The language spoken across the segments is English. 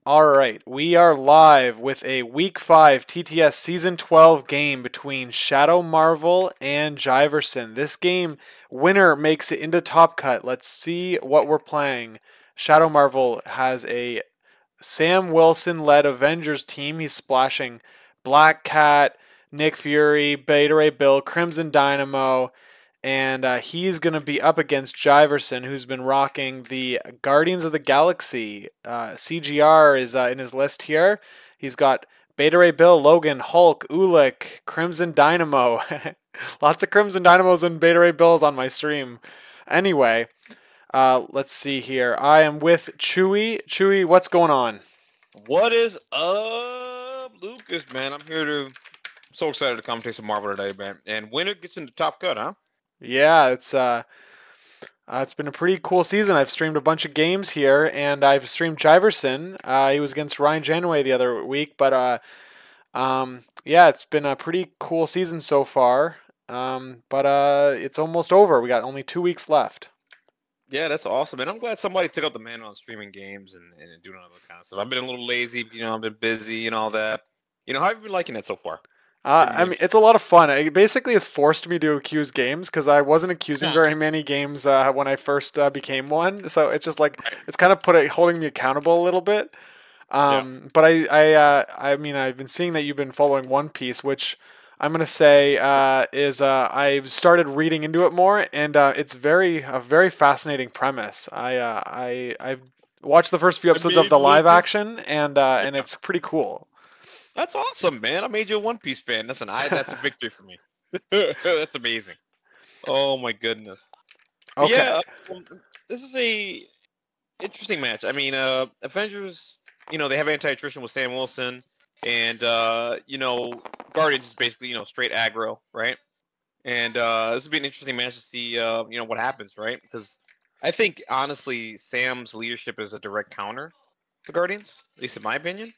All right, we are live with a Week 5 TTS Season 12 game between Shadow Marvel and Jiverson. This game, winner makes it into Top Cut. Let's see what we're playing. Shadow Marvel has a Sam Wilson-led Avengers team. He's splashing Black Cat, Nick Fury, Beta Ray Bill, Crimson Dynamo, and he's going to be up against Jiverson, who's been rocking the Guardians of the Galaxy. CGR is in his list here. He's got Beta Ray Bill, Logan, Hulk, Ulik, Crimson Dynamo. Lots of Crimson Dynamos and Beta Ray Bills on my stream. Anyway, let's see here. I am with Chewy. Chewy, what's going on? What is up, Lucas, man? I'm here to... so excited to commentate some Marvel today, man. And winner gets into Top Cut, huh? Yeah, it's been a pretty cool season. I've streamed a bunch of games here, and I've streamed Jiverson. He was against Ryan Janway the other week, but yeah, it's been a pretty cool season so far. But it's almost over. We got only 2 weeks left. Yeah, that's awesome, and I'm glad somebody took up the mantle on streaming games and doing all that kind of stuff. I've been a little lazy, I've been busy and all that. How have you been liking it so far? I mean, it's a lot of fun. It basically has forced me to accuse games because I wasn't accusing very many games when I first became one. So it's just like it's kind of holding me accountable a little bit. But I mean, I've been seeing that you've been following One Piece, which I'm gonna say is I've started reading into it more, and it's a very fascinating premise. I've watched the first few episodes of the live action, and it's pretty cool. That's awesome, man. I made you a One Piece fan. Listen, that's a victory for me. That's amazing. Oh my goodness. Okay. Yeah, this is a interesting match. I mean, Avengers, they have anti-attrition with Sam Wilson, and Guardians is basically straight aggro, right? And this would be an interesting match to see what happens, right? Because I think honestly, Sam's leadership is a direct counter to Guardians, at least in my opinion.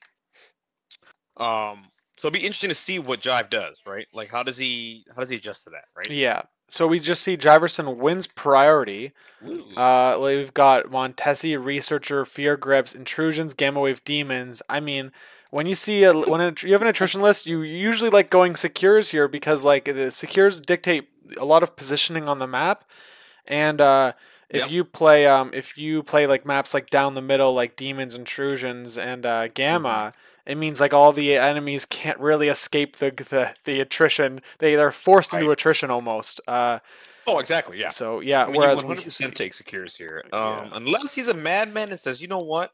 So it'd be interesting to see what Jive does, right? Like, how does he adjust to that, right? Yeah. So we just see Jiverson wins priority. We've got Montesi, Researcher, Fear Grips, Intrusions, Gamma Wave Demons. I mean, when you see you have an attrition list, you usually like going secures here because like the secures dictate a lot of positioning on the map, and if you play like maps like down the middle like Demons, Intrusions, and Gamma. It means like all the enemies can't really escape the attrition. They're forced into attrition almost. Oh, exactly. Yeah. So yeah, I mean, whereas 100% take secures here. Unless he's a madman and says, you know what,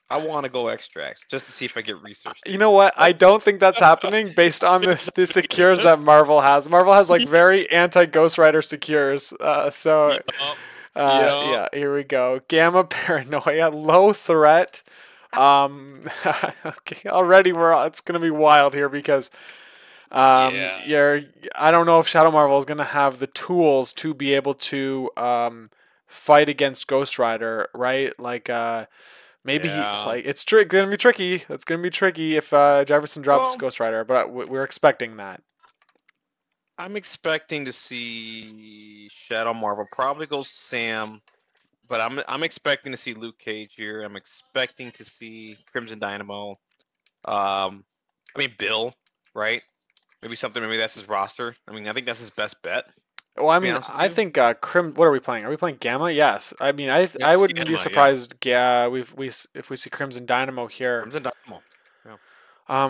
I want to go extracts just to see if I get researched. You know what? I don't think that's happening based on the secures that Marvel has. Marvel has like very anti-Ghost Rider secures. Yeah. Here we go. Gamma Paranoia, low threat. Okay, already it's gonna be wild here because I don't know if Shadow Marvel is gonna have the tools to be able to fight against Ghost Rider, right? Like maybe it's gonna be tricky. It's gonna be tricky if Jiverson drops Ghost Rider, but we're expecting that. I'm expecting to see Shadow Marvel probably go Sam. But I'm expecting to see Luke Cage here. I'm expecting to see Crimson Dynamo. I mean Bill, right? Maybe that's his roster. I mean, I think that's his best bet. Well, I mean, I think what are we playing? Are we playing Gamma? Yes. I mean, I wouldn't be surprised. Yeah, if we see Crimson Dynamo here. Crimson Dynamo.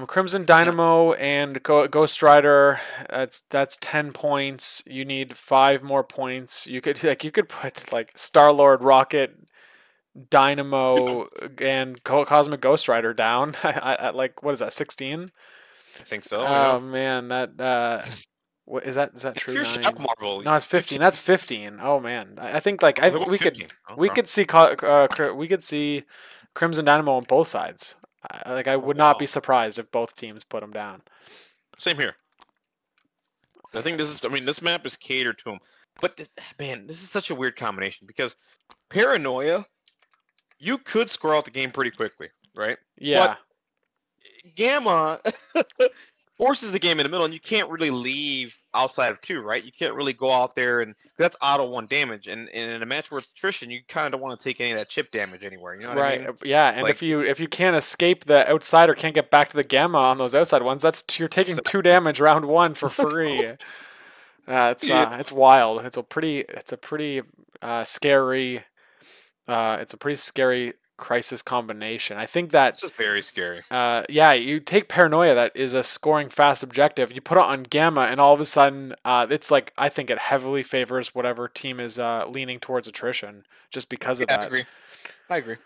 Crimson Dynamo and Ghost Rider. That's 10 points. You need 5 more points. You could put like Star-Lord, Rocket, Dynamo, and Cosmic Ghost Rider down. At like what is that? 16? I think so. Oh man, that what is that? Is that true? Marvel, no, it's 15. That's 15. Oh man, I think like we could see Crimson Dynamo on both sides. I would not be surprised if both teams put them down. Same here. I think this map is catered to him. But man, this is such a weird combination because Paranoia, you could score out the game pretty quickly, right? Yeah. But Gamma forces the game in the middle, and you can't really leave outside of 2, right? You can't really go out there and that's auto 1 damage. And in a match where it's attrition, you kind of don't want to take any of that chip damage anywhere. You know what I Right. mean? Yeah, and Like it's if you can't escape the outside or can't get back to the gamma on those outside ones, you're taking 2 exactly. damage round 1 for free. Yeah, It's wild. It's a pretty scary it's a pretty scary crisis combination. I think that this is very scary. yeah, you take paranoia that is a scoring fast objective, you put it on gamma, and all of a sudden, it's like I think it heavily favors whatever team is leaning towards attrition just because of Yeah, I that. agree. I agree.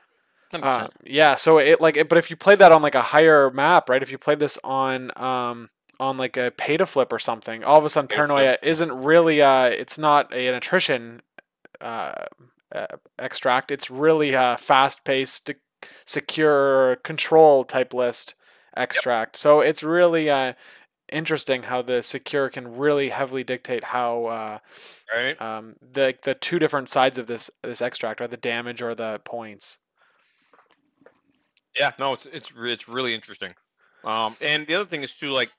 100%. Yeah, so but if you played that on like a higher map, right? If you played this on like a pay to flip or something, all of a sudden Fatal flip. paranoia isn't really it's not an attrition uh, extract. It's really a fast paced, secure control type list Yep. extract. So it's really interesting how the secure can really heavily dictate how Right. the two different sides of this extract are the damage or the points. Yeah. No, it's really interesting. And the other thing is too, like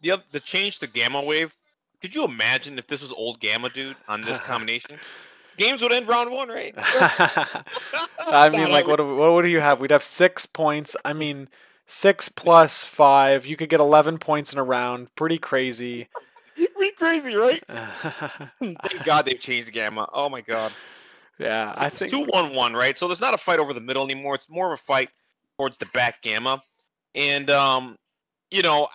the change to gamma wave. Could you imagine if this was old gamma dude on this combination? Games would end round 1, right? I mean, Not like, every- what do you have? We'd have 6 points. I mean, 6 plus 5. You could get 11 points in a round. Pretty crazy. Pretty crazy, right? Thank God they've changed gamma. Oh my God. Yeah, So I it's two think. one one, right? So there's not a fight over the middle anymore. It's more of a fight towards the back gamma. And you know,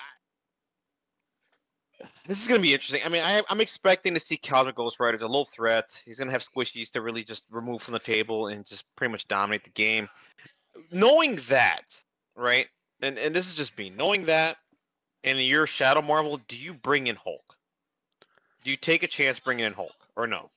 this is gonna be interesting. I mean, I'm expecting to see Cosmic Ghost Rider as a low threat. He's gonna have squishies to really just remove from the table and just pretty much dominate the game. Knowing that, right? And this is just me. Knowing that, and you're Shadow Marvel, do you bring in Hulk? Do you take a chance bringing in Hulk or no?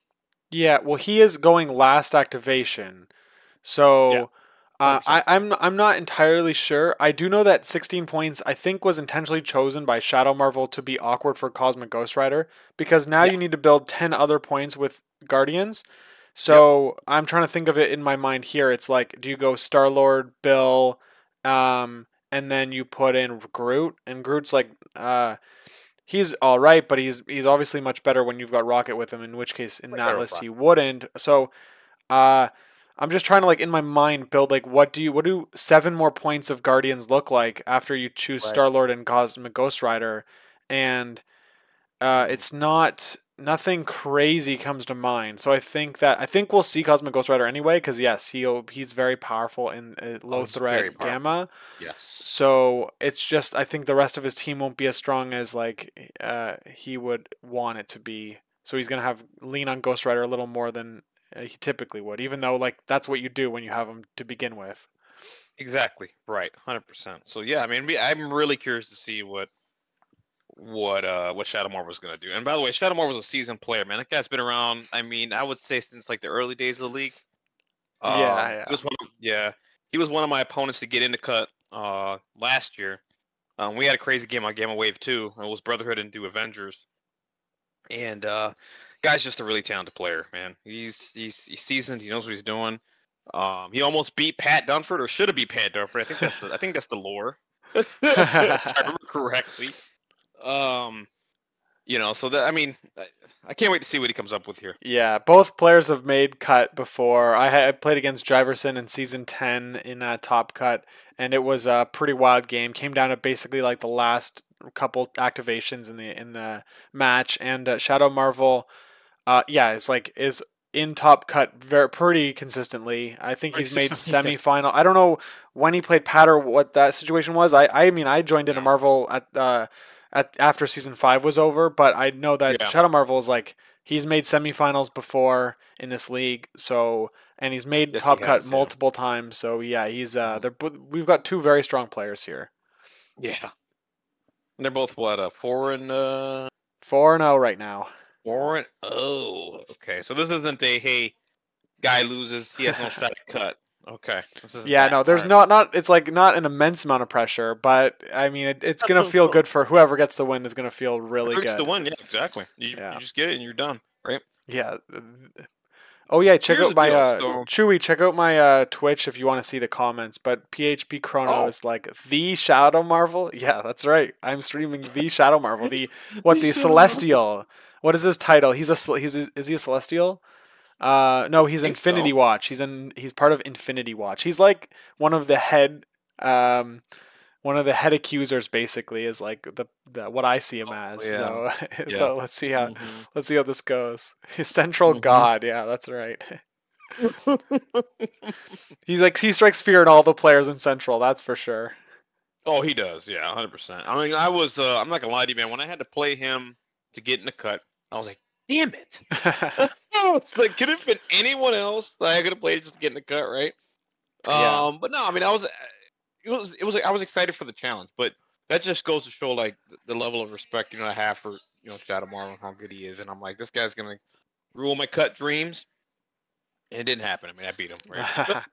Yeah, well, he is going last activation. Yeah, So 100%. I'm not entirely sure. I do know that 16 points I think was intentionally chosen by Shadow Marvel to be awkward for Cosmic Ghost Rider because now Yeah. you need to build 10 other points with Guardians. Yep. So I'm trying to think of it in my mind here. It's like, do you go Star Lord, Bill, and then you put in Groot, and Groot's like he's all right, but he's obviously much better when you've got Rocket with him. In which case, in Much that better with list, he Rocket. wouldn't. So uh, I'm just trying to like in my mind build like what do 7 more points of Guardians look like after you choose Right. Star Lord and Cosmic Ghost Rider, and Hmm. it's not nothing crazy comes to mind. So I think we'll see Cosmic Ghost Rider anyway because yes he's very powerful in Oh, low he's very threat powerful. gamma. Yes. So it's just I think the rest of his team won't be as strong as like he would want it to be. So he's gonna have lean on Ghost Rider a little more than he typically would, even though like that's what you do when you have him to begin with. Exactly. Right. 100%. So yeah, I mean, I'm really curious to see what Shadow Marvel's gonna do. And by the way, Shadow Marvel's a seasoned player, man. That guy's been around. I mean, I would say since like the early days of the league. Yeah, He yeah. was he was one of my opponents to get into cut last year. We had a crazy game on Gamma Wave 2. It was Brotherhood into Avengers. And guy's just a really talented player, man. He's seasoned. He knows what he's doing. He almost beat Pat Dunford, or should have beat Pat Dunford. I think that's the lore. if I remember correctly. Um, so that I mean, I can't wait to see what he comes up with here. Yeah, both players have made cut before. I played against Jiverson in season 10 in Top Cut, and it was a pretty wild game. Came down to basically like the last couple activations in the match, and Shadow Marvel, yeah, is in Top Cut very pretty consistently. I think he's made Yeah, semifinal. I don't know when he played Pat or what that situation was. I mean I joined into no, Marvel at after season 5 was over, but I know that yeah, Shadow Marvel is like he's made semifinals before in this league, so and he's made yes, he Top Cut has, yeah, multiple times. So yeah, he's Mhm. we've got two very strong players here. Yeah. And they're both what 4-0 right now. 4 and oh, okay. So this isn't a hey guy loses, he has no shot at cut. Okay, this isn't Yeah, that. no, All there's right. not it's like not an immense amount of pressure, but I mean it's gonna feel good for whoever gets the win is gonna feel really Whoever gets the good. win, yeah, exactly. You Yeah, just get it and you're done, right? yeah. Oh yeah, check Here's out the my deal. So, Chewy, check out my Twitch if you want to see the comments. But PHP Chrono oh, is like the Shadow Marvel. Yeah, that's right. I'm streaming the Shadow Marvel. The Shadow Marvel. Celestial. What is his title? Is he a Celestial? No, I he's think Infinity so. Watch. He's part of Infinity Watch. He's like one of the head um one of the head accusers basically is like the what I see him Oh as. yeah, So yeah. so Hmm. let's see how this goes. Central Hmm. God. Yeah, that's right. He strikes fear in all the players in Central, that's for sure. Oh, he does. Yeah, 100%. I mean, I was. I'm not gonna lie to you, man. When I had to play him to get in the cut, I was like, damn it. It's like, could it have been anyone else that I could have played just to get in the cut, right? Yeah. But no, I mean, I was. It was like I was excited for the challenge, but that just goes to show like the level of respect I have for Shadow Marlon and how good he is, and I'm like, this guy's gonna rule my cut dreams, and it didn't happen. I mean, I beat him, right?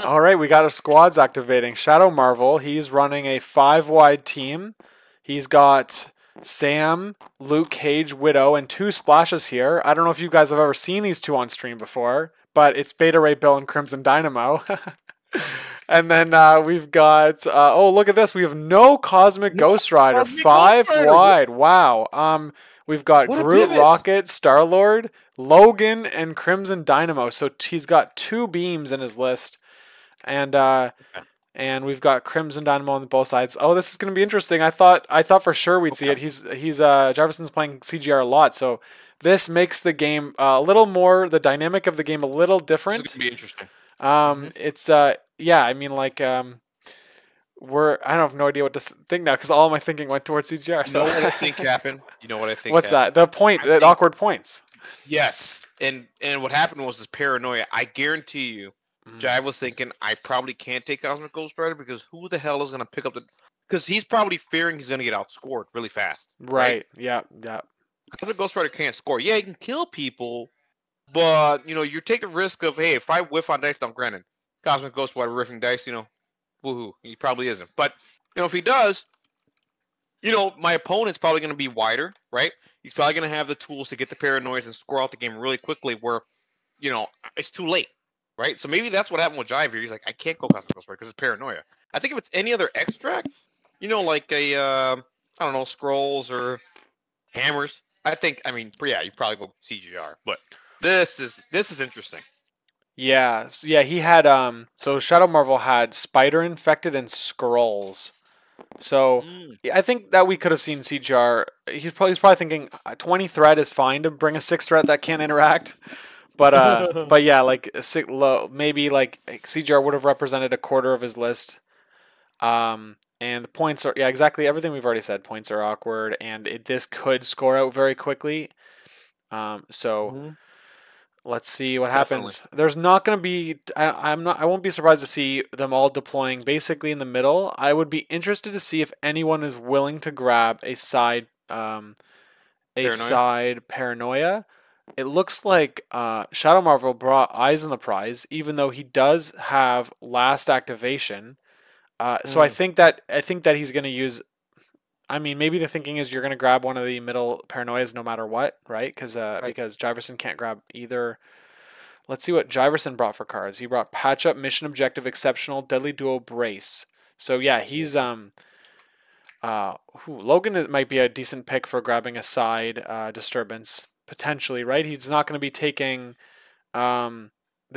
All right, we got our squads activating. Shadow Marvel, he's running a 5 wide team. He's got Sam, Luke Cage, Widow, and 2 splashes here. I don't know if you guys have ever seen these 2 on stream before, but it's Beta Ray Bill and Crimson Dynamo. And then we've got oh, look at this. We have no Cosmic No, Ghost Rider, Cosmic Ghost 5 Rider. wide. Wow. We've got What a Groot, pivot! Rocket, Star Lord, Logan, and Crimson Dynamo. So he's got 2 beams in his list, and Okay. we've got Crimson Dynamo on both sides. Oh, this is going to be interesting. I thought for sure we'd see Okay. it. He's Jefferson's playing CGR a lot, so this makes the game a little more the dynamic of the game a little This is different. gonna be interesting. Hmm. It's yeah, I mean like I don't have no idea what to think now because all my thinking went towards CGR. You So know what I think happened? You know what I think what's that? happened? The point, I the think awkward points. yes, and what happened was this paranoia. I guarantee you, Mm, Jive was thinking I probably can't take Cosmic Ghost Rider because who the hell is gonna pick up the? Because he's probably fearing he's gonna get outscored really fast, right? right. Yeah. Yeah. Cosmic Ghost Rider can't score. Yeah, he can kill people, but you take the risk of hey, if I whiff on dice, I'm granted. Cosmic Ghost Rider riffing dice, woohoo. He probably isn't, but if he does, my opponent's probably going to be wider, right? He's probably going to have the tools to get the paranoias and score out the game really quickly where, it's too late, right? So maybe that's what happened with Jive here. He's like, I can't go Cosmic Ghost because it's paranoia. I think if it's any other extract, like I don't know, scrolls or hammers, I mean, yeah, you probably go CGR. But this is interesting. Yeah. Yeah. He had So Shadow Marvel had Spider Infected and Scrolls. So Mm. yeah, I think that we could have seen CGR. He's probably thinking 20 threat is fine to bring a 6 threat that can't interact. But yeah, like maybe like CGR would have represented a quarter of his list. And the points are, yeah, exactly everything we've already said. Points are awkward, and this could score out very quickly. So Mhm. let's see what Definitely. happens. There's not going to be. I won't be surprised to see them all deploying basically in the middle. I would be interested to see if anyone is willing to grab a Paranoia. side paranoia. It looks like Shadow Marvel brought eyes on the prize, even though he does have last activation. So Mm. I think that he's going to use. I mean, maybe the thinking is you're going to grab one of the middle paranoias no matter what, right? Right. Because Jiverson can't grab either. Let's see what Jiverson brought for cards. He brought Patch Up, Mission Objective, Exceptional, Deadly Duo, Brace. So yeah, he's Logan might be a decent pick for grabbing a side disturbance potentially, right? He's not going to be taking the Healing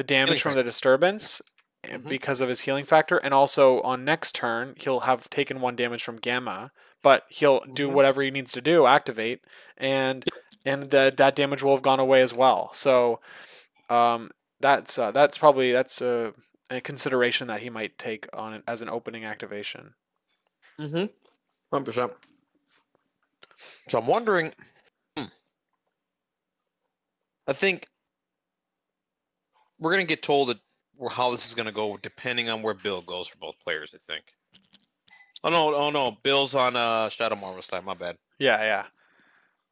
damage from the factor. disturbance Hmm. because of his healing factor, and also on next turn he'll have taken 1 damage from Gamma, but he'll do Hmm. whatever he needs to do, activate, and that damage will have gone away as well. So um, that's a consideration that he might take on it as an opening activation. Hmm. 100%. So I'm wondering. hmm, I think we're gonna get told how this is gonna go depending on where Bill goes for both players. I think. Oh no, Bill's on Shadow Marvel's side. My bad. Yeah, yeah.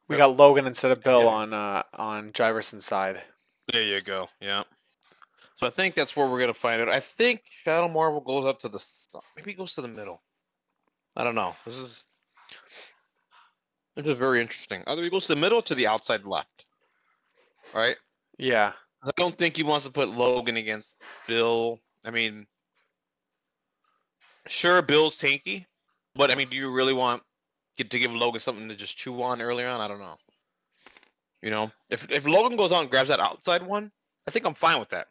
We Yep. got Logan instead of Bill Yeah. on Jiverson's side. There you go. Yeah. So I think that's where we're gonna find it. I think Shadow Marvel goes up to maybe he goes to the middle. I don't know. This is very interesting. Either he goes to the middle or to the outside left. Right? Yeah. I don't think he wants to put Logan against Bill. I mean, sure, Bill's tanky, but I mean, do you really want to give Logan something to just chew on early on? I don't know. You know, if Logan goes out and grabs that outside one, I think I'm fine with that.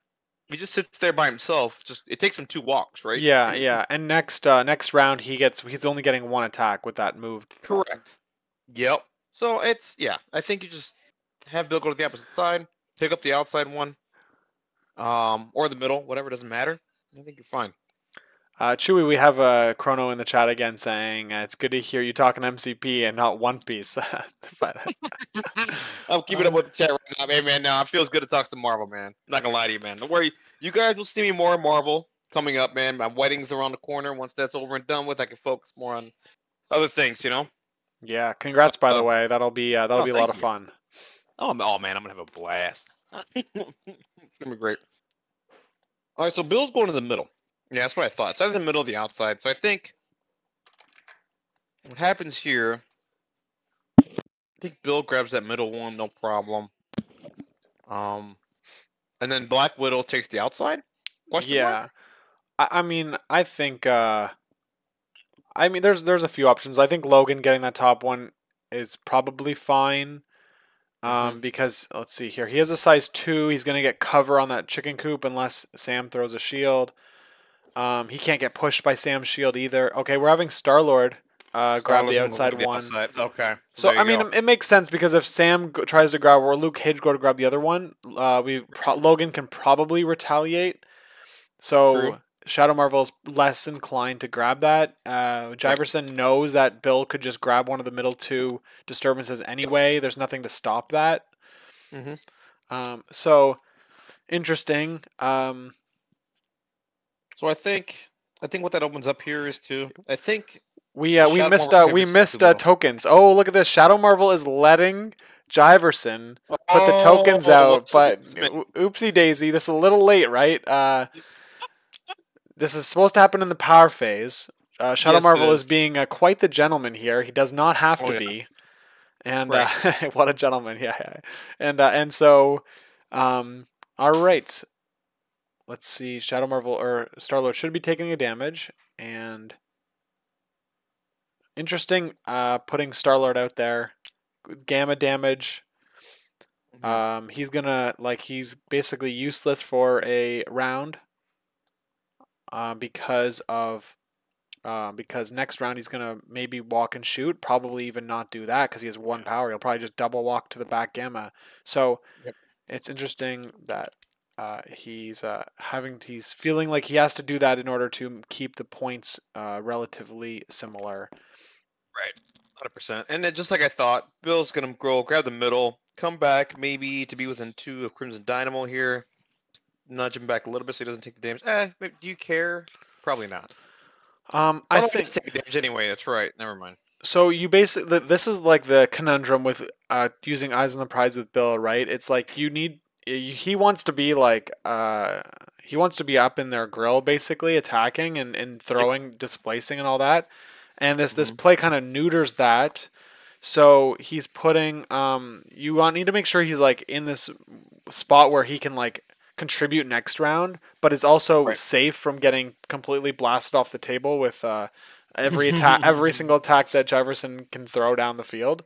He just sits there by himself. Just it takes him 2 walks, right? Yeah, yeah. And next round he's only getting one attack with that move. Correct. Yep. So it's I think you just have Bill go to the opposite side, pick up the outside one, or the middle, whatever, doesn't matter. I think you're fine. Chewy, we have a Chrono in the chat again saying it's good to hear you talking MCP and not One Piece. But I'm keeping up with the chat right now. Hey man, now it feels good to talk some Marvel, man. I'm not gonna lie to you, man. Don't worry, you guys will see me more Marvel coming up, man. My wedding's around the corner. Once that's over and done with, I can focus more on other things, you know. yeah, congrats by the way. That'll be a lot thank of you. fun. Oh man, I'm gonna have a blast. It's gonna be great. All right, so Bill's going to the middle. Yeah, that's what I thought. It's either the middle or the outside. So I think what happens here, I think Bill grabs that middle one, no problem. And then Black Widow takes the outside? Question mark? I mean, I think there's a few options. I think Logan getting that top one is probably fine. Because let's see here, he has a size 2. He's gonna get cover on that chicken coop unless Sam throws a shield. He can't get pushed by Sam's shield either. Okay, we're having Star-Lord grab the outside one. Outside. Okay. So I mean, it makes sense because if Sam tries to grab or Luke Cage go to grab the other one, Logan can probably retaliate. So True. Shadow Marvel is less inclined to grab that. Jiverson knows that Bill could just grab one of the middle 2 disturbances anyway. There's nothing to stop that. So interesting. So I think what that opens up here is I think we missed tokens. Oh, look at this! Shadow Marvel is letting Jiverson put the tokens out, but oopsie daisy, this is a little late, right? This is supposed to happen in the power phase. Shadow Marvel is being quite the gentleman here. He does not have to be. And what a gentleman, yeah. And so, all right. Let's see. Shadow Marvel or Star-Lord should be taking a damage, and interesting. Putting Star-Lord out there, gamma damage. He's gonna he's basically useless for a round. Because next round he's gonna maybe walk and shoot, probably even not do that because he has 1 power. He'll probably just double walk to the back gamma. So it's interesting that he's feeling like he has to do that in order to keep the points relatively similar. Right, 100%. And then just like I thought, Bill's gonna grab the middle, come back maybe to be within 2 of Crimson Dynamo here. Nudge him back a little bit so he doesn't take the damage. Do you care? Probably not. I think take damage anyway. That's right. Never mind. So you basically, this is like the conundrum with using Eyes on the Prize with Bill, right? It's like he wants to be he wants to be up in their grill basically, attacking and throwing, displacing and all that. And this play kind of neuters that. So he's putting need to make sure he's in this spot where he can contribute next round, but is also safe from getting completely blasted off the table with every single attack that Jiverson can throw down the field.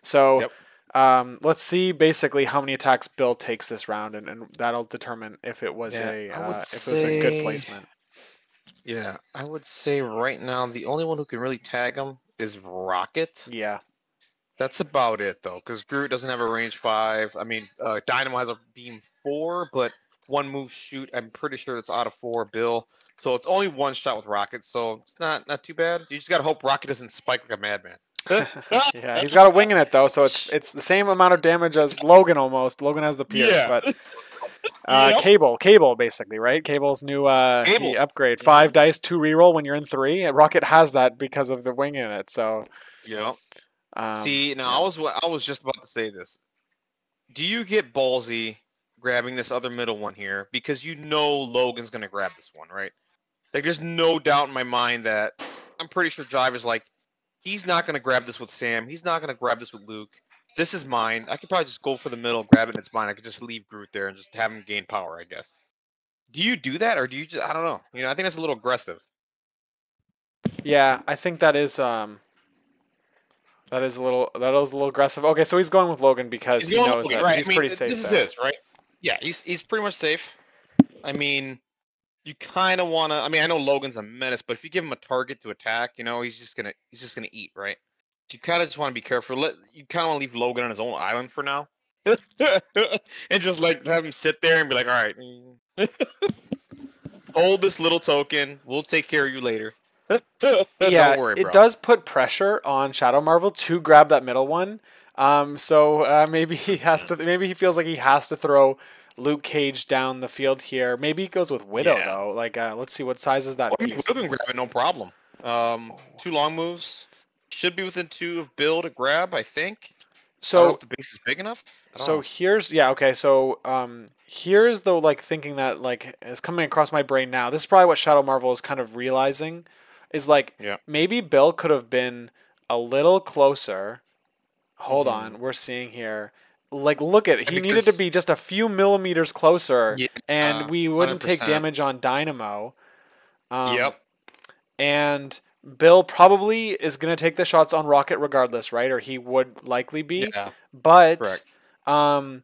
So let's see basically how many attacks Bill takes this round, and that'll determine if it was a good placement. Yeah, I would say right now the only one who can really tag him is Rocket. Yeah. That's about it though, because Groot doesn't have a range 5. I mean, Dynamo has a beam 4, but 1 move shoot. I'm pretty sure it's out of 4. Bill, so it's only 1 shot with Rocket, so it's not too bad. You just gotta hope Rocket doesn't spike like a madman. Yeah, he's got a wing in it though, so it's the same amount of damage as Logan almost. Logan has the pierce, but Cable basically, right? Cable's new the upgrade 5 dice 2 reroll when you're in 3. Rocket has that because of the wing in it, so see, now I was just about to say this. Do you get ballsy grabbing this other middle one here because you know Logan's gonna grab this one, right? There's no doubt in my mind that I'm pretty sure Jive is he's not gonna grab this with Sam. He's not gonna grab this with Luke. This is mine. I could probably just go for the middle, grab it, and it's mine. I could just leave Groot there and just have him gain power, I guess. Do you do that, or do you just? I don't know. I think that's a little aggressive. Yeah, I think that is a little aggressive. Okay, so he's going with Logan because He's he going knows Logan, that right? I he's mean, pretty safe this is there. his, right? Yeah, he's pretty much safe. I mean, you kind of want to. I mean, I know Logan's a menace, but if you give him a target to attack, he's just gonna eat, right? So you kind of just want to be careful. You kind of want to leave Logan on his own island for now, and just like have him sit there and be like, all right, hold this little token. We'll take care of you later. Yeah, Don't worry, it bro. does put pressure on Shadow Marvel to grab that middle one. So maybe he has to. Maybe he feels like he has to throw Luke Cage down the field here. Maybe he goes with Widow Yeah. though. Like, let's see what size is that I mean, beast. Will can grab it, no problem. Two long moves should be within two of Bill to grab. I think. I don't know if So the base is big enough. I don't so know. here's yeah okay. So here's the like thinking that like is coming across my brain now. This is probably what Shadow Marvel is kind of realizing, is like Yeah. maybe Bill could have been a little closer. Hold Mm-hmm. on, we're seeing here. Like, look at Yeah, he needed to because be just a few millimeters closer, yeah, and we wouldn't take 100%. damage on Dynamo. Um, Yep. and Bill probably is gonna take the shots on Rocket regardless, right? Or he would likely be, Yeah. but Correct. um,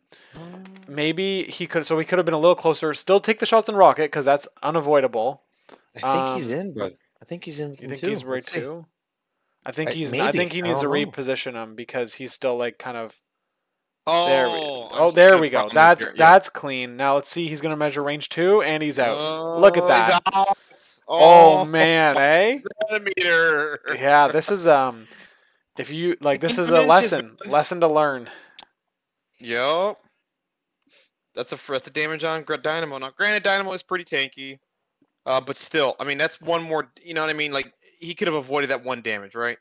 maybe he could. So he could have been a little closer. Still take the shots on Rocket because that's unavoidable. I think he's Um, in, but I think he's in you within think two. he's right Let's see. too? I think he's. I Maybe. think he I needs to don't know. reposition him because he's still like kind of there. Oh, I'm Oh, seeing there what we the go. problem is That's here. Yep. that's clean. Now let's see. He's gonna measure range 2, and he's out. Look at Oh, he's that. out. Oh Oh, man, by a eh? centimeter. Yeah, this is if you like, this is 15 a inches. lesson to learn. Yep. That's a damage on Dynamo. Now, granted, Dynamo is pretty tanky, but still, I mean, that's one more. You know what I mean? Like he could have avoided that one damage, right?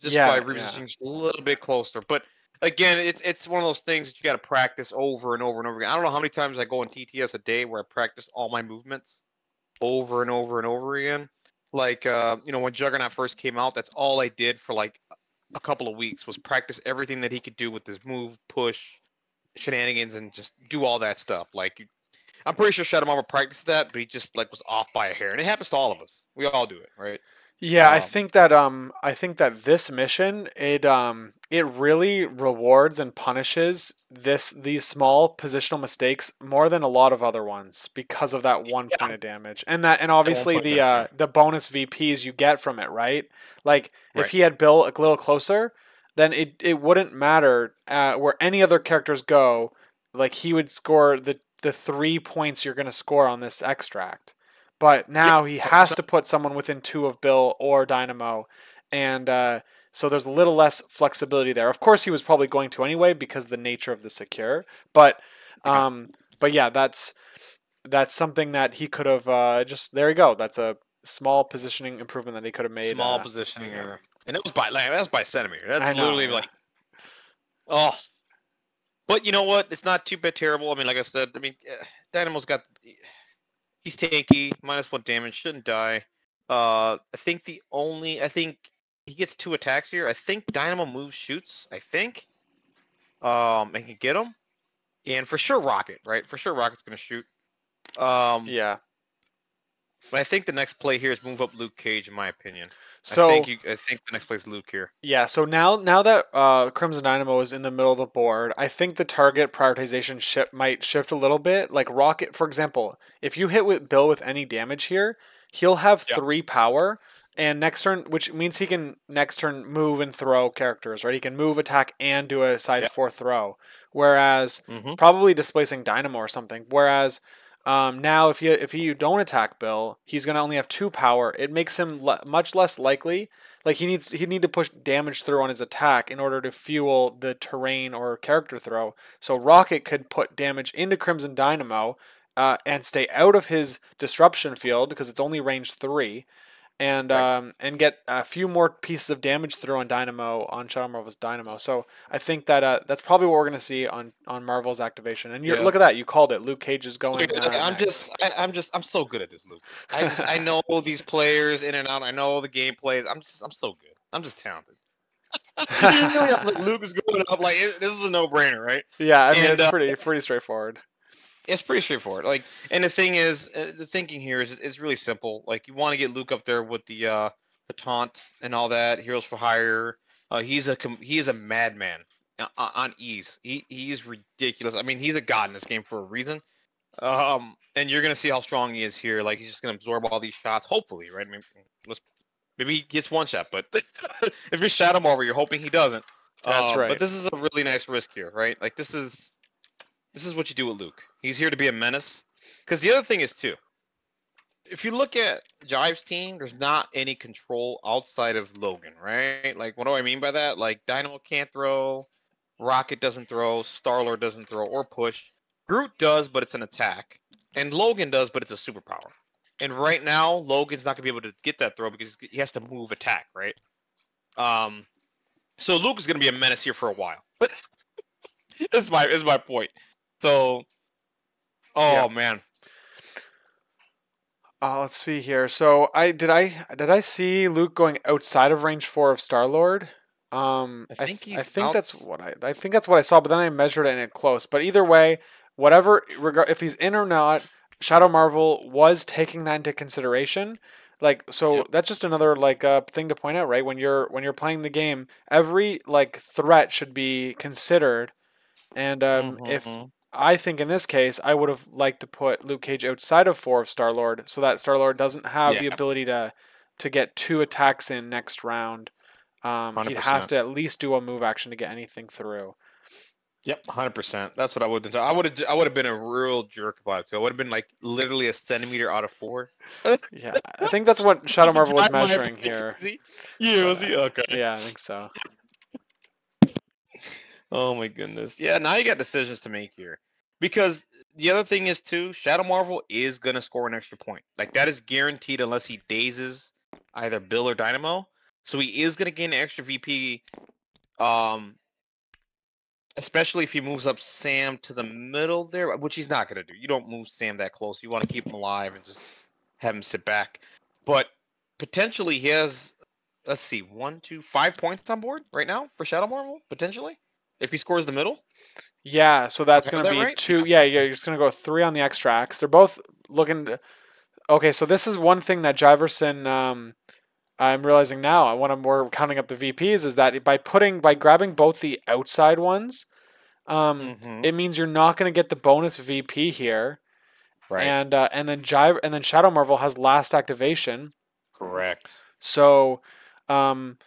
Just by Yeah, yeah, repositioning just a little bit closer. But again, it's one of those things that you got to practice over and over and over again. I don't know how many times I go in TTS a day where I practice all my movements over and over and over again. Like when Juggernaut first came out, that's all I did for like a couple of weeks was practice everything that he could do with his move, push, shenanigans, and just do all that stuff. Like I'm pretty sure Shadow Mama practiced that, but he just like was off by a hair, and it happens to all of us. We all do it, right? yeah. I Um, think that this mission it really rewards and punishes these small positional mistakes more than a lot of other ones because of that one yeah, point of damage and at one obviously point, damage, yeah, the bonus VPs you get from it, right? Like if right. he had Bill a little closer, then it wouldn't matter where any other characters go. Like he would score the 3 points you're going to score on this extract. But Yep, now he has 100%. to put someone within 2 of Bill or Dynamo, and so there's a little less flexibility there. Of course, he was probably going to anyway because of the nature of the secure. But Yeah, yeah, that's something that he could have just there you go. That's a small positioning improvement that he could have made. small positioning Yeah, error, and that was by centimeter. I That's know. literally Yeah, like oh. But you know what? It's not too bad terrible. I mean, like I said, I mean, Dynamo's got he's tanky, -1 damage, shouldn't die. I think he gets 2 attacks here. I think Dynamo moves shoots. I think and can get him, and for sure Rocket, right? For sure Rocket's gonna shoot. Um, yeah. but I think the next play here is move up Luke Cage, in my opinion. So I think the next play is Luke here. yeah, so now that Crimson Dynamo is in the middle of the board, I think the target prioritization might shift a little bit. Like Rocket, for example, if you hit with Bill with any damage here, he'll have Yeah. 3 power, and next turn, which means he can next turn move and throw characters, right? He can move, attack, and do a Yeah. size 4 throw. Whereas Mm-hmm. probably displacing Dynamo or something. Whereas now if you don't attack Bill, he's gonna only have 2 power. It makes him much less likely like he'd need to push damage through on his attack in order to fuel the terrain or character throw. So Rocket could put damage into Crimson Dynamo and stay out of his disruption field because it's only range 3, Right. and get a few more pieces of damage through on Dynamo on Shadow Marvel's Dynamo. So I think that that's probably what we're gonna see on Marvel's activation. And Yeah. look at that, you called it. Luke Cage is going I'm next. I'm so good at this, Luke. I know these players in and out. I know the gameplays. I'm so good. I'm just talented. You know, like Luke is going up. Like this is a no-brainer, right? Yeah, I mean And it's pretty straightforward. it's pretty straightforward. Like, and the thing is, the thinking here is really simple. Like, you want to get Luke up there with the taunt and all that. Heroes for hire. He is a madman on ease. He is ridiculous. I mean, he's a god in this game for a reason. And you're gonna see how strong he is here. Like, he's just gonna absorb all these shots. Hopefully, right? I mean, maybe he gets one shot, but if you shot him over, you're hoping he doesn't. That's But right. this is a really nice risk here, right? Like, this is what you do with Luke. He's here to be a menace. Because the other thing is too, if you look at Jive's team, there's not any control outside of Logan, right? Like, what do I mean by that? Like, Dynamo can't throw, Rocket doesn't throw, Star-Lord doesn't throw or push. Groot does, but it's an attack, and Logan does, but it's a superpower. And right now, Logan's not gonna be able to get that throw because he has to move attack, right? So Luke is gonna be a menace here for a while. is my point. So, Yeah. oh man, Let's see here. So I see Luke going outside of range 4 of Star Lord. I think I he's think out. I think that's what I saw, but then I measured it and it close. But either way, whatever if he's in or not, Shadow Marvel was taking that into consideration. Like so Yep. that's just another like thing to point out, right? When you're playing the game, every like threat should be considered. And if Mm-hmm. I think in this case, I would have liked to put Luke Cage outside of 4 of Star Lord, so that Star Lord doesn't have Yeah, the ability to get 2 attacks in next round. hundred He has percent. to at least do a move action to get anything through. Yep, 100%. That's what I would have done. I would have been a real jerk about it too. I would have been like literally a centimeter out of 4. Yeah, I think that's what Shadow To Marvel was drive my measuring opponent here. crazy. Yeah, But was he okay? yeah, I think so. Oh my goodness. Yeah, now you got decisions to make here. Because the other thing is too, Shadow Marvel is gonna score an extra point. Like that is guaranteed unless he dazes either Bill or Dynamo. So he is gonna gain an extra VP. Um, Especially if he moves up Sam to the middle there, which he's not gonna do. You don't move Sam that close. You want to keep him alive and just have him sit back. But potentially he has, let's see, 1, 2, 5 points on board right now for Shadow Marvel, potentially. If he scores the middle. Yeah, so Do that's I have going to that be right? 2. Yeah, you're just going to go 3 on the extracts. They're both looking to, okay, so this is one thing that Jiverson I'm realizing now when we're counting up the VPs is that by grabbing both the outside ones, Mm-hmm. it means you're not going to get the bonus VP here, Right. and then Shadow Marvel has last activation, Correct. so um,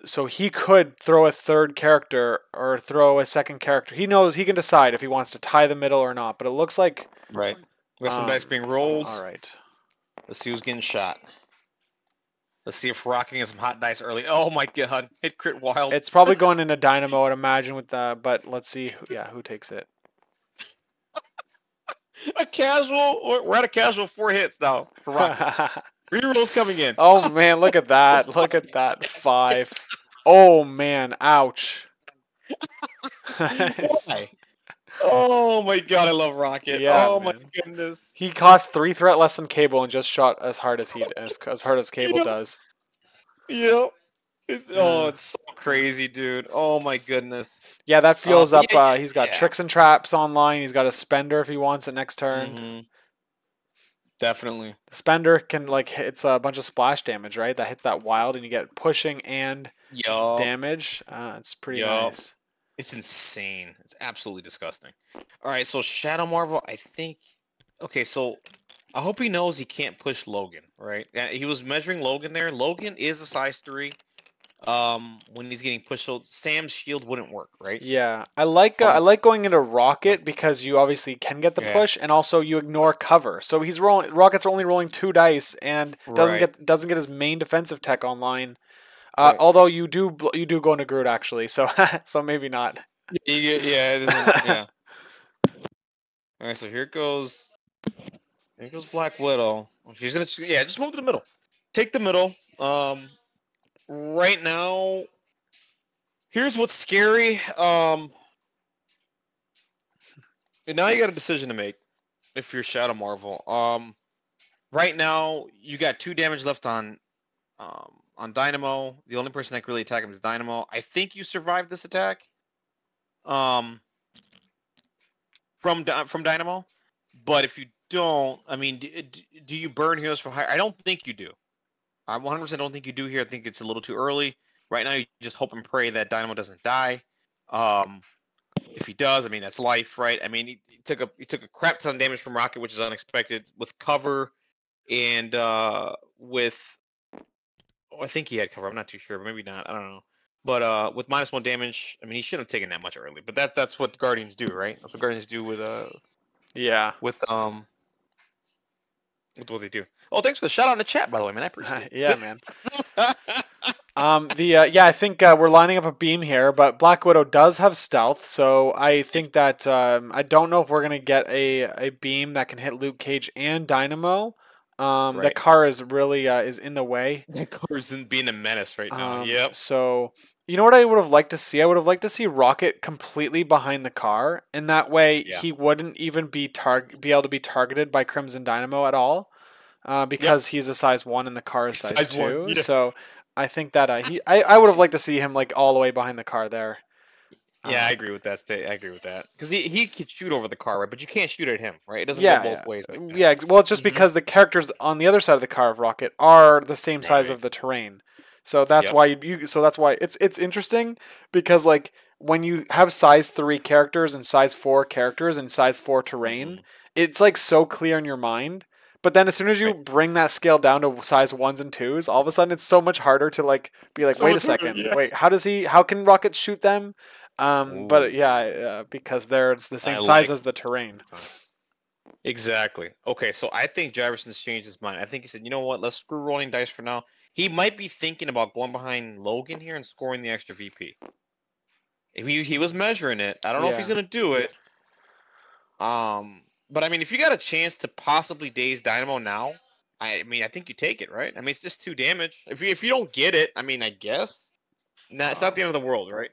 so he could throw a third character or throw a second character. He knows he can decide if he wants to tie the middle or not. But it looks like Right. We got some dice being all rolled. right. Let's see who's getting shot. Let's see if rocking is some hot dice early. Oh my god. Hit crit wild. It's probably going into Dynamo, I'd imagine, with the. But let's see. Who takes it? A casual. We're at a casual 4 hits now for Rocket. Rerolls coming in. Oh man, look at that! Look at that 5. Oh man, ouch. Why? Oh my god, I love Rocket. Yeah, Oh my man. goodness. He cost 3 threat less than Cable and just shot as hard as hard as Cable Yep. does. Yep. Uh, It's so crazy, dude. Oh my goodness. yeah, that fuels up. Yeah, He's got yeah. tricks and traps online. He's got a spender if he wants it next turn. Mm-hmm. Definitely. The spender can it's a bunch of splash damage, right? That hits that wild, and you get pushing and Yup. damage. It's pretty Yup. nice. It's insane. It's absolutely disgusting. All right, so Shadow Marvel, I think. Okay, so I hope he knows he can't push Logan, right? Yeah, he was measuring Logan there. Logan is a size 3. When he's getting pushed, so Sam's shield wouldn't work, right? Yeah, I like going into Rocket because you obviously can get the Yeah. push, and also you ignore cover. So he's rolling. Rocket's only rolling 2 dice and Right. doesn't get his main defensive tech online. Right. Although you do go into Groot actually, so so maybe not. Yeah, it isn't. Yeah. All right, so here goes Black Widow. She's gonna just move to the middle. Take the middle. Right now, here's what's scary. And now you got a decision to make if you're Shadow Marvel. Right now you got 2 damage left on on Dynamo. The only person that can really attack him is Dynamo. I think you survived this attack. Um, from Dynamo, but if you don't, I mean, do you burn Heroes for Hire? I don't think you do. I 100% don't think you do here. I think it's a little too early. Right now, you just hope and pray that Dynamo doesn't die. If he does, I mean, that's life, right? I mean, he took a crap ton of damage from Rocket, which is unexpected, with cover and with I think he had cover. I'm not too sure, but maybe not. I don't know. But with -1 damage, I mean, he shouldn't have taken that much early. But that's what Guardians do, right? That's what Guardians do Yeah. with what they do. Oh, thanks for the shout out in the chat, by the way, man. I appreciate it. Yeah, man. I think we're lining up a beam here, but Black Widow does have stealth, so I think that I don't know if we're gonna get a beam that can hit Luke Cage and Dynamo. Right. That car is really is in the way. That car's being a menace right now. Yep. So you know what I would have liked to see? I would have liked to see Rocket completely behind the car, and that way he wouldn't even be able to be targeted by Crimson Dynamo at all, because he's a size 1 and the car is size 2. Yeah. So I think that I would have liked to see him like all the way behind the car there. Yeah, I agree with that. I agree with that because he could shoot over the car, right? But you can't shoot at him, right? It doesn't go both ways. Like that. Yeah. Well, it's just because the characters on the other side of the car of Rocket are the same size of the terrain, so that's why that's why it's interesting because like when you have size 3 characters and size 4 characters and size 4 terrain, it's like so clear in your mind. But then as soon as you bring that scale down to size 1s and 2s, all of a sudden it's so much harder to like be like, wait a second, wait, how can Rocket shoot them? But because they're the same size as the terrain. Exactly. Okay, so I think Jiverson's changed his mind. I think he said, you know what, let's screw rolling dice for now. He might be thinking about going behind Logan here and scoring the extra VP. If he was measuring it. I don't know if he's gonna do it. But I mean, if you got a chance to possibly daze Dynamo now, I mean, I think you take it, right? I mean, it's just 2 damage. If you don't get it, I mean, I guess, it's not the end of the world, right?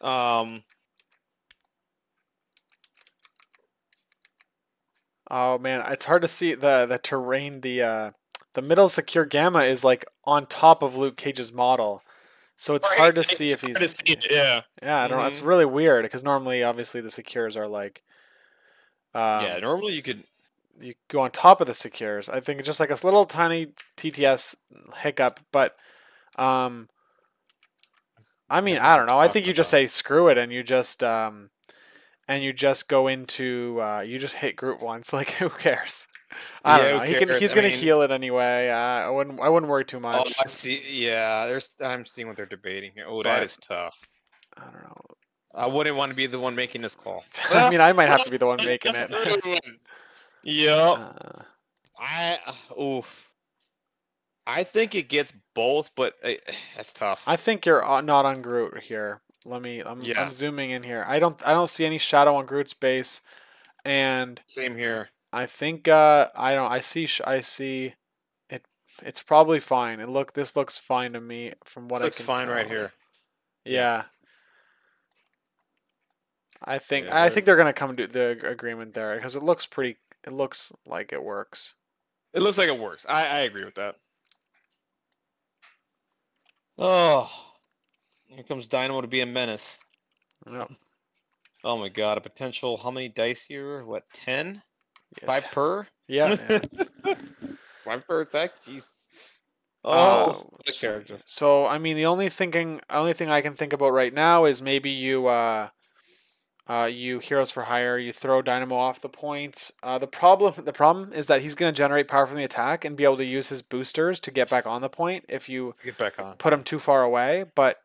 Oh man, it's hard to see the terrain. The middle secure gamma is like on top of Luke Cage's model, so it's hard to see if he's. Yeah, I don't know. It's really weird because normally, obviously, the secures are like. Normally you go on top of the secures. I think it's just like a little tiny TTS hiccup, but I mean, I don't know. I think you just say screw it and you just go into you just hit group once. Like who cares? I don't know. He's gonna heal it anyway. I wouldn't worry too much. Oh, I see. Yeah, I'm seeing what they're debating here. Oh, that is tough. I don't know. I wouldn't want to be the one making this call. I mean, I might have to be the one making it. Yeah. I think it gets both, but that's tough. I think you're not on Groot here. I'm zooming in here. I don't see any shadow on Groot's base, and same here. I think I see it. It's probably fine. This looks fine to me from what I can tell. Looks fine right here. Yeah. I think they're gonna come to the agreement there because it looks like it works. It looks like it works. I agree with that. Oh, here comes Dynamo to be a menace. Yep. Oh my god, a potential. How many dice here? What, 10? 5 per? Yeah. 5 per attack. Jeez. Oh, what a character. So I mean, the only thing I can think about right now is maybe you Heroes for Hire, you throw Dynamo off the point. The problem is that he's going to generate power from the attack and be able to use his boosters to get back on the point if you put him too far away. But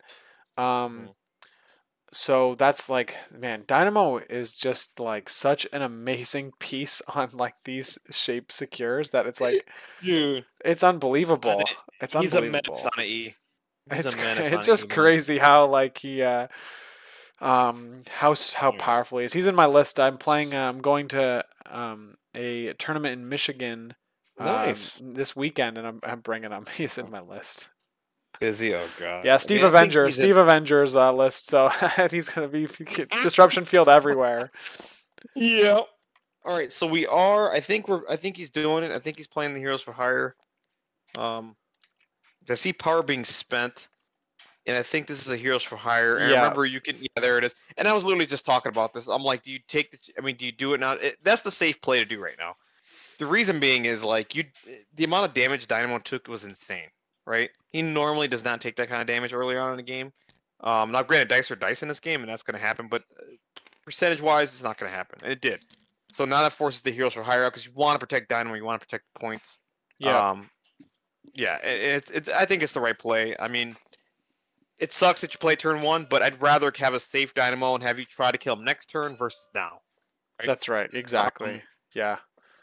so that's like, man, Dynamo is just like such an amazing piece on like these shape secures that it's like, dude, it's unpowerful. It's he's unbelievable. A menace on an E. It's just crazy how like he how powerful he is. He's in my list. I'm playing. I'm going to a tournament in Michigan this weekend, and I'm bringing him. He's in my list. Is he? Oh god. Yeah, Steve Avengers list. So he's gonna be disruption field everywhere. Yeah. All right. So we are. I think he's doing it. I think he's playing the Heroes for Hire. I see power being spent, and I think this is a Heroes for Hire. And Yeah, remember, you can there it is. And I was literally just talking about this. I'm like, do you take the? I mean, do you do it now? That's the safe play to do right now. The reason being is like the amount of damage Dynamo took was insane, right? He normally does not take that kind of damage early on in the game. Now, granted, dice are dice in this game, and that's going to happen, but percentage-wise, it's not going to happen. And it did. So now that forces the Heroes for Hire out because you want to protect Dynamo, you want to protect points. yeah, Yeah, I think it's the right play. I mean, it sucks that you play turn 1, but I'd rather have a safe Dynamo and have you try to kill him next turn versus now. Right? that's right. Exactly. Yeah.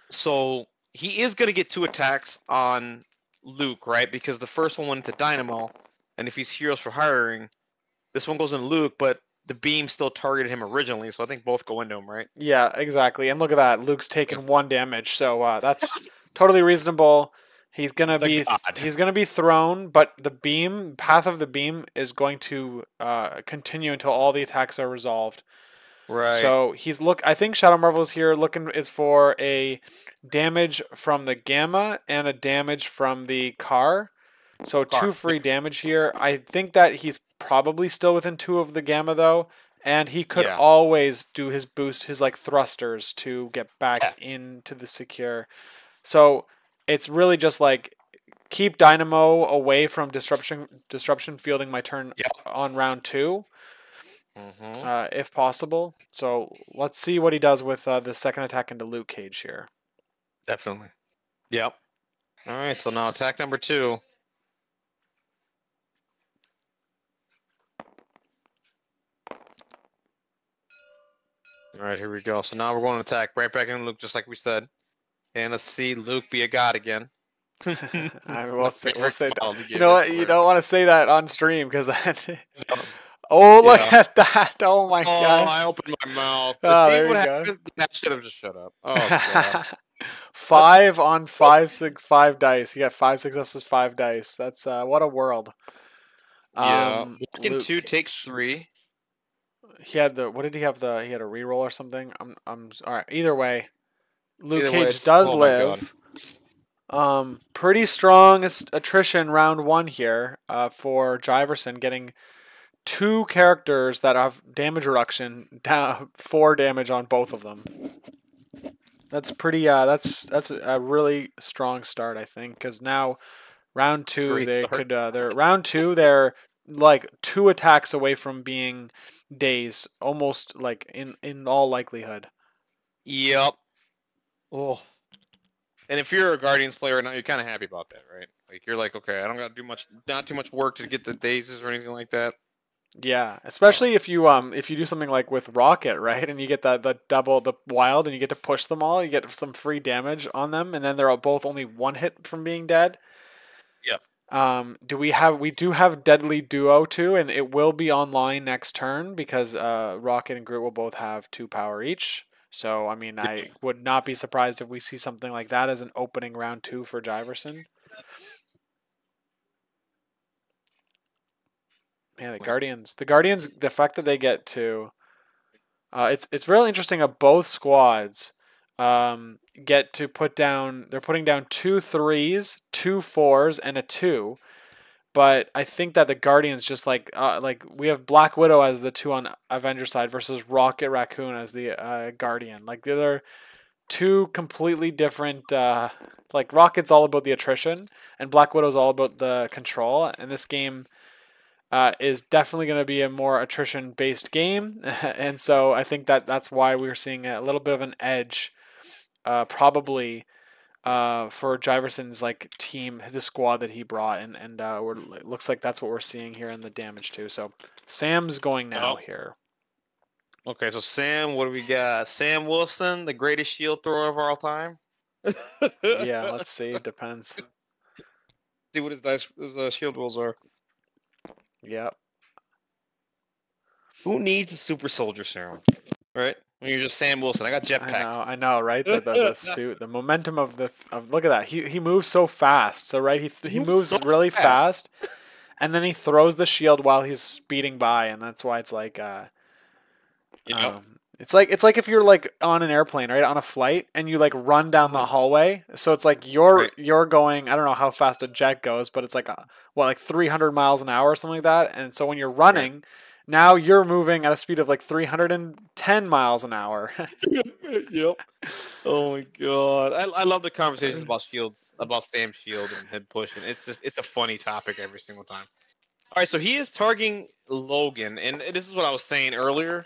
So he is going to get 2 attacks on Luke, right? Because the first one went into Dynamo, and if he's Heroes for Hiring, this one goes in Luke, but the beam still targeted him originally, so I think both go into him, right? Yeah, exactly. And look at that. Luke's taken 1 damage, so that's totally reasonable. He's gonna The be god. he's gonna be thrown, but the beam path of the beam is going to continue until all the attacks are resolved. Right. So I think Shadow Marvel's here looking is for a damage from the gamma and a damage from the car. So Car. 2 free damage here. I think that he's probably still within 2 of the gamma though, and he could Yeah. always do his boost, his like thrusters to get back Yeah. into the secure. So it's really just like keep Dynamo away from disruption fielding my turn Yep. on round 2. Mm-hmm. If possible. So let's see what he does with the second attack into Luke Cage here. Definitely. Yep. All right, so now attack number 2. All right, here we go. So now we're going to attack right back into Luke, just like we said. And let's see Luke be a god again. We'll say You know what? You don't want to say that on stream because that. Oh, look at that! Oh my gosh! I opened my mouth. Oh, See there what you go. happens? I should have just shut up. Oh god. 5 on 5 dice. You got 5 successes, 5 dice. That's what a world. Yeah. Walking Luke 2 takes Cage. 3. He had the. What did he have? He had a reroll or something. I'm all right. Either way, Luke Either way, Cage does oh my god. live. Pretty strong attrition round 1 here for Jiverson, getting 2 characters that have damage reduction, down 4 damage on both of them. That's pretty. That's a really strong start, I think, because now round 2 Great they start. could. They're round 2. They're like 2 attacks away from being days, almost like in all likelihood. Yep. Oh. And if you're a Guardians player right now, you're kind of happy about that, right? Like you're like, okay, I don't got to do not too much work to get the dazes or anything like that. Yeah, especially if you do something like with Rocket, right? And you get the double the wild and you get to push them all, you get some free damage on them, and then they're both only 1 hit from being dead. Yep. We do have Deadly Duo too, and it will be online next turn because Rocket and Groot will both have 2 power each. So I mean, I would not be surprised if we see something like that as an opening round 2 for Jiverson. Yeah, the Guardians. The fact that they get to, it's really interesting. Of both squads, get to put down. They're putting down 2 3s, 2 4s, and a 2. But I think that the Guardians just like we have Black Widow as the 2 on Avengers side versus Rocket Raccoon as the Guardian. Like they're 2 completely different. Like Rocket's all about the attrition, and Black Widow's all about the control. And this game is definitely going to be a more attrition-based game, and so I think that that's why we're seeing a little bit of an edge, probably for Jiverson's like team, the squad that he brought, and it looks like that's what we're seeing here in the damage too. So Sam's going now here. Okay, so Sam, what do we got? Sam Wilson, the greatest shield thrower of all time. Yeah, let's see. It depends. See what his shield rolls are. Yep. Who needs a super soldier serum? Right? When you're just Sam Wilson. I got jetpacks. I know, right? The suit, the momentum of look at that. He moves so fast. So right, he moves so really fast, and then he throws the shield while he's speeding by, and that's why it's like It's like if you're like on an airplane, right, on a flight, and you like run down the hallway. So it's like Right. you're going. I don't know how fast a jet goes, but it's like like 300 miles an hour or something like that. And so when you're Right. running, now you're moving at a speed of like 310 miles an hour. Yep. Oh my god. I love the conversations about shields, about Sam's shield and head pushing. It's a funny topic every single time. All right, so he is targeting Logan, and this is what I was saying earlier.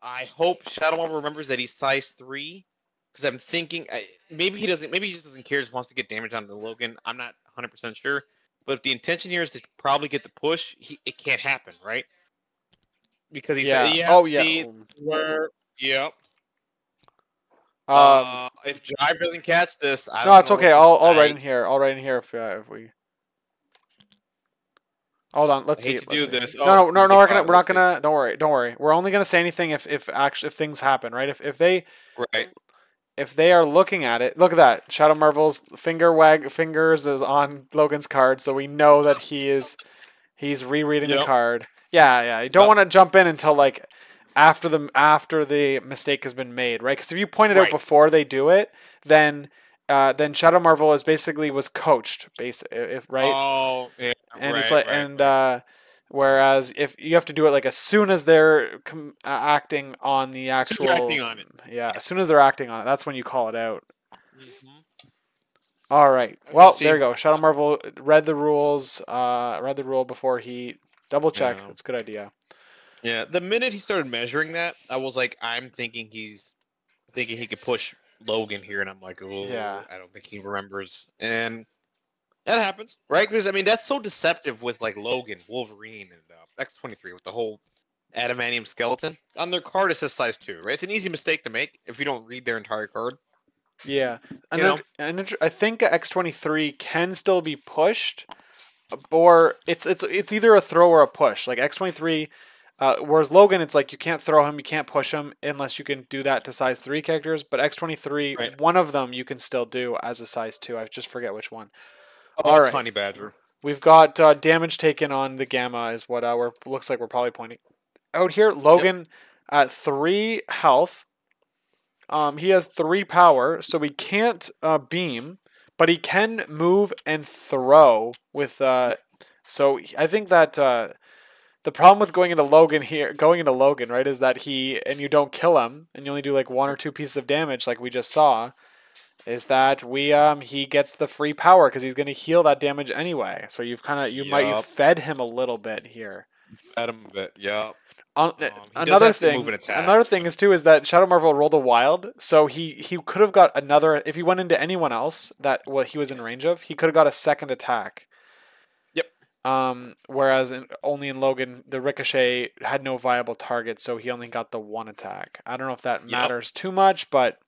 I hope Shadow Marvel remembers that he's size 3, because I'm thinking maybe he doesn't. Maybe he just doesn't care. Just wants to get damage onto Logan. I'm not 100% sure. But if the intention here is to probably get the push, it can't happen, right? Because he said, Yeah. "Yeah, Oh yeah. see where, yep." Um. If Jive doesn't catch this, I No, don't it's know okay. what to. I'll write in here. I'll write in here if we. Hold on. I Let's hate see. to Let's do see. this. No, Oh, no, no, you no. get We're gonna. caught. We're not Let's see. gonna. Don't worry. Don't worry. We're only gonna say anything if things happen, right? Right. If they are looking at it, look at that. Shadow Marvel's fingers is on Logan's card, so we know that he's rereading the Yep. card. Yeah, yeah. You don't Yep. want to jump in until like after the mistake has been made, right? Because if you point it out Right. before they do it, then Shadow Marvel is basically was coached, if right, Oh, yeah. and it's Right. like Right. Right. whereas if you have to do it like as soon as they're acting on the Since you're acting actual, on it. yeah, as soon as they're acting on it, that's when you call it out. Hmm. All right. Okay. Well, there See. you go. Shadow Marvel read the rules. Read the rule before he double check. Yeah. It's a good idea. Yeah. The minute he started measuring that, I was like, I'm thinking he could push Logan here, and I'm like, Yeah. oh, I don't think he remembers, and that happens, right? Because I mean, that's so deceptive with like Logan, Wolverine, and X-23 with the whole adamantium skeleton on their card. It says size 2, right? It's an easy mistake to make if you don't read their entire card. Yeah. You know, I think X-23 can still be pushed, or it's either a throw or a push. Like X-23. Whereas Logan, it's like you can't throw him, you can't push him unless you can do that to size 3 characters. But X-23, right? one of them you can still do as a size 2. I just forget which one. Oh, All it's right. Honey Badger. We've got damage taken on the Gamma is what looks like we're probably pointing out here. Yep. Logan at 3 health. He has 3 power, so he can't beam, but he can move and throw with. So I think that the problem with going into Logan, right, is that you don't kill him, and you only do like 1 or 2 pieces of damage, like we just saw. Is that he gets the free power because he's going to heal that damage anyway. So you've Yup. fed him a little bit here. Fed him a bit. Yup. Um, He does another have to move thing, and attack. another thing is that Shadow Marvel rolled a wild, so he could have got another if he went into anyone else that what he was in range of, he could have got a second attack. Yep. Whereas only in Logan, the Ricochet had no viable target, so he only got the 1 attack. I don't know if that Yep. matters too much, but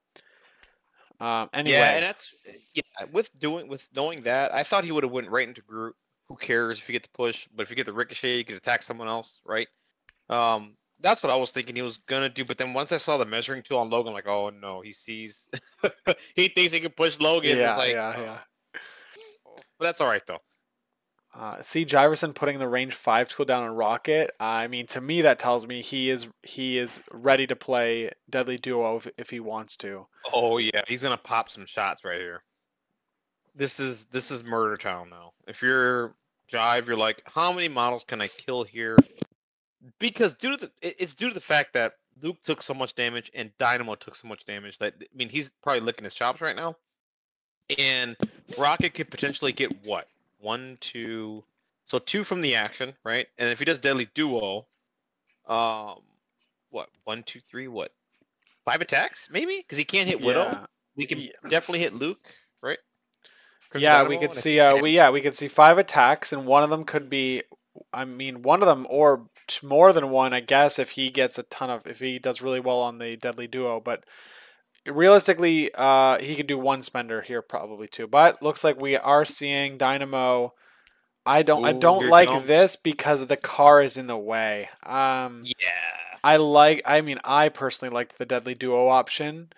Yeah, anyway. and that's with knowing that, I thought he would have went right into Groot. Who cares if you get the push? But if you get the ricochet, you can attack someone else, right? That's what I was thinking he was gonna do. But then once I saw the measuring tool on Logan, like, oh no, he sees, he thinks he can push Logan. It's Yeah, like, yeah, yeah. but that's all right though. See Jiverson putting the range 5 cooldown on Rocket. I mean, to me, that tells me he is ready to play Deadly Duo if he wants to. Oh yeah, he's gonna pop some shots right here. This is Murder Town now. If you're Jive, you're like, how many models can I kill here? Because it's due to the fact that Luke took so much damage and Dynamo took so much damage that, I mean, he's probably licking his chops right now. And Rocket could potentially get what? 1, 2, so 2 from the action, right? And if he does Deadly Duo, what? 1, 2, 3, what? 5 attacks maybe? Because he can't hit Widow. Yeah, We can yeah, definitely hit Luke, right? Crimson yeah. We Dynamo, could and I see. think Sam. We could see 5 attacks, and one of them could be. I mean, one of them or more than one. I guess if he gets if he does really well on the Deadly Duo, but realistically, he could do 1 spender here probably too. But looks like we are seeing Dynamo. I Oh, don't here it like comes. this because the car is in the way. Yeah. I mean, I personally like the Deadly Duo option.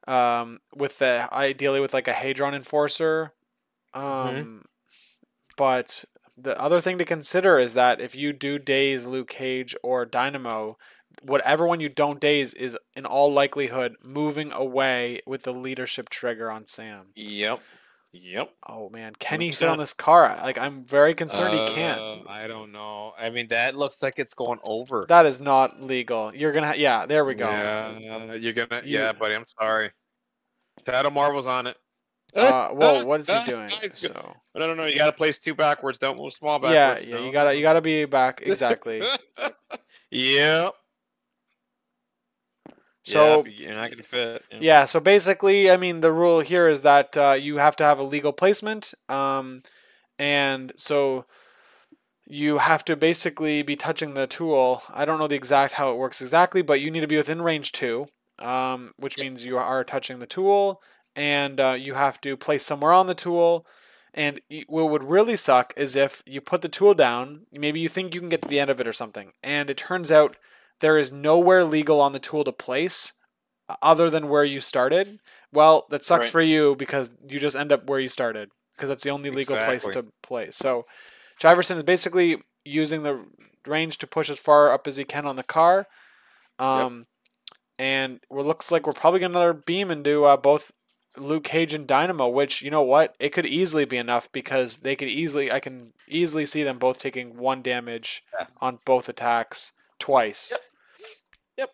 With ideally with like a Hadron Enforcer. Hmm. Um, but the other thing to consider is that if you do Daze, Luke Cage, or Dynamo, whatever one you don't daze is in all likelihood moving away with the leadership trigger on Sam. Yep. Yep. Oh man, can he fit on 100%. this car? Like, I'm very concerned he can't. I don't know. I mean, that looks like it's going over. That is not legal. You're gonna, yeah, there we go. Yeah, you're gonna. You- Yeah, buddy. I'm sorry. Shadow Marvel's on it. Whoa, what is he doing? Nice. So, No. You gotta place 2 backwards. Don't move small yeah, backwards. yeah, No, you gotta be back exactly. Yep. So, Yep, you're not gonna fit. Yep. yeah, so basically, I mean, the rule here is that you have to have a legal placement, and so you have to basically be touching the tool. I don't know the exact how it works exactly, but you need to be within range 2, which means you are touching the tool, and you have to place somewhere on the tool. And what would really suck is if you put the tool down, maybe you think you can get to the end of it or something, and it turns out there is nowhere legal on the tool to place other than where you started. Well, that sucks Right. for you because you just end up where you started because that's the only legal place Exactly. to place. So Jiverson is basically using the range to push as far up as he can on the car. And it looks like we're probably going to another beam into both Luke Cage and Dynamo, which, you know what? It could easily be enough because I can easily see them both taking 1 damage Yeah. on both attacks twice. Yep.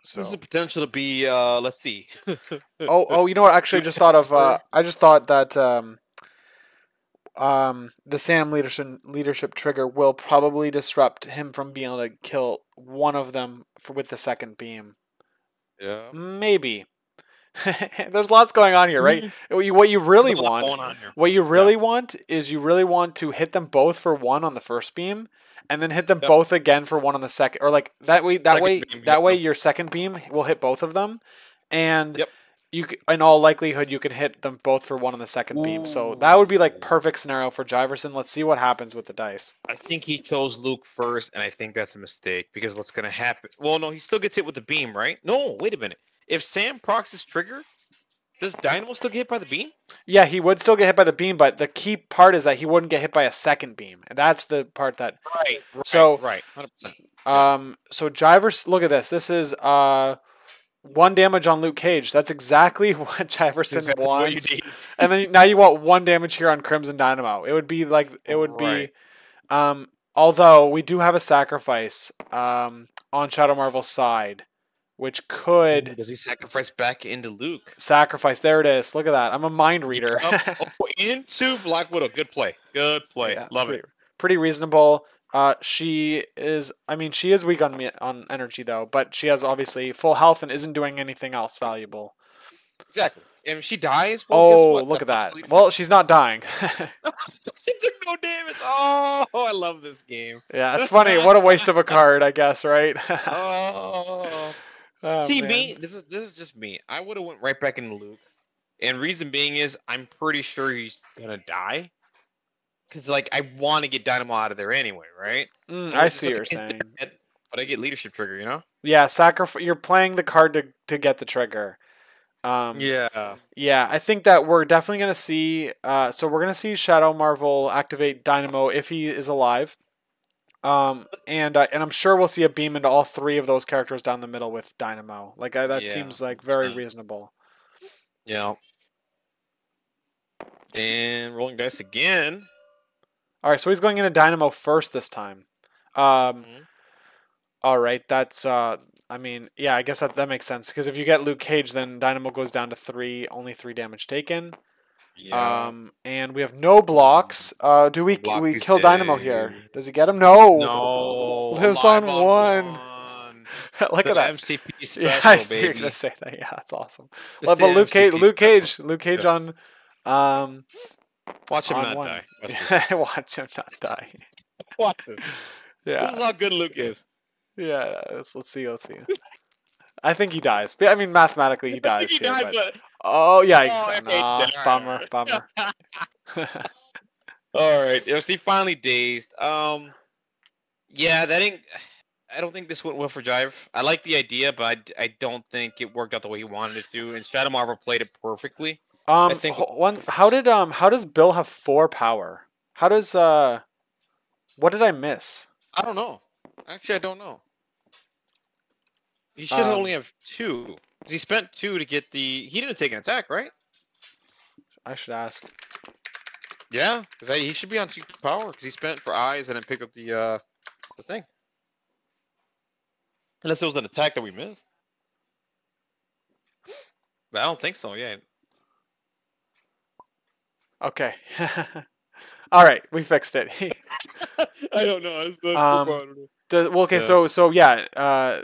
So. This is the potential to be. Let's see. You know what? Actually, I just thought of. I just thought that the Sam leadership trigger will probably disrupt him from being able to kill one of them with the second beam. Yeah. Maybe. There's lots going on here, right? What you really want is you really want to hit them both for 1 on the first beam, and then hit them both again for 1 on the second, or like that way your second beam will hit both of them, and in all likelihood you can hit them both for 1 on the second beam. So that would be like perfect scenario for Jiverson. Let's see what happens with the dice. I think he chose Luke first, and I think that's a mistake because what's gonna happen? Well, no, he still gets hit with the beam, right? No, wait a minute. If Sam procs his trigger, does Dynamo still get hit by the beam? Yeah, he would still get hit by the beam, but the key part is that he wouldn't get hit by a second beam, and that's the part that. Right. So 100%. So Jiverson, look at this. This is 1 damage on Luke Cage. That's exactly what Jiverson wants. And then now you want 1 damage here on Crimson Dynamo. It would be like be. Although we do have a sacrifice on Shadow Marvel's side, which could. Does he sacrifice back into Luke? Sacrifice. There it is. Look at that. I'm a mind reader. Into Black Widow. Good play. Good play. Yeah, Love it. Pretty reasonable. She is weak on energy though, but she has obviously full health and isn't doing anything else valuable. Exactly. And if she dies, well, guess what? Look at that. Well, she's not dying. She took no damage. Oh, I love this game. Yeah, it's funny. What a waste of a card, I guess, right? See, man. me, this is just me. I would have went right back into Luke. And reason being is I'm pretty sure he's gonna die. Because, like, I want to get Dynamo out of there anyway, right? I see what you're saying. But I get leadership trigger, you know? Yeah, you're playing the card to get the trigger. Yeah, I think that we're definitely going to see... so we're going to see Shadow Marvel activate Dynamo if he is alive. And I'm sure we'll see a beam into all 3 of those characters down the middle with Dynamo. Like, that seems like very reasonable. Yeah. And rolling dice again. All right, so he's going into Dynamo first this time. All right, that's I guess that makes sense because if you get Luke Cage, then Dynamo goes down to 3, only 3 damage taken. Yeah. And we have no blocks. Do we kill Dynamo here? Does he get him? No. Lives on 1. Look at that. MCP special, yeah, I baby. you're gonna say that. Yeah, that's awesome. Just But the Luke MCP Cage on. Watch him on not 1. die. Watch him not die. Watch this. Yeah. This is how good Luke is. Yeah. Let's see. I think he dies. I mean, mathematically he dies here. But... Oh yeah. Bummer. All right. Was he finally dazed? Yeah, that ain't. I don't think this went well for Jive. I like the idea, but I don't think it worked out the way he wanted it to. And Shadow Marvel played it perfectly. I think how does Bill have 4 power? How does what did I miss? I don't know. Actually, I don't know. He should only have 2. 'Cause he spent 2 to get the. He didn't take an attack, right? I should ask. Yeah, because he should be on 2 power because he spent for eyes and then picked up the thing. Unless it was an attack that we missed. But I don't think so. Yeah. Okay. All right, we fixed it. I don't know. Well, okay, Yeah. so yeah,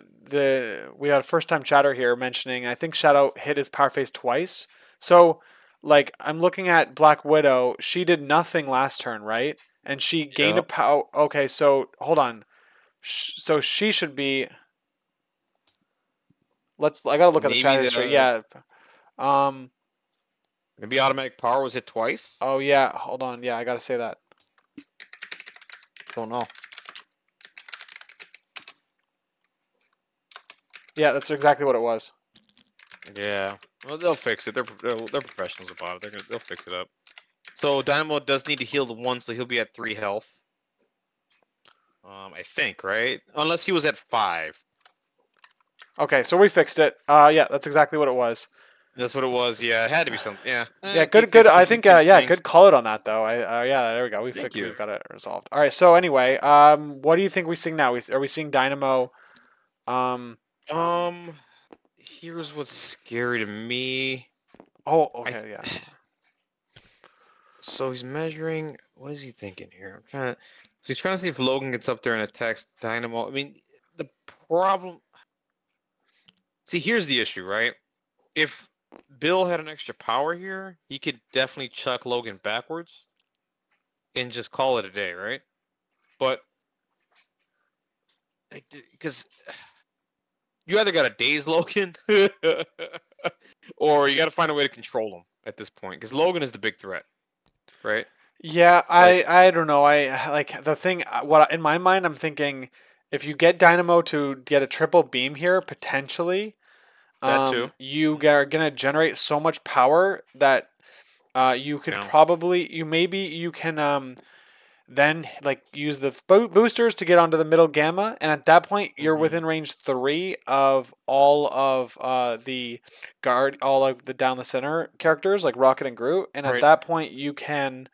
we had a first time chatter here mentioning I think Shadow hit his power phase twice. So like I'm looking at Black Widow, she did nothing last turn, right? And she gained a power. Okay, so hold on. So she should be. I gotta look at the chat history. Yeah. Maybe automatic power was hit twice. Oh yeah. Hold on. Yeah, I gotta say that. Don't know. Yeah, that's exactly what it was. Yeah. Well, they'll fix it. They're professionals about it. They'll fix it up. So Dynamo does need to heal the 1, so he'll be at 3 health. I think, right? Unless he was at 5. Okay, so we fixed it. Yeah, that's exactly what it was. That's what it was. Yeah, it had to be something. Yeah. Yeah, good. I think yeah, good call it on that though. Yeah, there we go. We've got it resolved. All right. So anyway, what do you think we seeing now? Are we seeing Dynamo? Here's what's scary to me. Oh, okay, yeah. So he's measuring. What is he thinking here? So he's trying to see if Logan gets up there and attacks Dynamo. I mean, the problem. See, here's the issue, right? If Bill had an extra power here, he could definitely chuck Logan backwards and just call it a day, right? But because you either got to daze Logan or you got to find a way to control him at this point because Logan is the big threat, right? Yeah, I don't know. I like the thing. What in my mind, I'm thinking if you get Dynamo to get a triple beam here, potentially, That too. you are gonna generate so much power that you could you can then like use the boosters to get onto the middle gamma, and at that point you're within range 3 of all of all of the down the center characters like Rocket and Groot, and at that point you can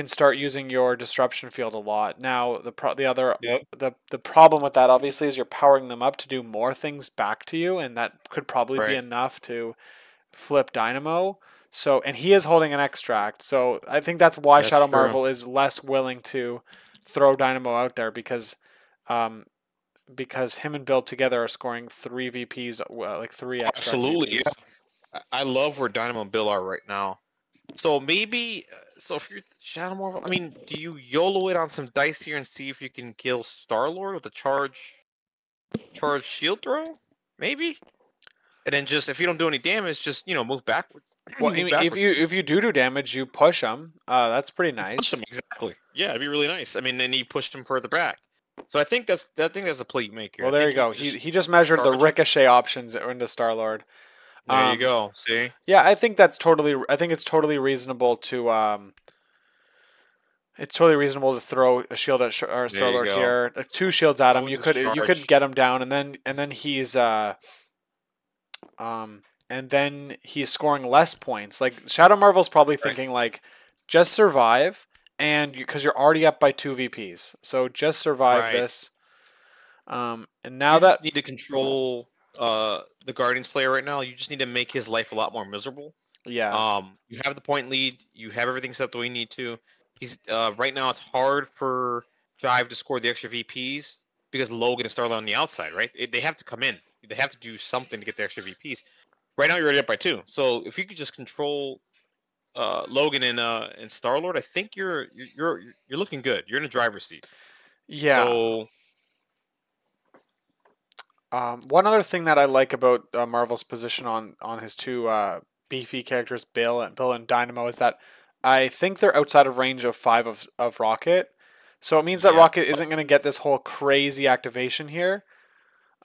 start using your disruption field a lot. Now the problem with that obviously is you're powering them up to do more things back to you, and that could probably be enough to flip Dynamo. So, and he is holding an extract. So I think that's why Shadow Marvel is less willing to throw Dynamo out there because him and Bill together are scoring 3 VPs, like 3 extra Absolutely, VPs. Yeah. I love where Dynamo and Bill are right now. So maybe, if you're Shadow Marvel, I mean, do you YOLO it on some dice here and see if you can kill Star-Lord with a charge shield throw? Maybe? And then just, if you don't do any damage, just, move backwards. Well, if you do damage, you push him. That's pretty nice. Push him, exactly. Yeah, it'd be really nice. I mean, then you push him further back. So I think that's a play you make here. Well, there you go. He just measured the ricochet options into Star-Lord. There you go. See? Yeah, I think it's totally reasonable to it's totally reasonable to throw a shield at Star-Lord here. 2 shields at him. You could get him down, and then he's and then he's scoring less points. Like Shadow Marvel's probably thinking like, just survive, and because you're already up by 2 VPs, so just survive this. And now you need to control the Guardians player right now. You just need to make his life a lot more miserable. Yeah. You have the point lead. You have everything set the way you need to. He's right now. It's hard for Jive to score the extra VPs because Logan and Starlight on the outside, right? They have to come in. They have to do something to get the extra VPs. Right now, you're already up by 2. So if you could just control Logan and Star-Lord, I think you're looking good. You're in the driver's seat. Yeah. So. One other thing that I like about Marvel's position on his 2 beefy characters, Bill and Dynamo, is that I think they're outside of range of 5 of Rocket. So it means that Rocket isn't going to get this whole crazy activation here.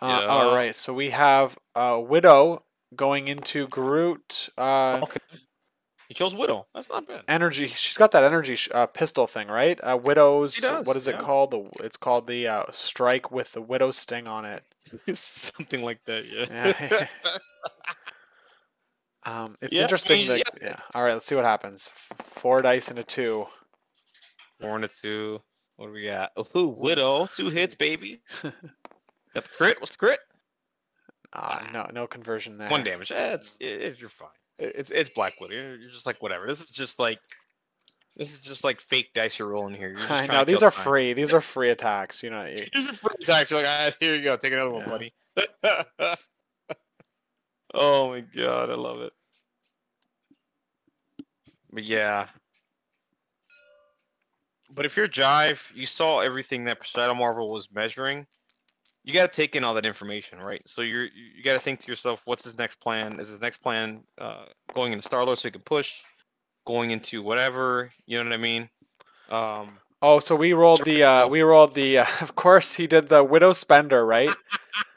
All right, so we have Widow going into Groot. Okay. He chose Widow. That's not bad. Energy. She's got that energy pistol thing, right? He Widow's. What does. is it Yeah. called? It's called the strike with the widow sting on it. Something like that. Yeah. Yeah. It's Yeah. I interesting mean, that. yeah. Yeah. All right. Let's see what happens. 4 dice into 2. 4 and a 2. What do we got? Ooh, Widow. 2 hits, baby. Got the crit. What's the crit? No conversion there. 1 damage. You're fine. It's Black Widow. You're just like whatever. This is just like fake dice you're rolling here. You're just I trying know to kill these are time. free. These are free attacks. You know. Here's a free attack. You're like, here you go. Take another one, buddy. Oh my god, I love it. But yeah. But if you're Jive, you saw everything that Shadow Marvel was measuring. You got to take in all that information, right? So you got to think to yourself, what's his next plan? Is his next plan going into Star-Lord so he can push? Going into whatever, you know what I mean? Oh, so we rolled the. Of course, he did the widow spender, right?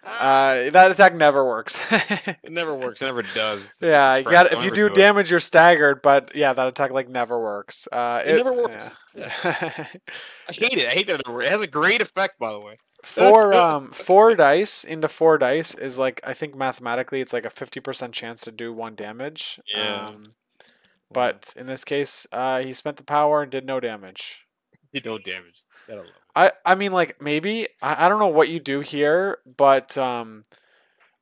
That attack never works. It never works. It never does. It's a Yeah, you trap. got Don't if you ever do do it. damage, you're staggered. But yeah, that attack like never works. It never works. Yeah. Yeah. I hate it. I hate that it never works. It has a great effect, by the way. 4 dice into 4 dice is like, I think mathematically it's like a 50% chance to do 1 damage. Yeah. But in this case, he spent the power and did no damage. Did no damage. Gotta love it. I mean, like, maybe I don't know what you do here, but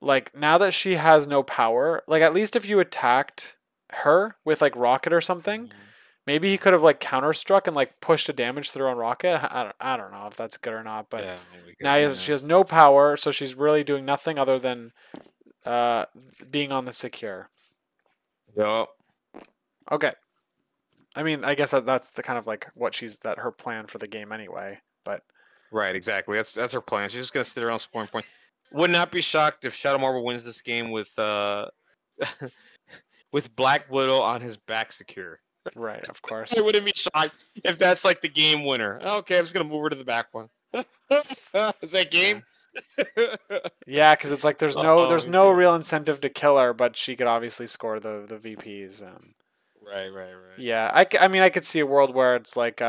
like, now that she has no power, like, at least if you attacked her with like rocket or something, maybe he could have like counterstruck and like pushed a damage through on rocket. I don't know if that's good or not, but Yeah, now she has no power, so she's really doing nothing other than being on the secure. Yup. Okay. I mean, I guess that's the kind of like what her plan for the game anyway. But Right, exactly. That's her plan. She's just gonna sit around scoring points. Would not be shocked if Shadow Marvel wins this game with with Black Widow on his back secure. right, of course. I wouldn't be shocked if that's like the game winner. Okay, I'm just gonna move her to the back one. Is that game? Yeah, because it's like there's Oh, no God. real incentive to kill her, but she could obviously score the VPs. Right. Yeah, I mean, I could see a world where it's like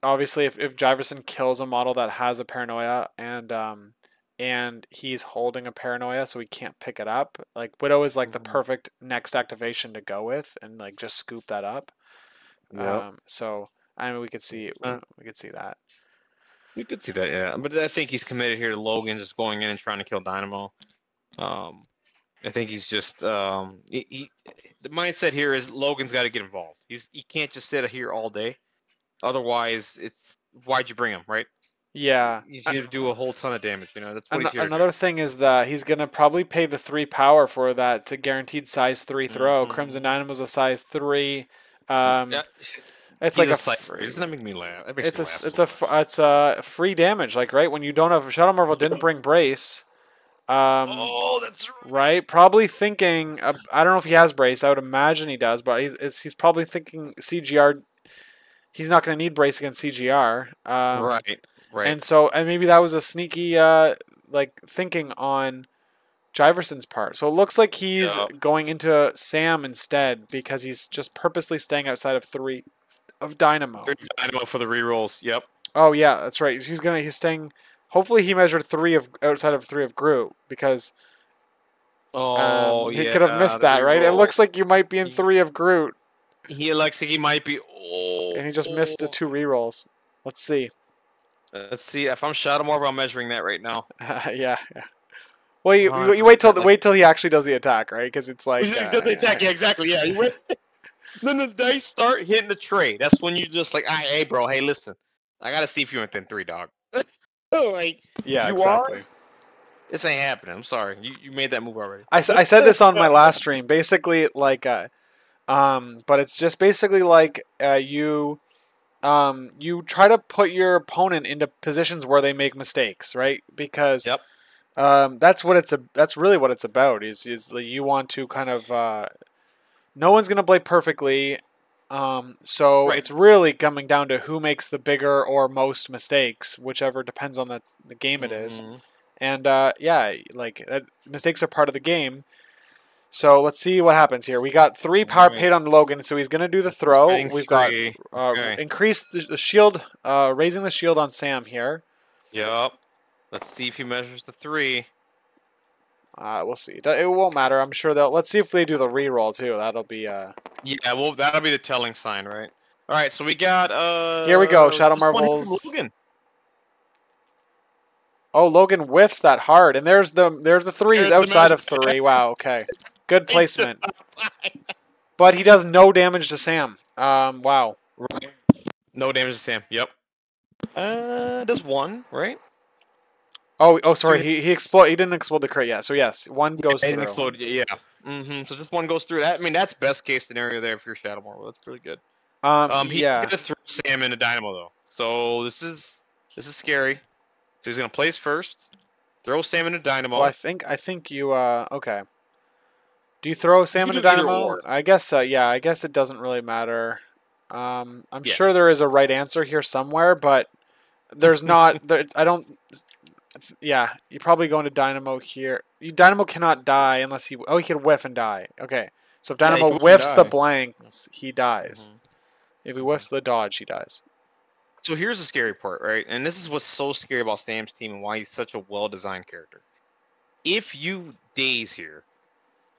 obviously if Jiverson kills a model that has a paranoia and he's holding a paranoia so he can't pick it up, like Widow is like the perfect next activation to go with and like just scoop that up. Yep. So I mean, we could see that. You could see that, yeah. But I think he's committed here to Logan just going in and trying to kill Dynamo. I think he's just the mindset here is Logan's got to get involved. He can't just sit here all day. Otherwise, it's why'd you bring him, right? Yeah, He's here to do a whole ton of damage. You know, that's what he's here to another do. thing is that he's gonna probably pay the 3 power for that to guaranteed size 3 throw. Crimson Dynamo's a size 3. Yeah. It's He's like a size 3. Doesn't that make me laugh? That makes me laugh it's a free damage, like, right when you don't have Shadow Marvel didn't bring brace. Oh, that's right. Probably thinking. I don't know if he has brace. I would imagine he does, but he's probably thinking CGR. He's not going to need brace against CGR. right. And maybe that was a sneaky like thinking on Jiverson's part. So it looks like he's going into Sam instead because he's just purposely staying outside of 3 of Dynamo. 3 Dynamo for the rerolls. Yep. Oh yeah, that's right. He's staying. Hopefully he measured 3 of outside of 3 of Groot because he could have missed that, right? It looks like you might be in 3 of Groot. He looks like he might be. And he just missed the 2 rerolls. Let's see. Let's see if I'm Shadow Marvel. I'm measuring that right now. Yeah. Well, you wait till he actually does the attack, right? Because it's like the attack. Yeah, exactly. Yeah, you wait. Then the dice start hitting the tray. That's when you just like, hey, bro, hey, listen, I gotta see if you're within 3, dog. Like, yeah, you exactly. Are? This ain't happening. I'm sorry. You made that move already. I said this on my last stream. Basically, like, but it's just basically like you try to put your opponent into positions where they make mistakes, right? Because that's really what it's about. Is you want to kind of no one's gonna play perfectly. So it's really coming down to who makes the bigger or most mistakes, whichever depends on the game it is. And mistakes are part of the game. So let's see what happens here. We got 3 power paid on Logan, so he's gonna do the throw. Spending We've got 3. Okay. increase the shield, raising the shield on Sam here. Yep. Let's see if he measures the 3. We'll see. It won't matter. I'm sure they'll. Let's see if they do the reroll too. That'll be. Yeah, well, that'll be the telling sign, right? All right, so we got Here we go. Shadow just one hit from Marvels. Logan. Oh, Logan whiffs that hard, and there's the 3s There's outside the of 3. Wow. Okay. Good It's placement. But he does no damage to Sam. Wow. Right. No damage to Sam. Yep. Does 1, right? Oh, sorry. 2 He hits. He didn't explode the crit yet. So yes, 1 goes It through. didn't explode. Yeah. So just 1 goes through. That I mean, that's best case scenario there for your Shadow Marvel. That's pretty good. He's Yeah. gonna throw Sam into Dynamo though. So this is scary. So he's gonna place first. Throw Sam into Dynamo. Well, I think you okay. Do you throw Sam into do either Dynamo? or. I guess yeah. I guess it doesn't really matter. I'm Yeah. sure there is a right answer here somewhere, but there's not. I don't. Yeah, you probably go into Dynamo here. Dynamo cannot die unless he. Oh, he could whiff and die. Okay, so if Yeah, he Dynamo can whiff and whiffs the die. blanks, he dies. If he whiffs the dodge, he dies. So here's the scary part, right? And this is what's so scary about Sam's team and why he's such a well-designed character. If you daze here,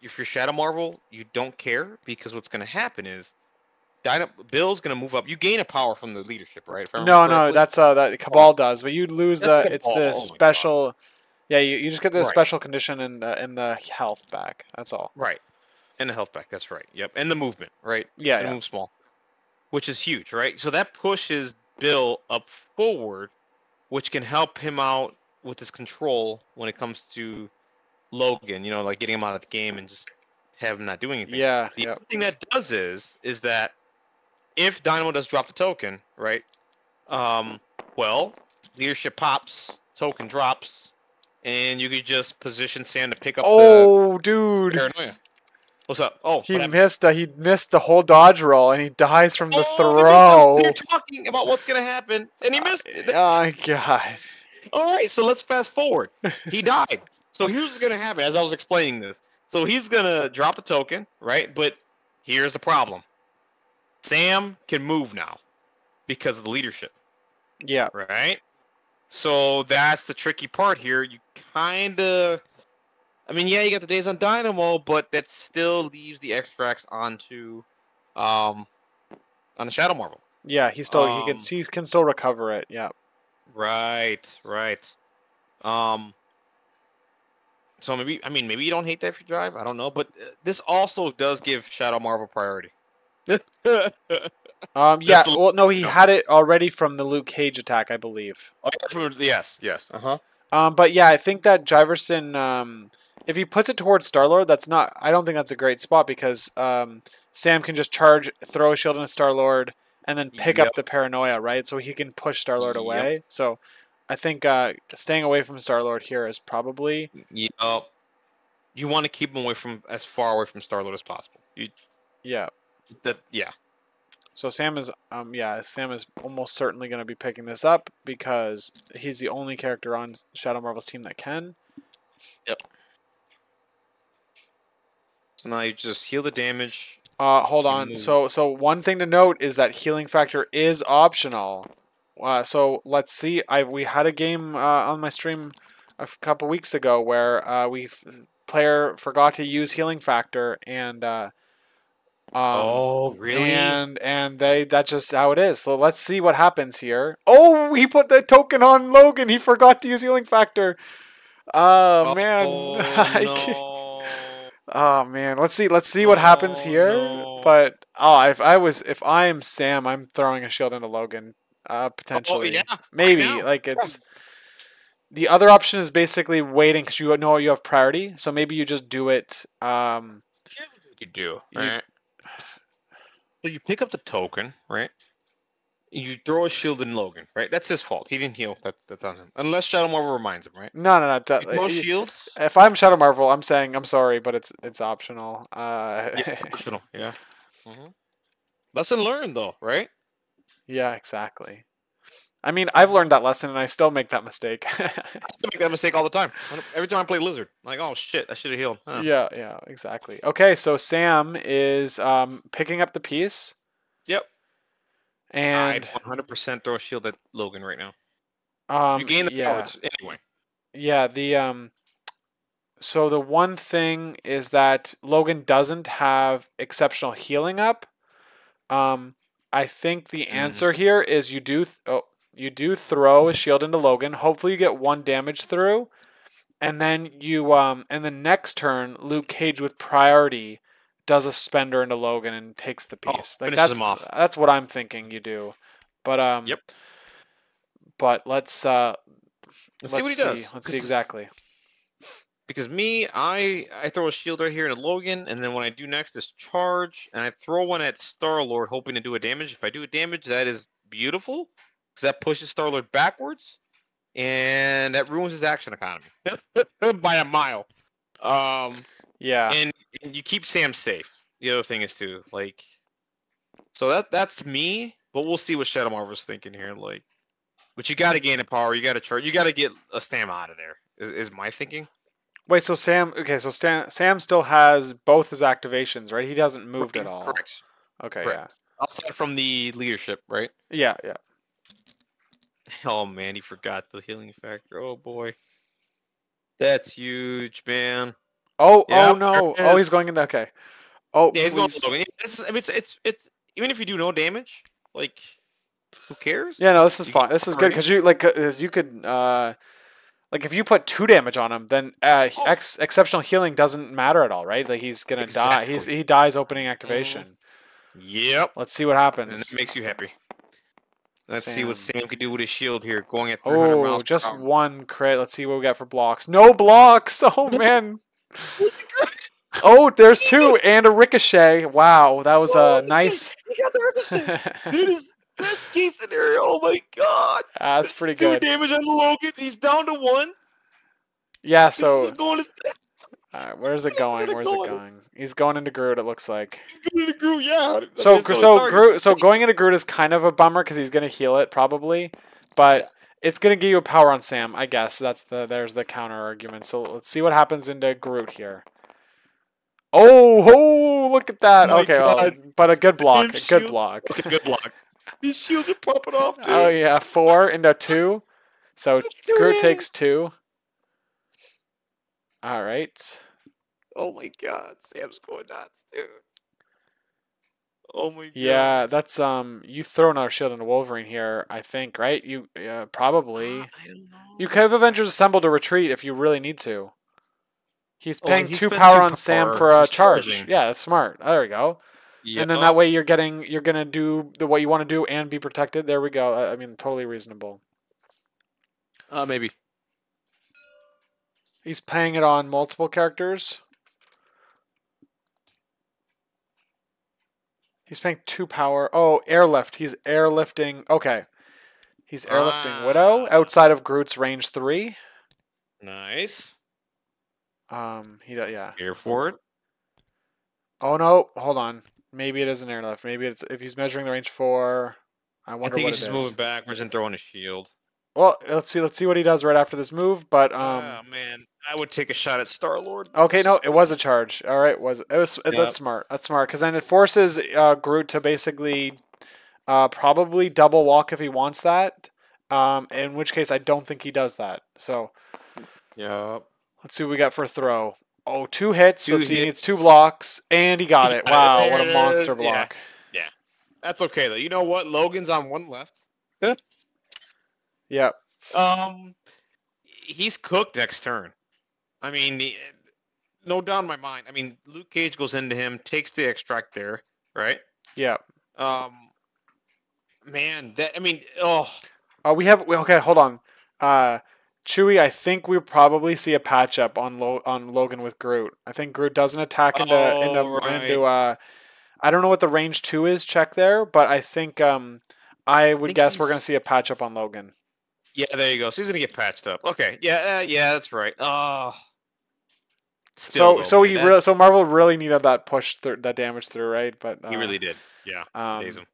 if you're Shadow Marvel, you don't care because what's going to happen is Bill's going to move up. You gain a power from the leadership, right? If I remember No, correctly. that's that Cabal does, but you lose That's the. It's Cabal. the Oh my special. Yeah, you just get the Right. special condition and the health back. That's all. Right. And the health back, that's right. Yep. And the movement, right? Yeah, And yeah. move small. Which is huge, right? So that pushes Bill up forward, which can help him out with his control when it comes to Logan, like getting him out of the game and just have him not doing anything. Yeah, The yeah. other thing that does is that if Dynamo does drop the token, right? Well, leadership pops, token drops, and you could just position Sam to pick up Oh, the dude. paranoia. What's up? Oh, He what happened? missed the whole dodge roll and he dies from the Oh, I throw. You're talking about what's gonna happen, and he missed it. Oh my god. All right, so let's fast forward. He died. So here's what's gonna happen as I was explaining this. So he's gonna drop the token, right? But here's the problem. Sam can move now because of the leadership, Yeah. right? So that's the tricky part here. You kind of, yeah, you got the days on Dynamo, but that still leaves the extracts onto, on the Shadow Marvel. Yeah, he can still recover it. Yeah. Right. So maybe you don't hate that if you drive. I don't know, but this also does give Shadow Marvel priority. Yeah. Well, no, he had it already from the Luke Cage attack, I believe. Yes. But yeah, I think that Jiverson, if he puts it towards Star-Lord, that's not. I don't think that's a great spot because Sam can just charge, throw a shield into Star-Lord, and then pick up the paranoia, right? So he can push Star-Lord away. So I think staying away from Star-Lord here is probably. You want to keep him as far away from Star-Lord as possible. Yeah. Yeah. So Sam is almost certainly going to be picking this up because he's the only character on Shadow Marvel's team that can. Yep. So now you just heal the damage. Hold on. So one thing to note is that healing factor is optional. So let's see. We had a game on my stream a couple weeks ago where player forgot to use healing factor and. Oh, really? And that's just how it is. So let's see what happens here. Oh, he put the token on Logan. He forgot to use healing factor. Oh man. No. Oh man. Let's see what happens here. No. But if I am Sam, I'm throwing a shield into Logan. Potentially. yeah. Maybe. Right now. Like it's the other option is basically waiting because you know you have priority. So maybe you just do it. You do, right? So you pick up the token, right? You throw a shield in Logan, right? That's his fault. He didn't heal. That's on him. Unless Shadow Marvel reminds him, right? No. You throw shields. If I'm Shadow Marvel, I'm saying I'm sorry, but it's optional. Yeah, it's optional. Yeah. Lesson learned, though, right? Yeah, exactly. I mean, I've learned that lesson, and I still make that mistake. I still make that mistake all the time. Every time I play Lizard, I'm like, oh shit, I should have healed. Huh. Yeah, yeah, exactly. Okay, so Sam is picking up the piece, Yep. and I'd 100% throw a shield at Logan right now. You gain the yeah, powers anyway. yeah. So the one thing is that Logan doesn't have exceptional healing up. I think the answer here is you do throw a shield into Logan. Hopefully you get 1 damage through, and then and the next turn Luke Cage with priority does a spender into Logan and takes the piece. Like Finishes him off. that's what I'm thinking you do. But Yep. But let's see what he does. Let's see exactly. Because me, I throw a shield right here into Logan, and then what I do next is charge, and I throw one at Star-Lord, hoping to do a damage. If I do a damage, that is beautiful, because that pushes Star-Lord backwards, and that ruins his action economy by a mile. Yeah. And you keep Sam safe. The other thing is too, like, so that's me, but we'll see what Shadow Marvel's thinking here. Like, but you got to gain a power, you got to charge, you got to get a Sam out of there. Is my thinking. Wait, so Sam? Okay, so Sam still has both his activations, right? He hasn't moved at all. Correct. Okay, Correct. Aside from the leadership, right? yeah, yeah. Oh man, he forgot the healing factor. Oh boy, that's huge, man. Oh, Yep, oh no! Oh, he's going into okay. Oh, yeah, he's going please. to Logan. It's even if you do no damage, like who cares? Yeah, no, this is You fine. get This is good because you could like if you put 2 damage on him, then exceptional healing doesn't matter at all, right? Like he's gonna die. He dies opening activation. Yep. Let's see what happens. And that makes you happy. Let's see what Sam. Sam can do with his shield here, going at 300 miles per just hour. 1 crit. Let's see what we got for blocks. No blocks. Oh man. Oh, there's 2 and a ricochet. Wow, that was nice. He got the ricochet. That is best case scenario. Oh my god. That's pretty good. 2 damage on Logan. He's down to 1. Yeah. So going to... where's it going? Where's it going? He's going into Groot. It looks like. He's going into Groot. Yeah. So going into Groot is kind of a bummer because he's gonna heal it probably, but it's gonna give you a power on Sam. I guess there's the counter argument. So let's see what happens into Groot here. Oh, look at that. Okay, but a good block. A good block. Okay, good block. These shields are popping off, dude. Oh, yeah. 4 into 2. So Groot takes 2. All right. Oh, my God. Sam's going nuts, dude. Oh, my God. Yeah, that's, you throw another shield into Wolverine here, I think, right? You, probably. I don't know. You could have Avengers assembled to retreat if you really need to. He's paying 2 power on Sam for a charge. Charging. Yeah, that's smart. There we go. Yep. And then that way you're gonna do what you want to do and be protected. There we go. I mean, totally reasonable. Maybe. He's paying it on multiple characters. He's paying 2 power. Oh, airlift. He's airlifting. Okay. He's airlifting Widow outside of Groot's range 3. Nice. Yeah. Here for it. Oh no, hold on. Maybe it is an airlift. Maybe it's if he's measuring the range 4. I wonder what it is. I think he's just moving backwards and throwing a shield. Well, let's see what he does right after this move. But oh man, I would take a shot at Star-Lord. Okay, no, it was a charge. All right, that's smart. That's smart because then it forces Groot to basically probably double walk if he wants that. In which case, I don't think he does that. So. Yeah. Let's see what we got for a throw. Oh, 2 hits. Let's see. He needs 2 blocks, and he got it. Wow, what a monster block. Yeah. That's okay, though. You know what? Logan's on 1 left. Yep. He's cooked next turn. I mean, no doubt in my mind. I mean, Luke Cage goes into him, takes the extract there, right? Yep. Man, okay, hold on. Chewie, I think we'll probably see a patch up on Logan with Groot. I think Groot doesn't attack into I don't know what the range 2 is. Check there, but I think I would guess we're gonna see a patch up on Logan. Yeah, there you go. So he's gonna get patched up. Okay, yeah, that's right. So Marvel really needed that push that damage through, right? But he really did. Yeah, daze him.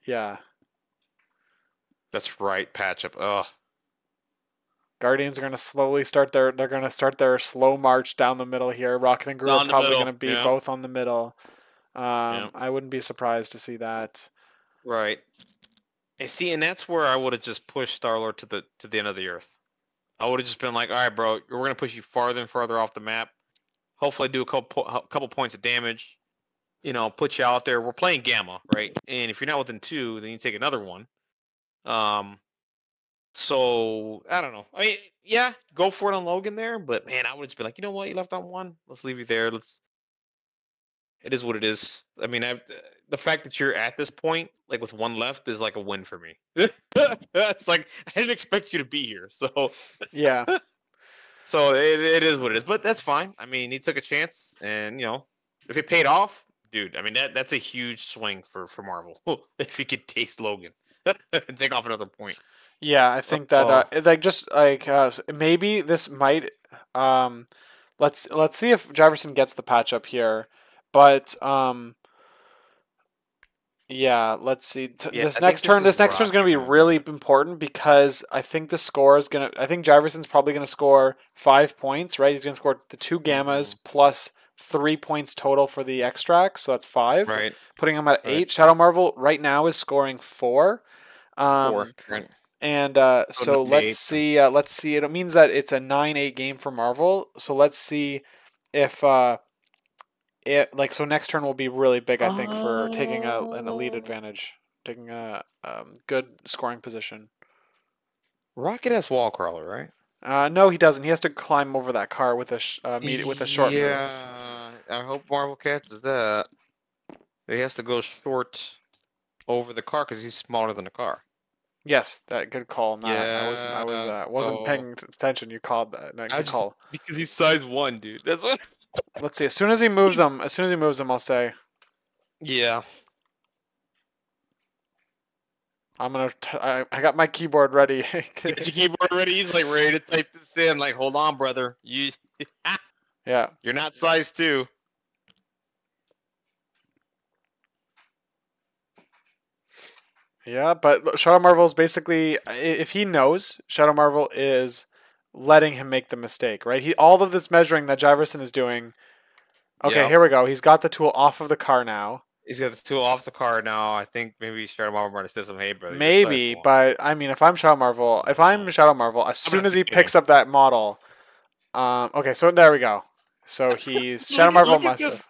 Yeah. That's right. Patch up. Ugh. Guardians are going to slowly start they're going to start their slow march down the middle here. Rocket and Gru are Down the probably going middle. to be Yeah. both on the middle. Yeah. I wouldn't be surprised to see that. Right. And see, and that's where I would have just pushed Star-Lord to the end of the earth. I would have just been like, all right, bro, we're gonna push you farther and farther off the map. Hopefully, do a couple points of damage. Put you out there. We're playing Gamma, right? And if you're not within 2, then you take another one. Um, so I don't know. I mean, yeah, go for it on Logan there, but man, I would just be like, you know what, you left on 1. Let's leave you there. Let's. It is what it is. I mean, the fact that you're at this point, like with 1 left, is like a win for me. It's like I didn't expect you to be here, so Yeah. so it is what it is. But that's fine. I mean, he took a chance, and if it paid off, dude. I mean, that's a huge swing for Marvel if he could taste Logan and take off another point. Yeah, I think that Oh like just like maybe this might let's see if Jiverson gets the patch up here. But yeah, let's see. yeah, I think this is This next turn is going to Rocket be gonna do really it. important because I think the score is going to. I think Jiverson's probably going to score 5 points, right? He's going to score the 2 gammas plus 3 points total for the extract, so that's 5, Right, putting him at right. 8. Shadow Marvel right now is scoring 4. 4, Um, right. and So so 9-8. let's see. It means that it's a 9-8 game for Marvel. So let's see if so next turn will be really big. I think for taking an elite Oh, advantage, taking a good scoring position. Rocket has wall crawler, right? No, he doesn't. He has to climb over that car with with a short move. Yeah, I hope Marvel catches that. He has to go short over the car because he's smaller than the car. Yes, that good call on that. Yeah, Wasn't so paying attention. You called that. No, I good just call. because he's size 1, dude. That's what. Let's see. As soon as he moves them, I'll say Yeah, I got my keyboard ready. you got your keyboard ready. He's like ready to type this in. Like, hold on, brother. Yeah. You're not size 2. Yeah, but Shadow Marvel is basically, if he knows, Shadow Marvel is letting him make the mistake, right? All of this measuring that Jiverson is doing. Okay, Yep. here we go. He's got the tool off of the car now. He's got the tool off the car now. I think maybe Shadow Marvel might have said something. Hey, brother, you're size Maybe, 1. but I mean, if I'm Shadow Marvel, as I'm soon not as he saying anything. picks up that model, okay, so there we go. So he's Shadow Marvel Look at must this.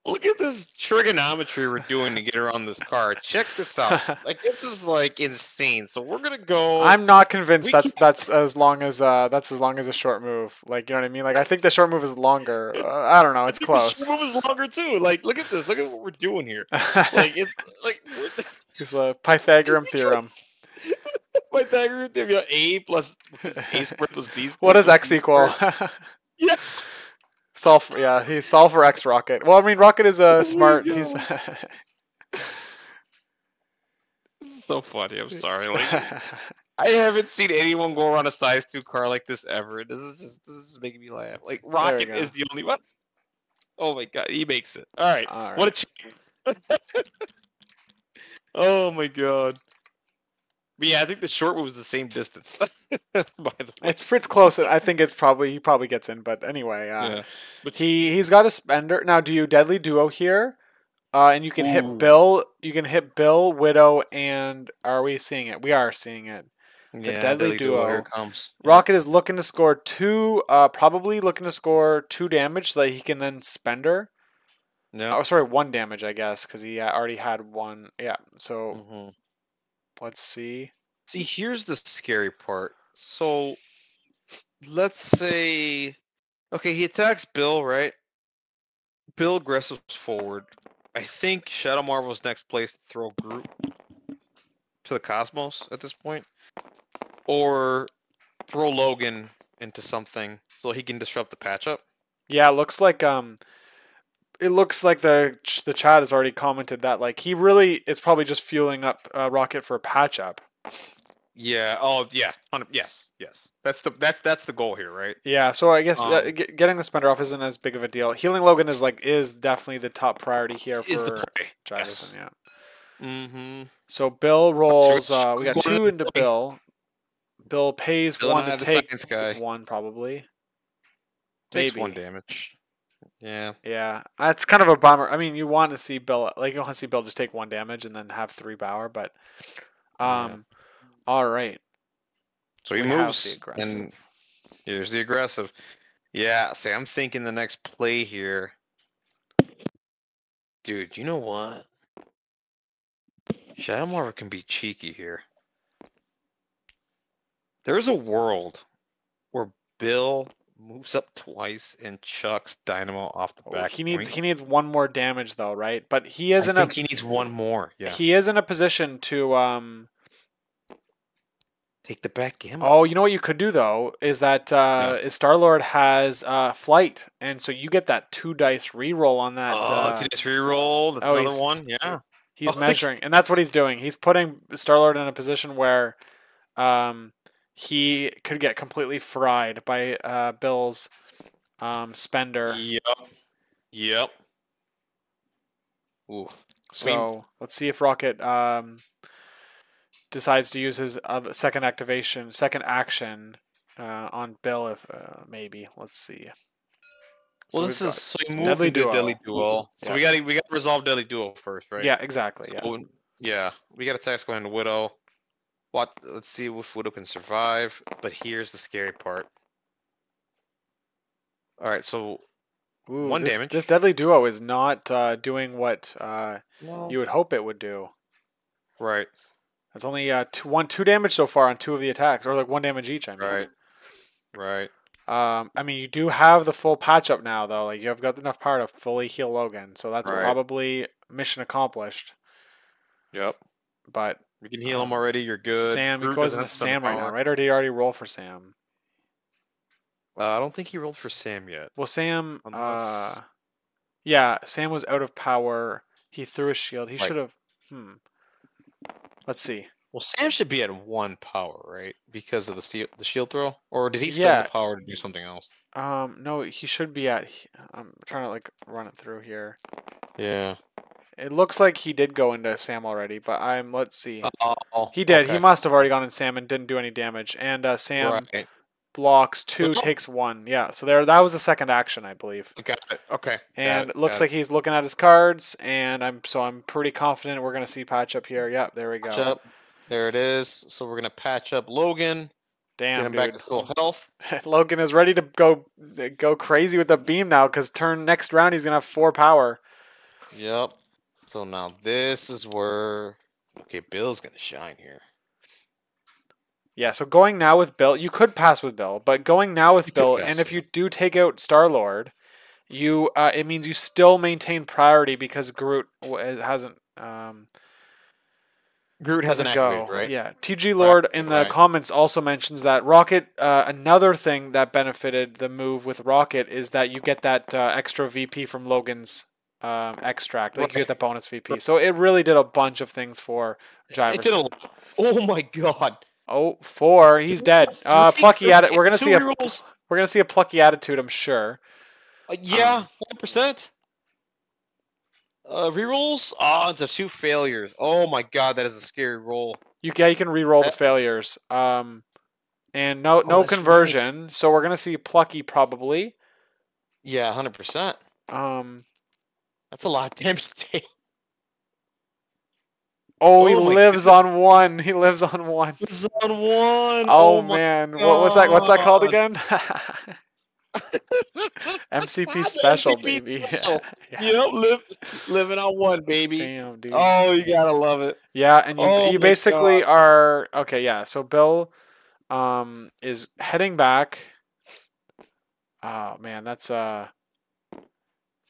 Look at this trigonometry we're doing to get around this car. Check this out. have. Like this is like insane. So we're gonna go. I'm not convinced We can. that's as long as a short move. Like, you know what I mean? Like, I think the short move is longer. I don't know. I It's think the short close. move is longer too. Like, look at this. Look at what we're doing here. Like it's like It's a Pythagorean theorem. Pythagorean theorem. A plus a squared plus b What squared does plus x c equal? squared. Yeah. Solve. Yeah, he's solve for x rocket. Well, I mean, rocket is a Oh my smart. He's. god. This is so funny. I'm sorry. Like I haven't seen anyone go around a size 2 car like this ever. This is making me laugh. Like There we Rocket go. is the only one. Oh my god, he makes it. All right, All what a right. change. Oh my god. But yeah, I think the short move was the same distance. By the way, It's close. I think he probably gets in. But anyway, yeah. But he's got a spender now. Do you deadly duo here? And you can hit ooh, Bill. You can hit Bill, Widow, and are we seeing it? We are seeing it. The yeah, deadly Deadly Duo, here it duo. comes. Yep. Rocket is looking to score 2. Probably looking to score 2 damage so that he can then spender. Yep. Oh, sorry, 1 damage, I guess, because he already had 1. Yeah. So hmm let's see. See, here's the scary part. So let's say, okay, he attacks Bill, right? Bill aggressives forward. I think Shadow Marvel's next place to throw Groot to the Cosmos at this point, or throw Logan into something so he can disrupt the patchup. Yeah, it looks like the chat has already commented that like he really is probably just fueling up Rocket for a patch up. Yeah. Oh, yeah. Yes. Yes. That's the goal here, right? Yeah, so I guess Um, getting the spender off isn't as big of a deal. Healing Logan is definitely the top priority here is the for play? Jiverson. Yes. Yeah. Mm-hmm. So Bill rolls. We Shotgun's got going 2 into into play. Bill. Bill pays Bill and 1 I to have the take science guy. 1 probably. Takes 1 Maybe. damage. Yeah. Yeah, that's kind of a bummer. I mean, you want to see Bill, like you want to see Bill just take 1 damage and then have 3 power, but Yeah. all right. So he We have the moves, and aggressive. here's the aggressive. Yeah, see, I'm thinking the next play here. Dude, you know what? Shadow Marvel can be cheeky here. There's a world where Bill moves up twice and chucks Dynamo off the Oh, back he point. needs 1 more damage though, right? But I think he needs 1 more. Yeah. he is in a position to Take the backgammon. Oh, you know what you could do though is that Yeah. Star-Lord has flight, and so you get that 2 dice reroll on that. Oh, today's reroll. That's Oh, another one. Yeah. he's measuring, and that's what he's doing. He's putting Star-Lord in a position where he could get completely fried by Bill's spender. Yep. Yep. Ooh. I mean, So let's see if Rocket decides to use his second action on Bill. If maybe, let's see. So well, we've this is got so he moved Deadly into Duo. Deadly Duel. So Yeah. we got to resolve Deadly Duel first, right? Yeah, exactly. So, yeah, we got to tax going to Widow. What? Let's see if Widow can survive. But here's the scary part. All right, so Ooh, 1 this damage. Deadly Duo is not doing what No. you would hope it would do. Right. It's only 2 damage so far on 2 of the attacks, or like 1 damage each. I mean. Right. Right. I mean, you do have the full patch up now, though. Like, you've got enough power to fully heal Logan, so that's Right. probably mission accomplished. Yep. But You can heal him already. You're good. Sam, he Groot goes doesn't into have to spend the Sam right now, power. right? Or did he already roll for Sam? I don't think he rolled for Sam yet. Well, Sam, Unless... yeah, Sam was out of power. He threw a shield. He should have. Let's see. Well, Sam should be at 1 power, right? Because of the shield throw, or did he spend Yeah. the power to do something else? No, he should be at. I'm trying to like run it through here. Yeah. It looks like he did go into Sam already, but let's see. Oh, He did. okay. He must have already gone in Sam and didn't do any damage. And Sam Right. blocks 2, Well, takes 1. Yeah, so that was the second action, I believe. got it. Okay. And it looks like he's looking at his cards, and I'm pretty confident we're gonna see patch up here. Yep, there we go. Patch up. There it is. So we're gonna patch up Logan. Damn, Get him dude. back to full health. Logan is ready to go crazy with the beam now, because next round he's gonna have 4 power. Yep. So now this is where Bill's gonna shine here. Yeah, so going now with Bill, you could pass with Bill, but going now with Bill, and if you do take out Star-Lord, it means you still maintain priority because Groot hasn't Groot hasn't activated, right? Yeah, TG Lord in the comments also mentions that Rocket. Another thing that benefited the move with Rocket is that you get that extra VP from Logan's extract. Like you get that bonus VP. So it really did a bunch of things for Jiverson. Oh my god. Oh, 4. He's dead. Plucky attitude. We're gonna see a plucky attitude, I'm sure. Yeah, 100%. Rerolls? It's a 2 failures. Oh my god, that is a scary roll. You can re-roll the failures. And no conversion. Right. So we're gonna see plucky probably. Yeah, 100%. That's a lot of damage to take. Oh, he lives on 1. He lives on 1. Lives on 1. Oh man, what's that called again? MCP special, MCP baby. Special. Yeah. Living on 1, baby. Damn, dude. Oh, you gotta love it. Yeah, and you basically are okay. Yeah, so Bill, is heading back. Oh man, that's Well,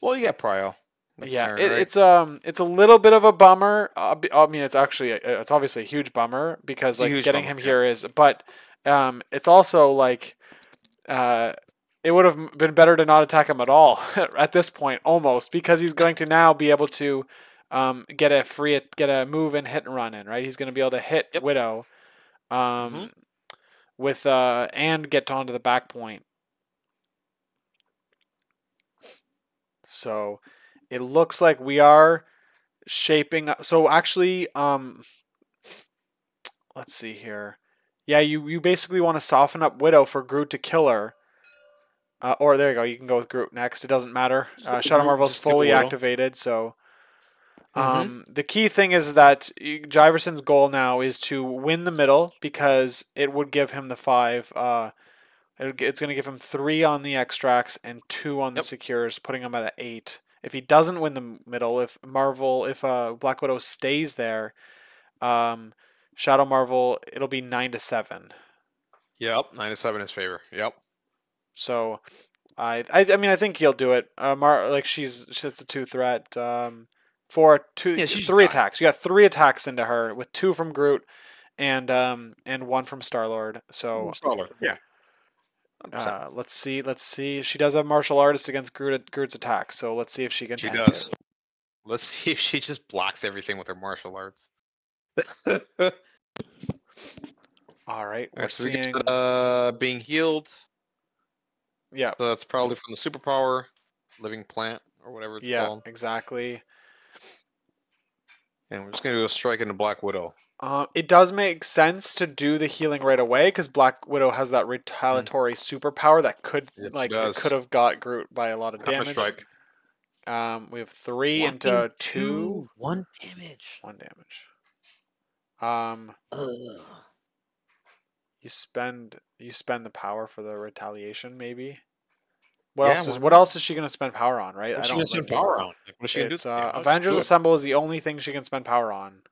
you got Prio. Yeah, it's a little bit of a bummer. I mean, it's obviously a huge bummer because like getting him here is, but it's also like it would have been better to not attack him at all at this point almost because he's going to now be able to get a move and hit and run in, right? He's going to be able to hit Widow with and get onto the back point. So it looks like we are shaping up. So actually, let's see here. Yeah, you basically want to soften up Widow for Groot to kill her. Or there you go. You can go with Groot next. It doesn't matter. Just go Shadow Groot, Marvel's just kill fully Widow. activated. So Mm-hmm. the key thing is that Jiverson's goal now is to win the middle because it would give him the 5. It's going to give him 3 on the extracts and 2 on the Yep. secures, putting him at an 8. If he doesn't win the middle, if Black Widow stays there, Shadow Marvel, it'll be 9-7. Yep. 9-7 in his favor. Yep. So I mean I think he'll do it. Like she's a 2 threat. For Yeah, she should 3 die. attacks. You got 3 attacks into her with 2 from Groot and 1 from Star Lord. So Star-Lord. Yeah. 100%. let's see. She does have martial artist against Groot's attack. So let's see if she can She tank does. it. Let's see if she just blocks everything with her martial arts. All All right, we're right, so we seeing. get being healed. Yeah. So that's probably from the superpower, living plant, or whatever it's Yeah, called. exactly. And we're just gonna do a strike into Black Widow. It does make sense to do the healing right away because Black Widow has that retaliatory superpower that could Yep, she like it does. could have got Groot by a lot of Counter damage. strike. We have 3 into 2. 1 damage. 1 damage. Um, Ugh. you spend the power for the retaliation, maybe. Yeah, why What not? else is she gonna spend power on? Right? What's I she gonna don't spend like. power on? Like, what is she gonna do? It's Just Avengers do it. Assemble is the only thing she can spend power on,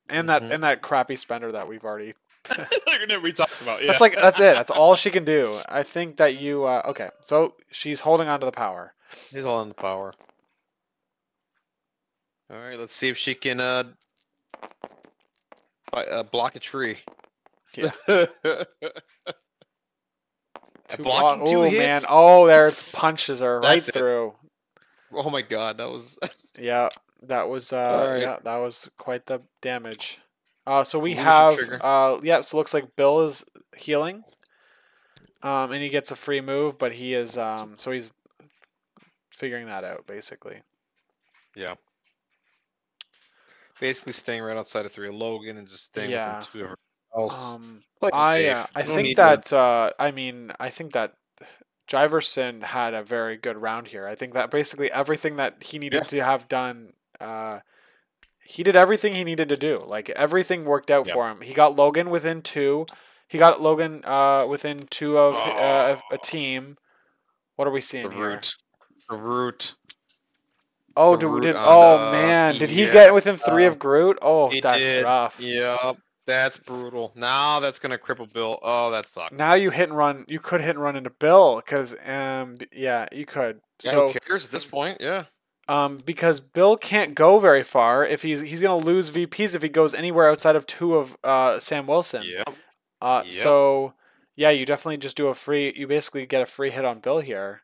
and Mhm. that crappy spender that we've already. we talked about. Yeah. That's it. That's all she can do. I think that you okay. So she's holding on to the power. He's all in the power. All right, let's see if she can block a tree. Yeah. Blocking 2 oh hits. man. Oh, there's punches her right That's it. through. Oh my god, that was. Yeah, that was Alright. yeah, that was quite the damage. So we Illusion have trigger. yeah, so it looks like Bill is healing. And he gets a free move, but he is so he's figuring that out basically. Yeah. Basically staying right outside of 3 of Logan and just staying Yeah. within 2 of her else. I Safe. I No think need that I think that Jiverson had a very good round here. I think that basically everything that he needed to have done, he did everything he needed to do. Like everything worked out for him. He got Logan within 2. He got Logan within 2 of a team. What are we seeing here? The root. Oh, The root did on, oh man, did he get within 3 of Groot? Oh, He that's did. rough. Yep. That's brutal. Now that's gonna cripple Bill. Oh, that sucks. Now you hit and run. You could hit and run into Bill because yeah, you could. Yeah, So who cares at this point? Yeah. because Bill can't go very far if he's gonna lose VPs if he goes anywhere outside of 2 of Sam Wilson. Yep. So yeah, you definitely just do a free. You basically get a free hit on Bill here.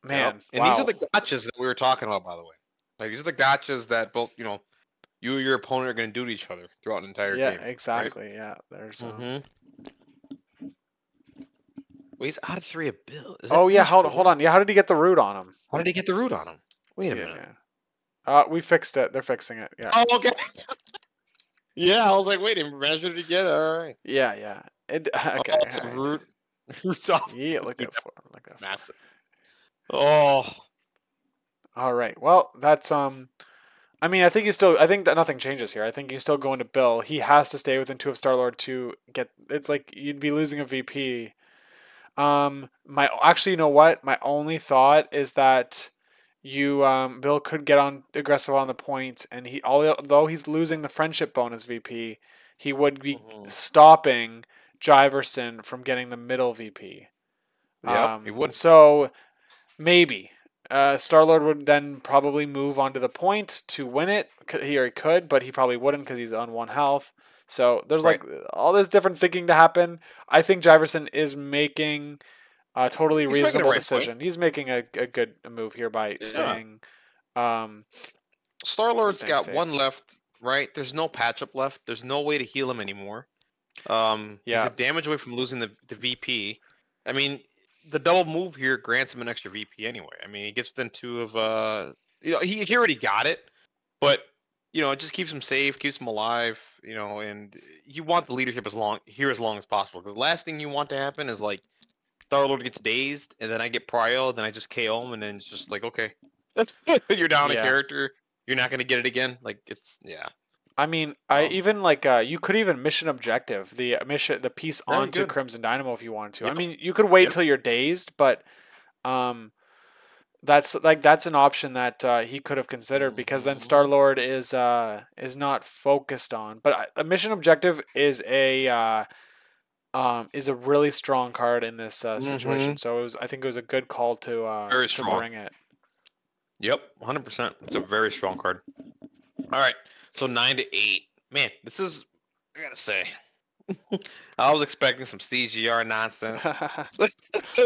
Man, And wow. these are the gotchas that we were talking about, by the way. Like these are the gotchas that both you and your opponent are going to do to each other throughout an entire game. Yeah, exactly. Right? Yeah, there's. Well, he's out of 3 of Bill. Oh yeah, hold on. Yeah, how did he get the root on him? How did he get the root on him? Wait a minute. We fixed it. They're fixing it. Yeah. Oh, okay. Yeah, I was like, wait, he measured it again. All right. Yeah, yeah. Okay. It's root. Root's off. Yeah, look at massive. Oh. All right. Well, that's I mean, I think that nothing changes here. I think you still go into Bill. He has to stay within 2 of Star-Lord to get. It's like you'd be losing a VP. Actually, you know what? My only thought is that Bill could get on aggressive on the point, and although he's losing the friendship bonus VP, he would be stopping Jiverson from getting the middle VP. Yeah, he would. So maybe Star-Lord would then probably move onto the point to win it. He could, but he probably wouldn't because he's on 1 health. So there's like all this different thinking to happen. I think Jiverson is making a totally reasonable decision. He's making a good move here by staying. Star-Lord's got safe. 1 left, right? There's no patch-up left. There's no way to heal him anymore. He's a damage away from losing the VP. I mean, the double move here grants him an extra VP anyway. I mean, he gets within 2 of he already got it, but it just keeps him safe, keeps him alive, and you want the leadership as long as possible. Because the last thing you want to happen is like Star-Lord gets dazed, and then I get Prio, then I just KO him, and then it's just like, okay, you're down a Yeah. character. You're not gonna get it again. Like yeah. I mean, I Um, even like you could even mission objective the piece very onto good. Crimson Dynamo if you wanted to. I Yep. mean, you could wait Yep. till you're dazed, but um, that's an option that he could have considered because then Star Hmm. Lord is not focused on. But a mission objective is a really strong card in this situation. Hmm. So I think it was a good call Very to strong. bring it. Yep. 100%. It's a very strong card. All right. So 9 to 8. Man, this is. I gotta say, I was expecting some CGR nonsense.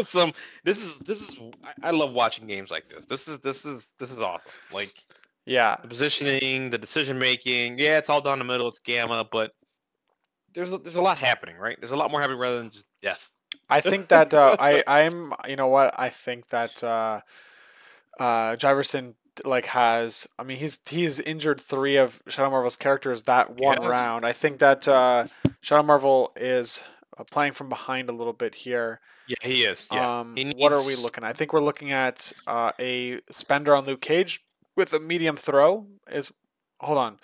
Some. This is. I love watching games like this. This is awesome. Like Yeah, the positioning, the decision making. Yeah, it's all down the middle. It's gamma, but there's a lot happening, right? There's a lot more happening rather than just death. I think that I'm you know what I think that Jiverson like has. I mean, he's injured three of Shadow Marvel's characters that one Yes. round. I think that Shadow Marvel is playing from behind a little bit here. Yeah, he is. Yeah, he What are we needs. looking at? I think we're looking at a spender on Luke Cage with a medium throw. Is hold on,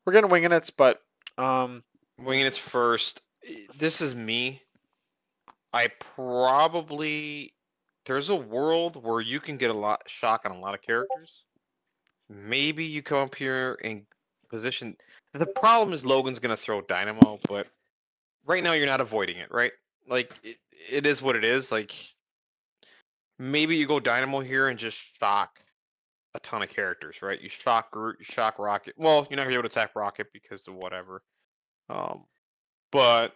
we're getting winging it, but um, Winging its first. This is me. I probably there's a world where you can get a lot shock on a lot of characters. Maybe you come up here and position. The problem is Logan's gonna throw Dynamo, but right now you're not avoiding it, right? Like it is what it is. Like maybe you go Dynamo here and just shock a ton of characters, right? You shock Groot, you shock Rocket. Well, you're not gonna be able to attack Rocket because of whatever. Um, but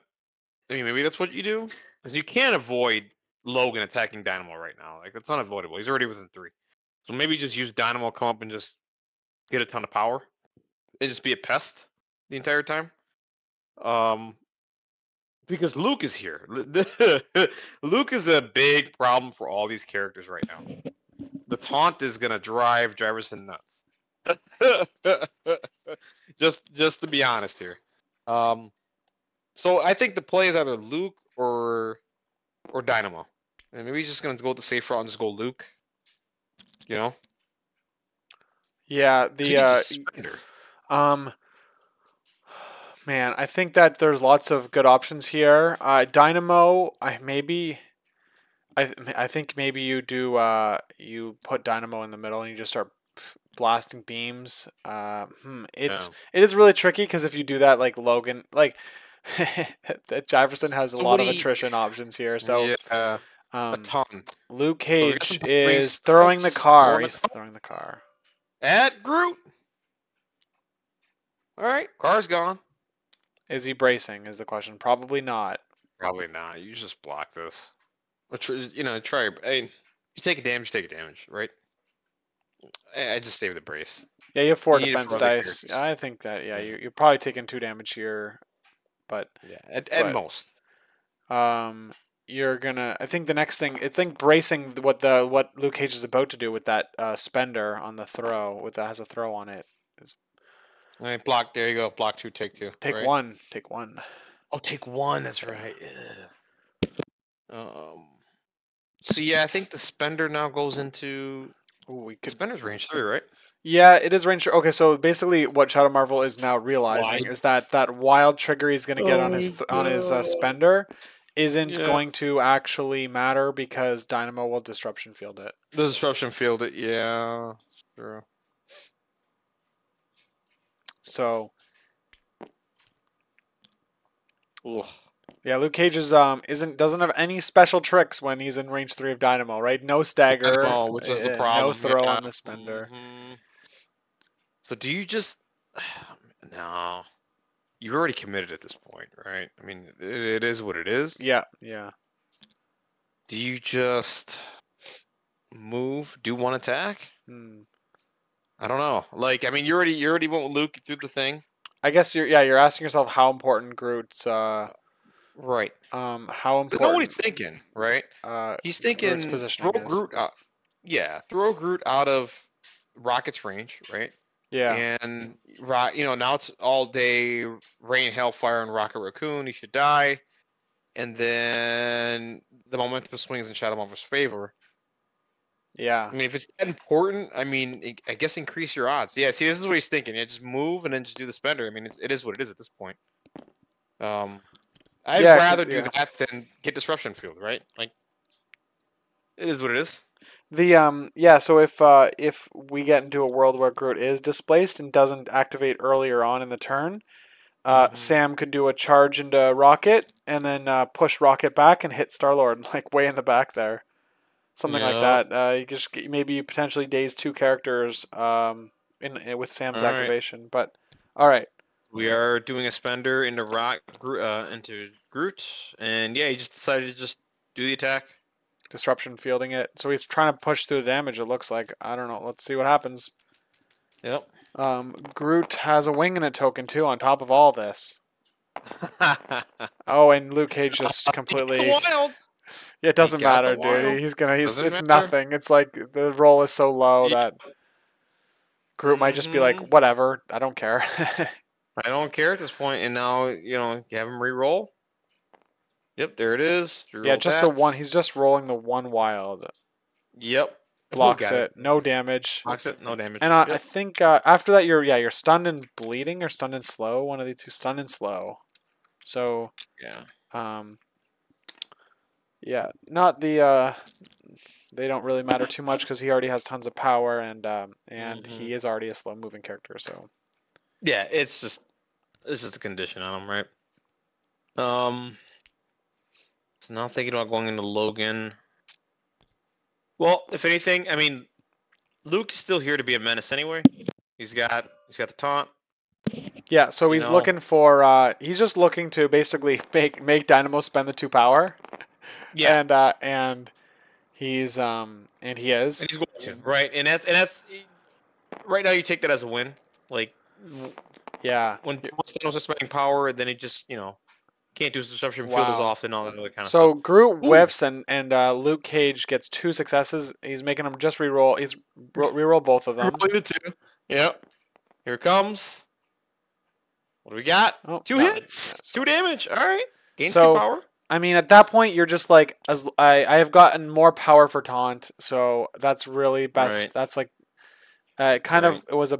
I mean, maybe that's what you do, because you can't avoid Logan attacking Dynamo right now. Like that's unavoidable. He's already within 3. So maybe just use Dynamo, come up and just get a ton of power, and just be a pest the entire time. Um, because Luke is here. Luke is a big problem for all these characters right now. The taunt is gonna drive Jiverson nuts. just to be honest here. Um, so I think the play is either Luke or Dynamo. And maybe he's just gonna go with the safe route and just go Luke. You know? yeah, So you just spender. um, man, I think that there's lots of good options here. Dynamo, I think maybe you put Dynamo in the middle and you just start blasting beams. Yeah. It is really tricky because if you do that, like Logan, like that Jefferson has a So what lot do of you attrition options here. So Yeah, a um, ton. Luke So we got some Cage brain is throwing the stunts. car. Throwing the He's car throwing the car. at Groot. Alright, car's gone. Is he bracing? Is the question. Probably not. Probably not. You just block this. Try. Hey, you take a damage, you take a damage, right? I just save the brace. Yeah, you have You four need it defense for other dice. characters. I think that Yeah. you're probably taking 2 damage here, but Yeah, at but most. um you're gonna. I think the next thing. I think bracing what Luke Cage is about to do with that spender on the throw with that has a throw on it. Is All right, block. There you go. Block 2, take 2. take Right. one. Take one. Oh, take 1. That's right. Yeah. Um. So yeah, I think the spender now goes into Ooh, we could. spender's range 3, right? Yeah, it is range. Okay, so basically, what Shadow Marvel is now realizing Wide. is that that wild trigger he's going to get on his spender isn't Yeah. going to actually matter because Dynamo will disruption field it. The disruption field. Yeah. True. So Ugh. yeah, Luke Cage doesn't have any special tricks when he's in range 3 of Dynamo, right? No stagger, Dynamo, which is the no problem. throw Yeah. on the spender. So do you just no? You've already committed at this point, right? I mean, it is what it is. Yeah, yeah. Do you just move, do one attack? Hmm. I don't know. Like, I mean, you already went with Luke through the thing. I guess you're asking yourself how important Groot's Right. how So know what important he's thinking, right? He's Groot's thinking throw positioning is. Groot out. Yeah, throw Groot out of Rocket's range, right? Yeah. And now it's all day rain, hellfire, and Rocket Raccoon. He should die, and then the momentum swings in Shadow Marvel's favor. Yeah. I mean, if it's that important, I mean, I guess increase your odds. Yeah, see, this is what he's thinking. Yeah, just move and then just do the spender. I mean, it is what it is at this point. I'd Yeah, because rather do that than get disruption field, right? Like, it is what it is. So if we get into a world where Groot is displaced and doesn't activate earlier on in the turn, Sam could do a charge into Rocket and then push Rocket back and hit Star-Lord like way in the back there. Something like Yep. that. You just maybe potentially daze two characters with Sam's All right. activation. But all right, We are doing a spender into into Groot, and yeah, he just decided to just do the attack. disruption fielding it. So he's trying to push through the damage. It looks like. I don't know. Let's see what happens. Yep. Groot has a wing in a token too. On top of all this. Oh, and Luke Cage just completely. Wild. Yeah, it doesn't matter, dude. Wild. It's nothing. It's like the roll is so low that Groot might just be like, whatever, I don't care. I don't care at this point, and now you have him re-roll. Yep, there it is. Yeah, just the one. He's just rolling the one wild. Yep. Blocks it. No damage. Blocks it. No damage. And I think after that, you're stunned and bleeding or stunned and slow. One of the two, stunned and slow. So yeah. Yeah, not the. They don't really matter too much because he already has tons of power and he is already a slow moving character. So. Yeah, it's just a condition on him, right? So now thinking about going into Logan. Well, if anything, I mean, Luke's still here to be a menace anyway. He's got the taunt. Yeah, so he's looking for. He's just looking to basically make Dynamo spend the 2 power. Yeah. And he's and he is. And he's going to, right, and that's right now you take that as a win, like. Yeah. When Thanos is spending power, then he just can't do disruption field as often, all that other kind of stuff. So Groot whiffs and Luke Cage gets 2 successes. He's making them just reroll. He's reroll both of them. Rolling the 2. Yep. Here it comes. What do we got? 2 hits, 2 damage. All right. Gains 2 power. I mean, at that point, you're just like, I have gotten more power for taunt, so that's really best. Right. That's like, it was a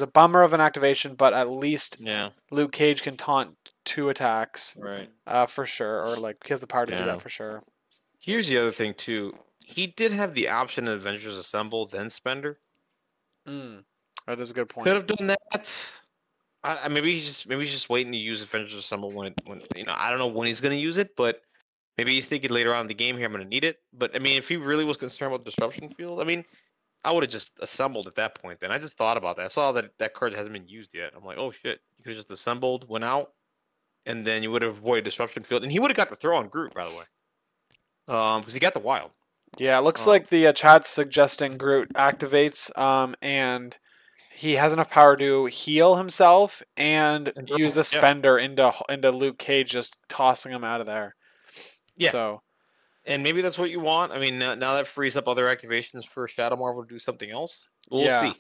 bummer of an activation, but at least Luke Cage can taunt 2 attacks, right? For sure, or like he has the power to do that for sure. Here's the other thing too. He did have the option of Avengers Assemble then Spender. That is a good point. Could have done that. Maybe he's just waiting to use Avengers Assemble when I don't know when he's gonna use it, but maybe he's thinking later on in the game here I'm gonna need it. But I mean, if he really was concerned about disruption field, I mean, I would have just assembled at that point. Then I just thought about that. I saw that card hasn't been used yet. I'm like, oh shit, you could have just assembled, went out, and then you would have avoided disruption field, and he would have got the throw on Groot, by the way, because he got the wild. Yeah, it looks like the chat's suggesting Groot activates, and he has enough power to heal himself and use the spender into Luke Cage, just tossing him out of there. Yeah. So. And maybe that's what you want. I mean, now that frees up other activations for Shadow Marvel to do something else. We'll see.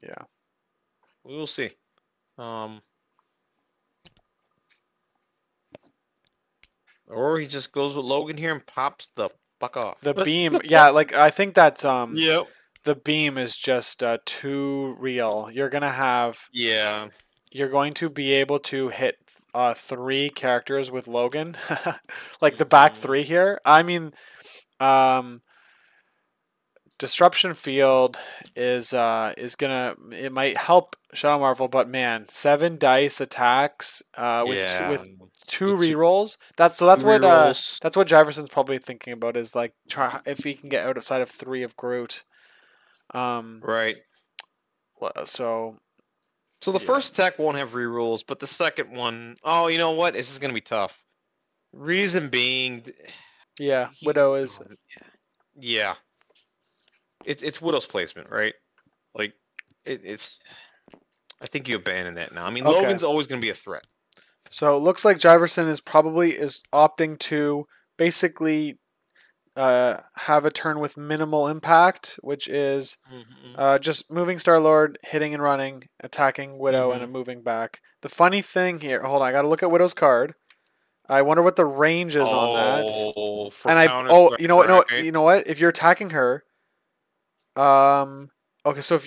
Yeah. We will see. Or he just goes with Logan here and pops the fuck off. The beam. Yeah, like I think that's Yep. The beam is just too real. You're going to have You're going to be able to hit 3 characters with Logan, like the back 3 here. I mean, disruption field is it might help Shadow Marvel, but man, 7 dice attacks with 2 rerolls. That's what Jiverson's probably thinking about is like try if he can get outside of 3 of Groot. Right. So the first attack won't have rerolls, but the second one, oh, you know what? This is gonna be tough. Reason being, Widow is. Yeah. It's Widow's placement, right? Like, it's. I think you abandon that now. I mean, Logan's always gonna be a threat. So it looks like Jiverson is opting to basically have a turn with minimal impact, which is Mm-hmm. just moving Star-Lord, hitting and running, attacking Widow, and a moving back. The funny thing here, hold on, I gotta look at Widow's card. I wonder what the range is on that. Oh, for And counters, you know what, right? you know what? If you're attacking her, okay, so if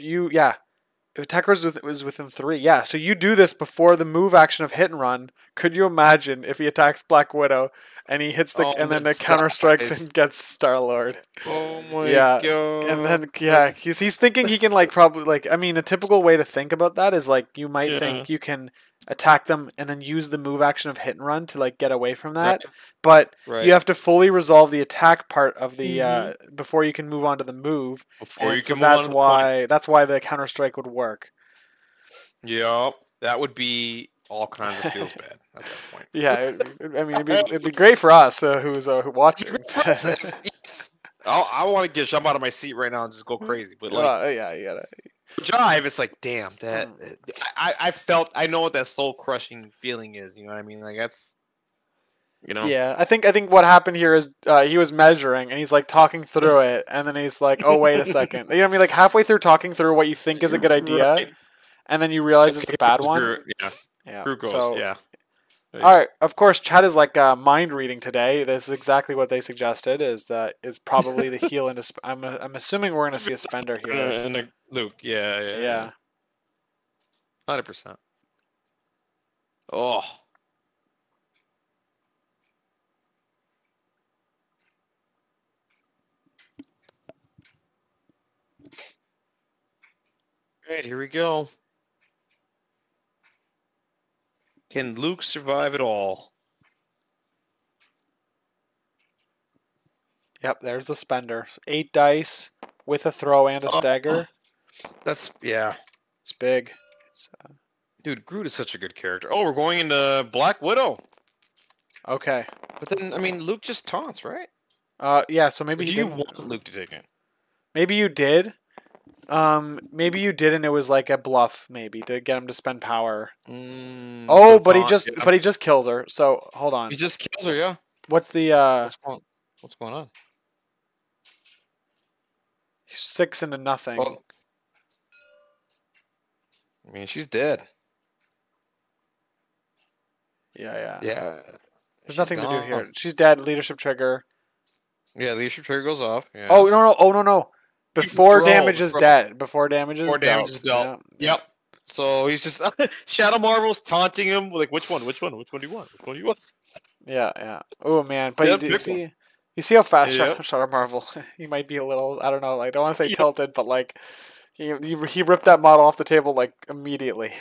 attacker was within 3, yeah. So you do this before the move action of hit and run. Could you imagine if he attacks Black Widow and he hits Oh, and then the that counter strikes dies. and gets Star Lord? Oh my Yeah. And god. then he's thinking he can like probably like I mean a typical way to think about that is like you might Yeah. think you can attack them and then use the move action of hit and run to like get away from Right. that. But you Right. have to fully resolve the attack part of the Mm-hmm. before you can move on to the move. Before And you so can move on to the point. that's why the counter strike would work. Yep. That would be all kinds of feels bad at that point. Yeah, I mean it'd be great for us who's watching. Yes. I want to get jump out of my seat right now and just go crazy. But like Yeah, you gotta. Jive, it's like damn that I know what that soul crushing feeling is. You know what I mean? Like that's Yeah, I think what happened here is he was measuring and he's like talking through it, and then he's like, "Oh, wait a second." You know what I mean? Like halfway through talking through what you think is a good idea, right. and then you realize it's a Okay, bad one. yeah. Yeah. Screw goes. So, Yeah. There you all go. right. Of course, Chad is like mind reading today. This is exactly what they suggested. Is probably the heal into. I'm assuming we're gonna see a spender here. And a Luke. Yeah. Yeah. 100%. Oh. All right, here we go. Can Luke survive it all? Yep. There's the spender. 8 dice with a throw and a stagger. That's yeah. It's big. It's Dude, Groot is such a good character. Oh, we're going into Black Widow. okay. But then, I mean, Luke just taunts, right? Yeah. So maybe Or he do you didn't. want Luke to take it? Maybe you did. Maybe you did, and it was like a bluff, maybe to get him to spend power. For Oh, the taunt, yeah. but he just kills her. So hold on. He just kills her, yeah. What's the What's going on? 6 into nothing? Well, I mean, she's dead. Yeah. Yeah. There's nothing to do here. She's dead. Leadership trigger. Yeah, leadership trigger goes off. Yeah. Oh no! Oh no! Before Throw, damage is throw. dead. Before damage is Before damage dealt. is dealt. Yep. So he's just Shadow Marvel's taunting him like, which one? Which one? Which one do you want? Which one do you want? Yeah. Oh man, but Yeah, you pick see, one. you see how fast Yep. Shadow Marvel. He might be a little. I don't know. I don't want to say Yep. tilted, but like he ripped that model off the table like immediately.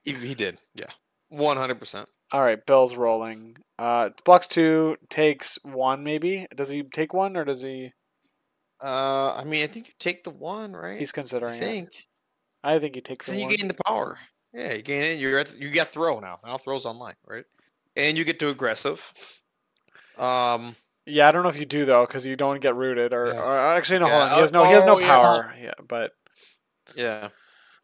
He did. Yeah. 100%. All right, Bill's rolling. Blocks 2, takes 1 maybe. Does he take 1 or does he? I mean, I think you take the one, right? He's considering I think. it. I think he takes Because the then 1. you gain the power. Yeah, you gain it. You got throw now. Now throw's online, right? And you get to aggressive. Yeah, I don't know if you do though, because you don't get rooted. Or, Yeah. or actually, no, hold on. Yeah. He has no Yeah. power. Yeah, but Yeah.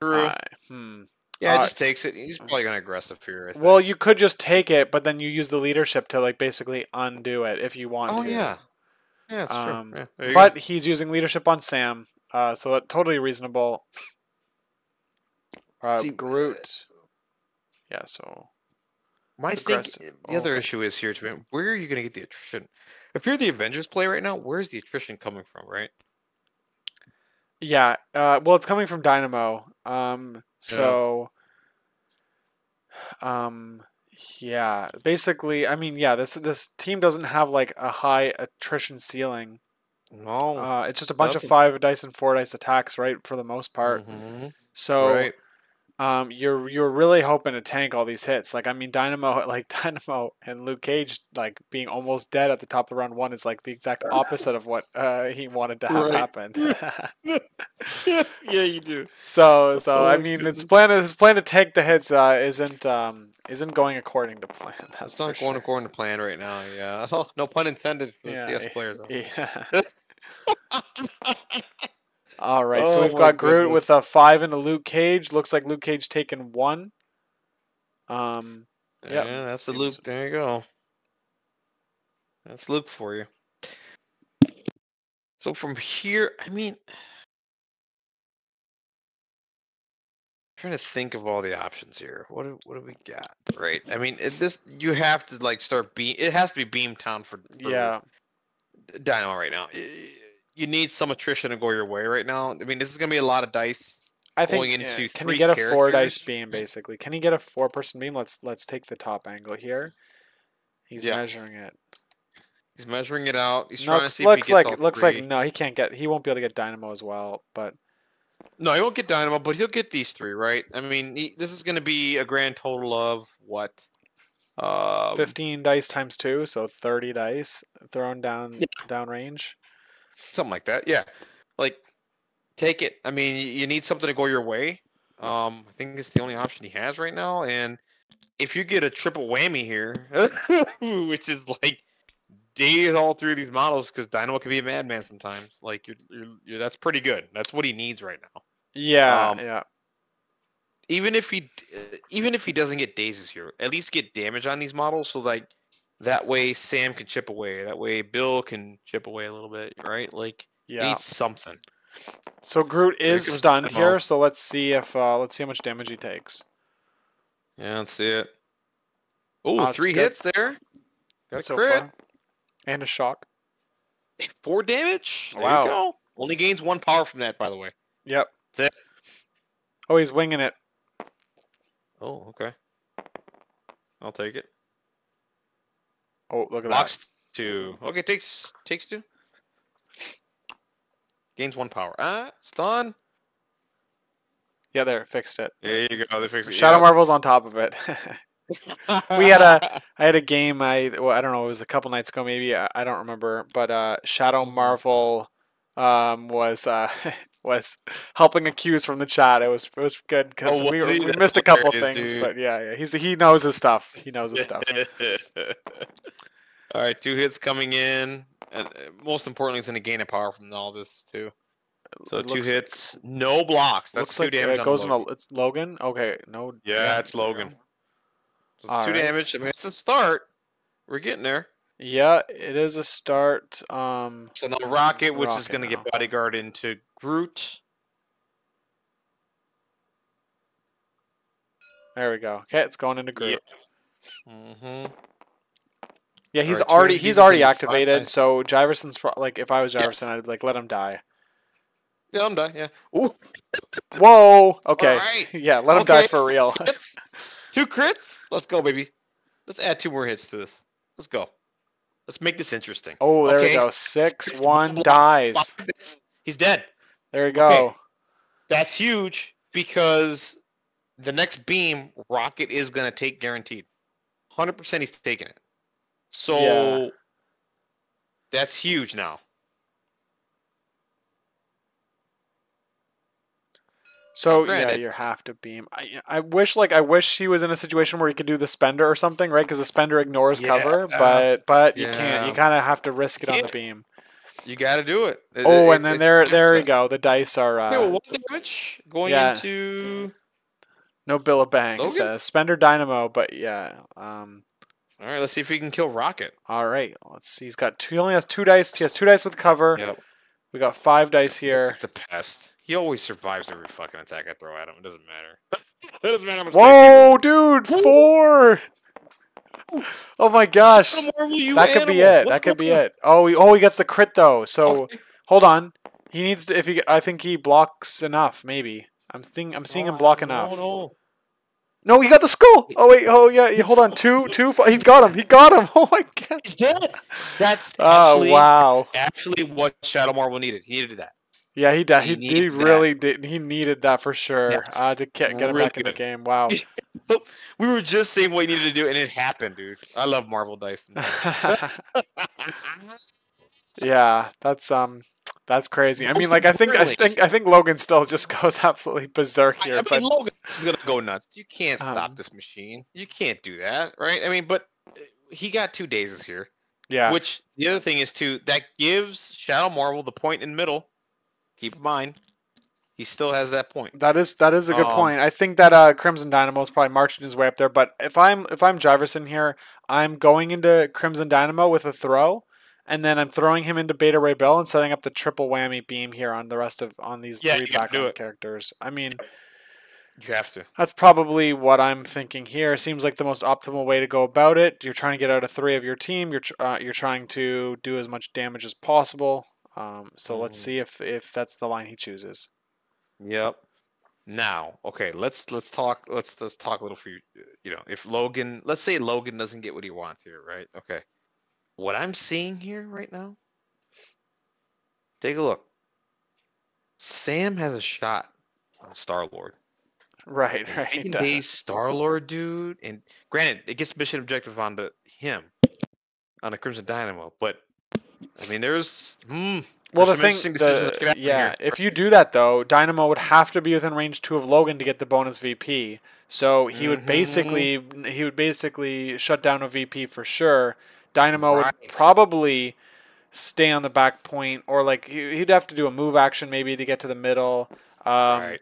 True. hmm. Yeah, it just takes it. He's probably gonna aggressive here. I think. Well, you could just take it, but then you use the leadership to like basically undo it if you want to. Oh yeah. Yeah, that's true. Yeah, there you But go. he's using leadership on Sam, so totally reasonable. See, Groot. Yeah, so my thing. The other issue is here to me. Where are you gonna get the attrition? If you're the Avengers play right now, where's the attrition coming from? Right. yeah, well, it's coming from Dynamo. So, yeah, basically, I mean, yeah, this team doesn't have like a high attrition ceiling. No. It's just a bunch of 5 dice and 4 dice attacks, right, for the most part. So, Right. You're really hoping to tank all these hits. Like I mean, Dynamo and Luke Cage like being almost dead at the top of round 1 is like the exact opposite of what he wanted to have happen. Yeah, you do. So I mean, his plan to tank the hits isn't going according to plan. That's not going according to plan right now. Yeah. Oh, no pun intended for the CS players. Yeah. All right, so Oh we've my got Groot goodness. with a 5 into Luke Cage. Looks like Luke Cage taking 1. Yeah, that's the Luke. There you go. That's Luke for you. So from here, I mean, trying to think of all the options here. What do we got? Right. I mean, this you have to like start beam. It has to be Beam Town for Yeah. Dynamo right now. You need some attrition to go your way right now. I mean, this is gonna be a lot of dice I going think into can he three get a 4 dice characters. beam basically? Can he get a 4-person beam? Let's take the top angle here. He's Yeah, measuring it. he's measuring it out. He's No, trying to see if he looks gets like all three. no, he can't get. He won't be able to get Dynamo as well. But No, he won't get Dynamo, but he'll get these three, right? I mean, this is going to be a grand total of what? 15 dice times 2, so 30 dice thrown Yeah, down range. something like that. Yeah, like take it. I mean, you need something to go your way. I think it's the only option he has right now, and if you get a triple whammy here, which is like days all through these models, because Dynamo can be a madman sometimes. Like that's pretty good. That's what he needs right now. Yeah, Um, yeah. even if he doesn't get dazes here, at least get damage on these models, so like that way Sam can chip away. That way Bill can chip away a little bit, right? Like he Yeah. needs something. So Groot Here is comes stunned Dynamo. here, so let's see how much damage he takes. Yeah, let's see it. Oh, That's 3 good hits there. Got a so crit. far. And a shock. 4 damage. There Wow. you go. Only gains 1 power from that, by the way. Yep. That's it. Oh, he's winging it. Oh, okay. I'll take it. Oh, look at Blocks 2. Okay, takes 2. Gains 1 power. Stun. that. Yeah, there, fixed it. There you go. They fixed it. Shadow Yep. Marvel's on top of it. I had a game. I don't know. It was a couple nights ago, maybe. I don't remember. But Shadow Marvel was was helping accuse from the chat. It was good because Oh, we that's missed a couple hilarious, things. dude. But yeah, he knows his stuff. He knows his stuff. All right, 2 hits coming in, and most importantly, it's going to gain a power from all this too. So It 2 looks- hits, no blocks. That's Looks 2 like damage it on goes the in Logan. a. It's Logan. Okay, no. Yeah, it's there we Logan. go. So it's 2 Alright. damage. I mean, it's a start. We're getting there. Yeah, it is a start. So now Rocket, which is Rocket going to now. get bodyguard into Groot. There we go. Okay, it's going into Groot. Yeah. Mm-hmm. Yeah, he's Alright, already 200 he's demons already and 5 activated. dice. So Jiverson's like, if I was Yeah. Jiverson, I'd like let him die. Yeah, I'm done. Yeah. Ooh. Whoa. Okay. Alright. Yeah, let him die Okay. for real. 2 crits. Let's go, baby. Let's add 2 more hits to this. Let's go. Let's make this interesting. Oh, there we Okay, go. 6-1 dies. He's dead. There we go. Okay. That's huge because the next beam, Rocket is going to take guaranteed. 100% he's taking it. So Yeah. that's huge now. So yeah, Granted. you have to beam. I wish he was in a situation where he could do the spender or something, right? Because the spender ignores Yeah. cover, but you Yeah. can't. You kind of have to risk it on the Can't. beam. You got to do it. Oh, and then there you go. The dice are Okay, well, 1 damage going yeah. into no Billabang. Logan? Says Spender Dynamo, but yeah. All right, let's see if he can kill Rocket. All right, let's see. He only has 2 dice. He has 2 dice with cover. Yep. We got 5 dice here. It's a pest. He always survives every fucking attack I throw at him. It doesn't matter. It doesn't matter how much Whoa, dude, 4. Oh my gosh, that could be it. That could be it. Oh, he gets the crit though. So Okay. hold on. He needs to. I think he blocks enough. Maybe I'm seeing him block enough. No, he got the skull. Oh wait. Oh yeah. Hold on. 2. He got him. He got him. Oh my god. He's dead. That's Oh wow. that's actually what Shadow Marvel needed. He needed that. Yeah, he did. He needed really did. He needed that for sure. Yes. To get him Really back in the good. game. Wow. We were just saying what he needed to do, and it happened, dude. I love Marvel dice. Yeah, that's crazy. I mean, like I think Logan still just goes absolutely berserk here. I mean, Logan is gonna go nuts. You can't stop this machine. You can't do that, right? I mean, but he got 2 dazes here. Yeah. Which the other thing is too, that gives Shadow Marvel the point in the middle. Keep in mind, he still has that point. That is a good point. I think that Crimson Dynamo is probably marching his way up there. But if I'm Jiverson here, I'm going into Crimson Dynamo with a throw, and then I'm throwing him into Beta Ray Bill and setting up the triple whammy beam here on these Yeah, three you gotta do background it. characters. I mean, You have to. that's probably what I'm thinking here. Seems like the most optimal way to go about it. You're trying to get out of 3 of your team. You're trying to do as much damage as possible. So let's see if that's the line he chooses. Yep. Now, okay, let's talk a little for if Logan, let's say Logan doesn't get what he wants here, right? Okay. What I'm seeing here right now, take a look. Sam has a shot on Star-Lord. Right, And if he right. can base Star-Lord, dude, and granted, it gets mission objective onto him on a Crimson Dynamo, but I mean, there's Well, the some thing, interesting decisions that could happen here. if you do that though, Dynamo would have to be within range 2 of Logan to get the bonus VP. So he would basically shut down a VP for sure. Dynamo would Right. probably stay on the back point, or like he'd have to do a move action maybe to get to the middle. Right.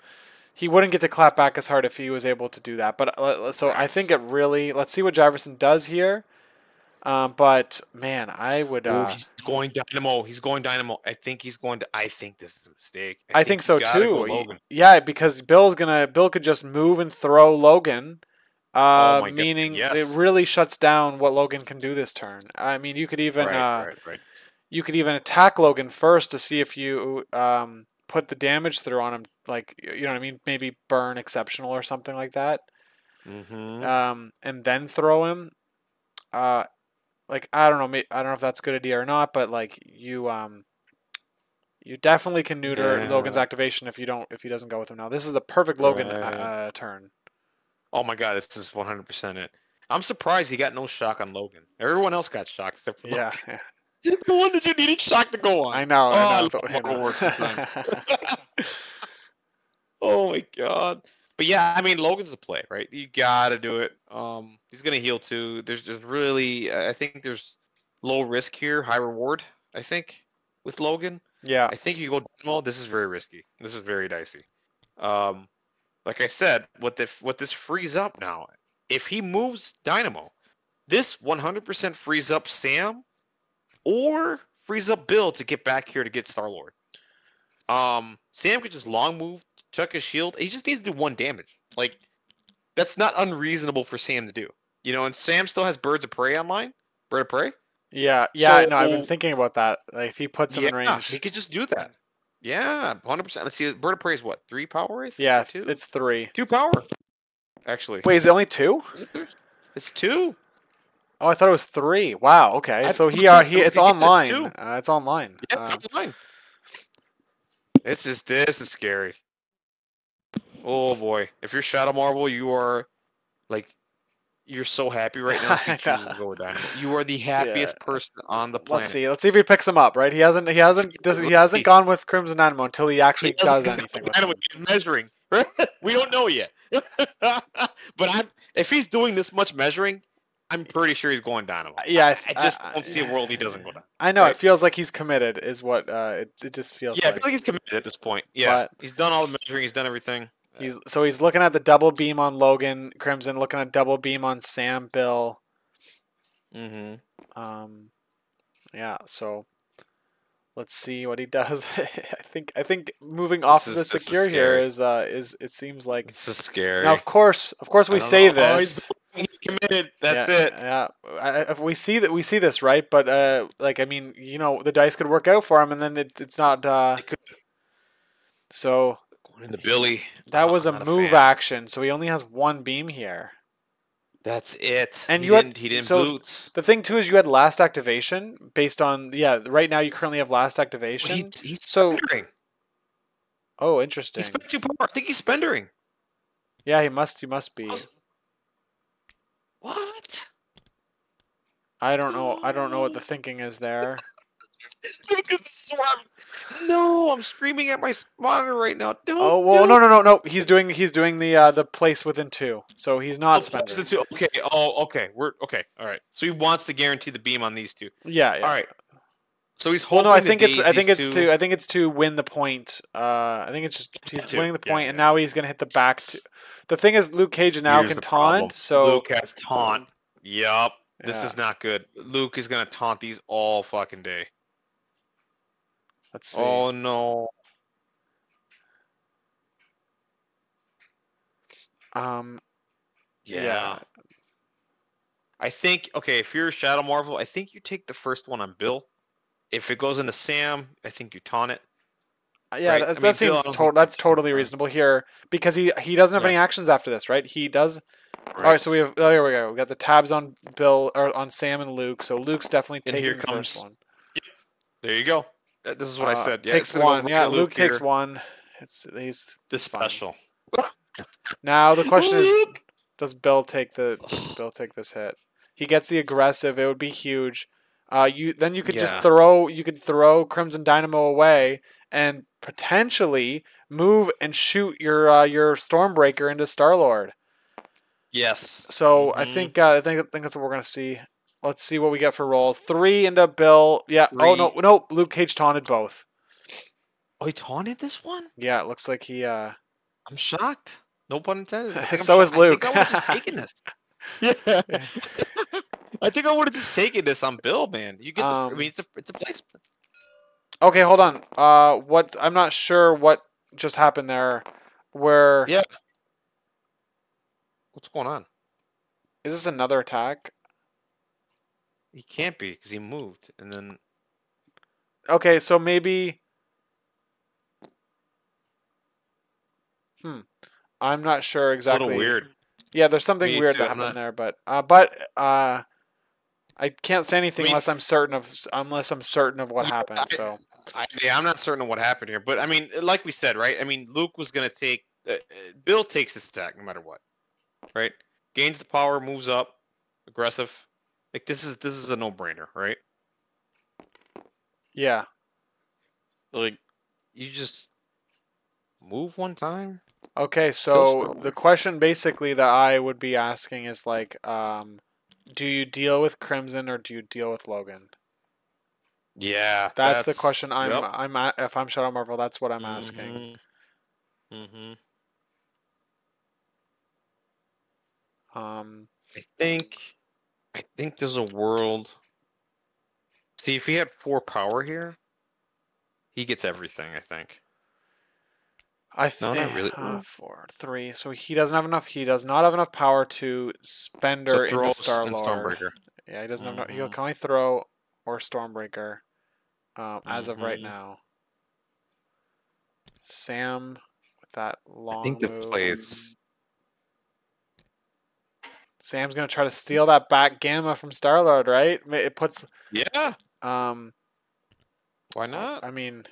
He wouldn't get to clap back as hard if he was able to do that. But so I think it really. Let's see what Jiverson does here. But man, I would. Oh, he's going Dynamo. He's going Dynamo. I think he's going to. I think this is a mistake. I think so you gotta go too. Logan. Yeah, because Bill could just move and throw Logan. Oh my god. Meaning Yes. it really shuts down what Logan can do this turn. I mean, you could even Right. you could even attack Logan first to see if you put the damage through on him, like you know what I mean, maybe burn exceptional or something like that. And then throw him. Like I don't know, I don't know if that's a good idea or not, but like you definitely can neuter Logan's activation if he doesn't go with him now. This is the perfect Logan turn. Oh my god, this is 100% it. I'm surprised he got no shock on Logan. Everyone else got shocked except for Logan. Yeah. The one that you needed shock to go on. I know. I love how it works sometimes. Oh my god. But yeah, I mean Logan's the play, right? You gotta do it. He's gonna heal too. There's just really, I think there's low risk here, high reward. I think with Logan. Yeah. I think you go Dynamo. This is very risky. This is very dicey. Like I said, what this frees up now, if he moves Dynamo, this 100% frees up Sam, or frees up Bill to get back here to get Star-Lord. Sam could just long move, chuck his shield. He just needs to do 1 damage. Like, that's not unreasonable for Sam to do. And Sam still has Birds of Prey online. Bird of Prey. Yeah. No, I've been thinking about that. Like, if he puts him in range, he could just do that. Yeah, 100%. Let's see. Bird of Prey is what? 3 power? I think, yeah, 2? it's 3. 2 power. Actually. Wait, is it only 2? It's 2. Oh, I thought it was 3. Wow. Okay, so it's online. It's online. Yeah, it's online. This is scary. Oh boy! If you're Shadow Marvel, you're so happy right now. If you choose to go with Dynamo. You are the happiest person on the planet. Let's see if he picks him up. Right? He hasn't gone with Crimson Dynamo until he actually does anything with him. He's measuring. We don't know yet. But if he's doing this much measuring, I'm pretty sure he's going Dynamo. Yeah, I just don't see a world he doesn't go down. I know, right? It feels like he's committed, is what it just feels like. Yeah, I feel like he's committed at this point. Yeah, he's done all the measuring, he's done everything. He's looking at the double beam on Logan, Crimson, looking at double beam on Sam, Bill. Yeah, so let's see what he does. I think moving off of the secure here is it seems like this is scary. Now of course we say this. He's committed. That's it. Yeah. If we see this, right? But like I mean, the dice could work out for him, and then it's not. So going in the Billy. That was a move action, so he only has 1 beam here. That's it. And he didn't boots. The thing too is you had last activation based on right now you currently have last activation. Well, he's spendering. Oh, interesting. He spent 2 power. I think he's spendering. Yeah, he must be. What? I don't know. I don't know what the thinking is there. No, I'm screaming at my monitor right now. No. He's doing the place within 2, so he's not spending. Okay. Oh, okay. We're okay. All right. So he wants to guarantee the beam on these 2. Yeah. All right. So he's holding. Well, no, I think it's to win the point. I think it's just he's winning the point, and now he's gonna hit the back. The thing is, Luke Cage now can taunt. So Luke has taunt. Yup. This Yeah. is not good. Luke is gonna taunt these all fucking day. Let's see. Oh no. Yeah. I think okay, if you're Shadow Marvel, I think you take the first one on Bill. If it goes into Sam, I think you taunt it. Yeah, Right? that, I that mean, Bill, I seems don't think that's too much totally time. reasonable here because he doesn't have Yeah. any actions after this, right? He does. All right, so Right. we have. Oh, here we go. We got the tabs on Bill or on Sam and Luke. So Luke's definitely And here taking the first comes. one. Yep, there you go. This is what I said. Yeah, it's Takes gonna go one. right Yeah, to Luke Luke takes here. one. The He's fine. special. Now the question is, Luke. does Bill take this hit? He gets the aggressive. It would be huge. You could just Yeah. throw Crimson Dynamo away and potentially move and shoot your Stormbreaker into Star-Lord. Yes. So I think that's what we're gonna see. Let's see what we get for rolls. 3 into Bill. Yeah. Oh no, 3. no. Luke Cage taunted both. Oh, he taunted this one? Yeah, it looks like he. I'm shocked. No pun intended. I think I'm So shocked. is I think Luke. I would have just taken this. Yeah. I think I would have just taken this on Bill, man. You get the. I mean, it's a placement. Okay, hold on. What? I'm not sure what just happened there. Where Yeah. What's going on? is this another attack? He can't be because he moved, and then Okay, so maybe. I'm not sure it's a little exactly. weird. Yeah, there's something Me weird too. that I'm happened not. there, but I can't say anything I mean, unless I'm certain of what yeah, happened. So yeah, I'm not certain of what happened here, but I mean, like we said, right? I mean, Luke was gonna take. Bill takes this attack no matter what, right? Gains the power, moves up, aggressive. Like this is a no-brainer, right? yeah. Like you just move one time, Okay, kill so the Starlord. question basically that I would be asking is like, do you deal with Crimson or do you deal with Logan? Yeah, That's the that's question yep. if I'm Shadow Marvel, that's what I'm asking. Mm-hmm. Mm-hmm. Um, I think I think there's a world. See, if he had 4 power here, he gets everything. I think. I No, not think really. Ooh. 4, 3. So he doesn't have enough. He does not have enough power to spend So her into throws Star and Lord. Stormbreaker. Yeah, he doesn't have no. He Mm-hmm. can only throw or Stormbreaker. As of right Mm-hmm. now, Sam with that I think long the move. play is Sam's gonna try to steal that back gamma from Star Lord, right? It puts. yeah. Um, Why not? I mean,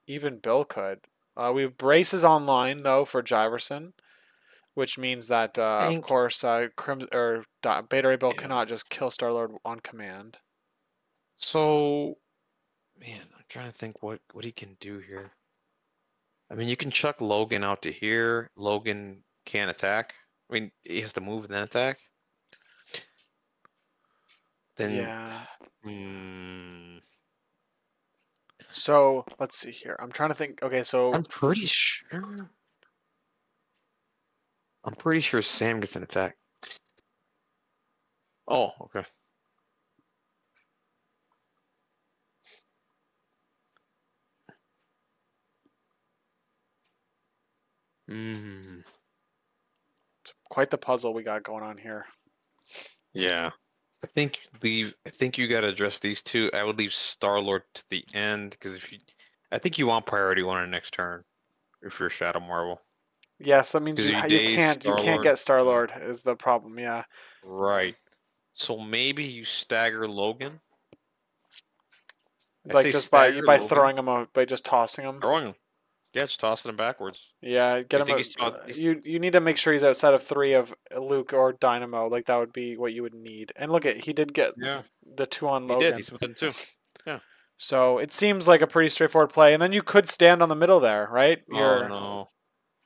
even Bill could. We have braces online though for Jiverson, which means that I of think course Beta Ray Bill yeah. cannot just kill Star Lord on command. So, man, I'm trying to think what he can do here. I mean, you can chuck Logan out to here. Logan can't attack. I mean, he has to move and then attack. Then, Yeah. hmm, So let's see here. I'm trying to think. Okay, so I'm pretty sure. I'm pretty sure Sam gets an attack. Oh, okay. Hmm. it's quite the puzzle we got going on here. Yeah. I think you got to address these two. I would leave Star-Lord to the end because I think you want priority 1 on next turn if you're Shadow Marvel. Yes, that means Because you you daze can't Star-Lord. get Star Lord is the problem. Yeah. Right. So maybe you stagger Logan. I Like say just stagger Logan. throwing him out, by just tossing him. Throwing him. Yeah, just tossing him backwards. Yeah, get I him. think he's You need to make sure he's outside of 3 of Luke or Dynamo. Like that would be what you would need. And look at he did get yeah, the 2 on he did. Logan. He's within 2. Yeah. So it seems like a pretty straightforward play. And then you could stand on the middle there, right? Oh no.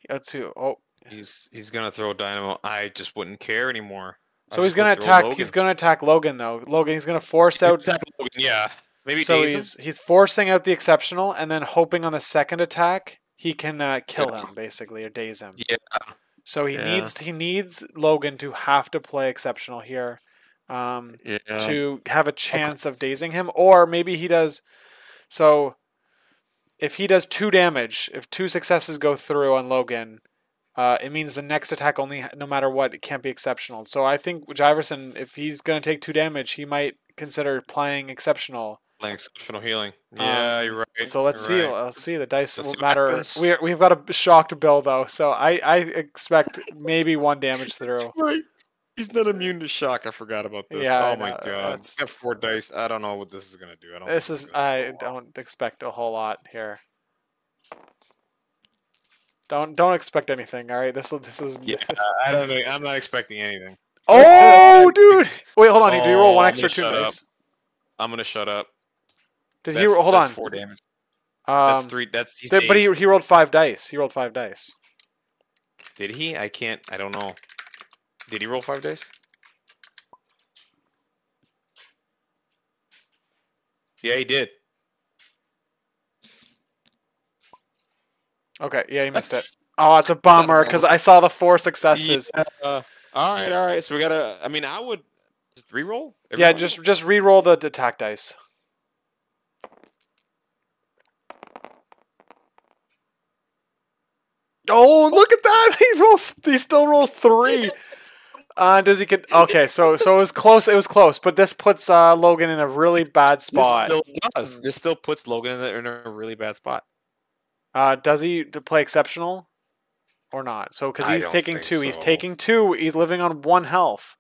Let's see. Oh, He's gonna throw Dynamo. I just wouldn't care anymore. I so he's just gonna would throw attack. He's Logan. gonna attack Logan though. Logan. He's gonna force out. Attack Logan, yeah. Maybe So daze him. he's forcing out the exceptional, and then hoping on the second attack he can kill Yeah. him basically or daze him. Yeah. So Yeah. he needs Logan to have to play exceptional here. Yeah. to have a chance of dazing him, or maybe he does. So if he does 2 damage, if 2 successes go through on Logan, it means the next attack only, no matter what, it can't be exceptional. So I think Jiverson, if he's going to take 2 damage, he might consider playing exceptional. Like exceptional healing. Yeah, you're right. So let's You're see. right. Let's see. The dice Let's see won't what matter. happens. We've got a shocked Bill though, so I expect maybe 1 damage through. Right. He's not immune to shock. I forgot about this. Yeah, I Oh my know. god. We got 4 dice. I don't know what this is gonna do. I don't think This this is. is gonna do I real well. don't expect a whole lot here. Don't expect anything. All right. This is. Yeah, I don't know. I'm not expecting anything. Oh, dude! Wait, hold on. Did he roll one I'm extra gonna toon shut up. dice? I'm gonna shut up. Did he hold That's on? 4 damage. That's 3. That's he's But dazed. he rolled 5 dice. He rolled 5 dice. Did he? I can't. I don't know. Did he roll 5 dice? Yeah, he did. Okay, yeah, he missed it. Oh, it's a bummer because I saw the 4 successes. Yeah. All right. So we gotta. I mean, I would just reroll. Yeah, just re-roll the attack dice. Oh, look at that! He still rolls 3. Does he get? Okay, so it was close. It was close, but this puts Logan in a really bad spot. This still does. This still puts Logan in a really bad spot. Does he play exceptional or not? So because I he's don't taking think 2, he's so. taking 2. He's living on 1 health.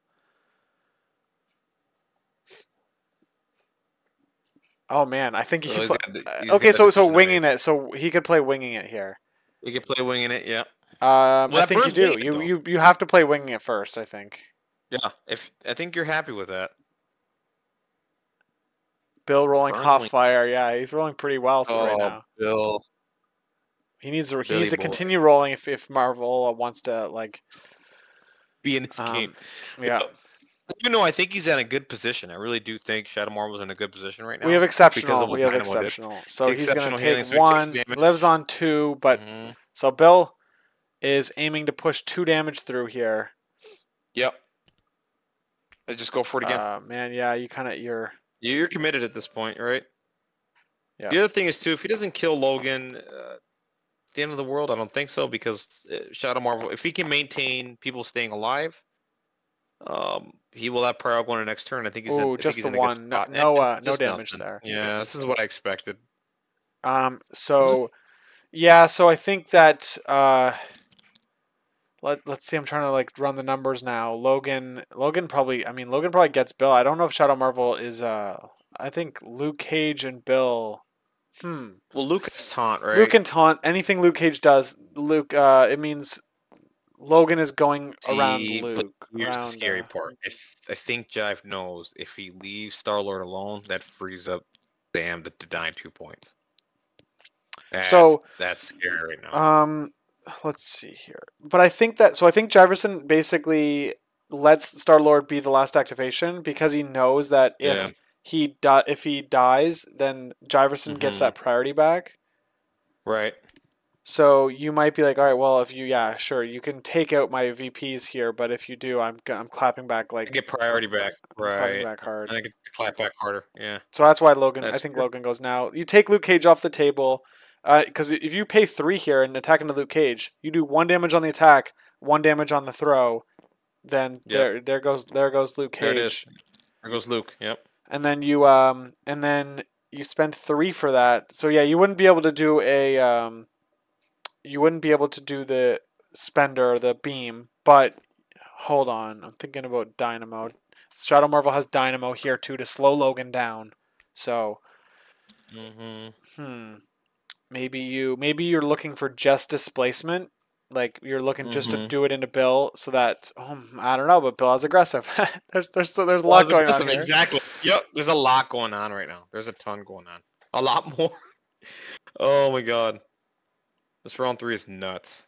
Oh man, I think he So could play. he's Okay, got a so decision to winging make. it. So he could play winging it here. He could play winging it. Yeah. I that think you burns do. Logan, though. You have to play winging it first. I think. Yeah. If I think you're happy with that. Bill rolling Burns hot wing. fire. Yeah, he's rolling pretty well right now. Bill. He needs Billy to boy. continue rolling if Marvel wants to like Be in this game. Yeah. Even though I think he's in a good position, I really do think Shadow Marvel's in a good position right now. We have exceptional. We have exceptional. So he's going to take healing, so he 1. takes damage. Lives on 2, but so Bill is aiming to push 2 damage through here. Yep. I just go for it again. Man, yeah, You're committed at this point, right? Yeah. The other thing is too, if he doesn't kill Logan, at the end of the world, I don't think so, because Shadow Marvel, if he can maintain people staying alive, he will have prior going to next turn. I think he's in. Just he's the in a good 1. spot. No damage nothing. there. Yeah, this is what I expected. So I think that let's see. I'm trying to like run the numbers now. Logan probably gets Bill. I don't know if Shadow Marvel is I think Luke Cage and Bill. Well, Luke is taunt, right? Luke can taunt. Anything Luke Cage does, it means Logan is going around Luke. Here's the scary part. I think Jive knows if he leaves Star-Lord alone, that frees up Sam to deny 2 points. That's scary right now. Let's see here. But I think Jiverson basically lets Star-Lord be the last activation because he knows that if he dies, then Jiverson gets that priority back. Right. So you might be like, all right, well, if you can take out my VPs here, but if you do, I'm clapping back like. I get priority back. Right. Clapping back hard. And I get to clap back harder. Yeah. So that's why I think Logan goes now. You take Luke Cage off the table, because if you pay 3 here and attack into Luke Cage, you do 1 damage on the attack, 1 damage on the throw, then there goes Luke Cage. There it is. There goes Luke. Yep. And then you spend 3 for that. So yeah, you wouldn't be able to do the spender, the beam, but hold on, I'm thinking about Dynamo. Shadow Marvel has Dynamo here too to slow Logan down. So maybe you're looking for just displacement. Like you're looking just to do it into Bill so that I don't know, but Bill is aggressive. there's a lot going on here. Exactly. Yep. There's a lot going on right now. There's a ton going on. A lot more. Oh my god. This round 3 is nuts.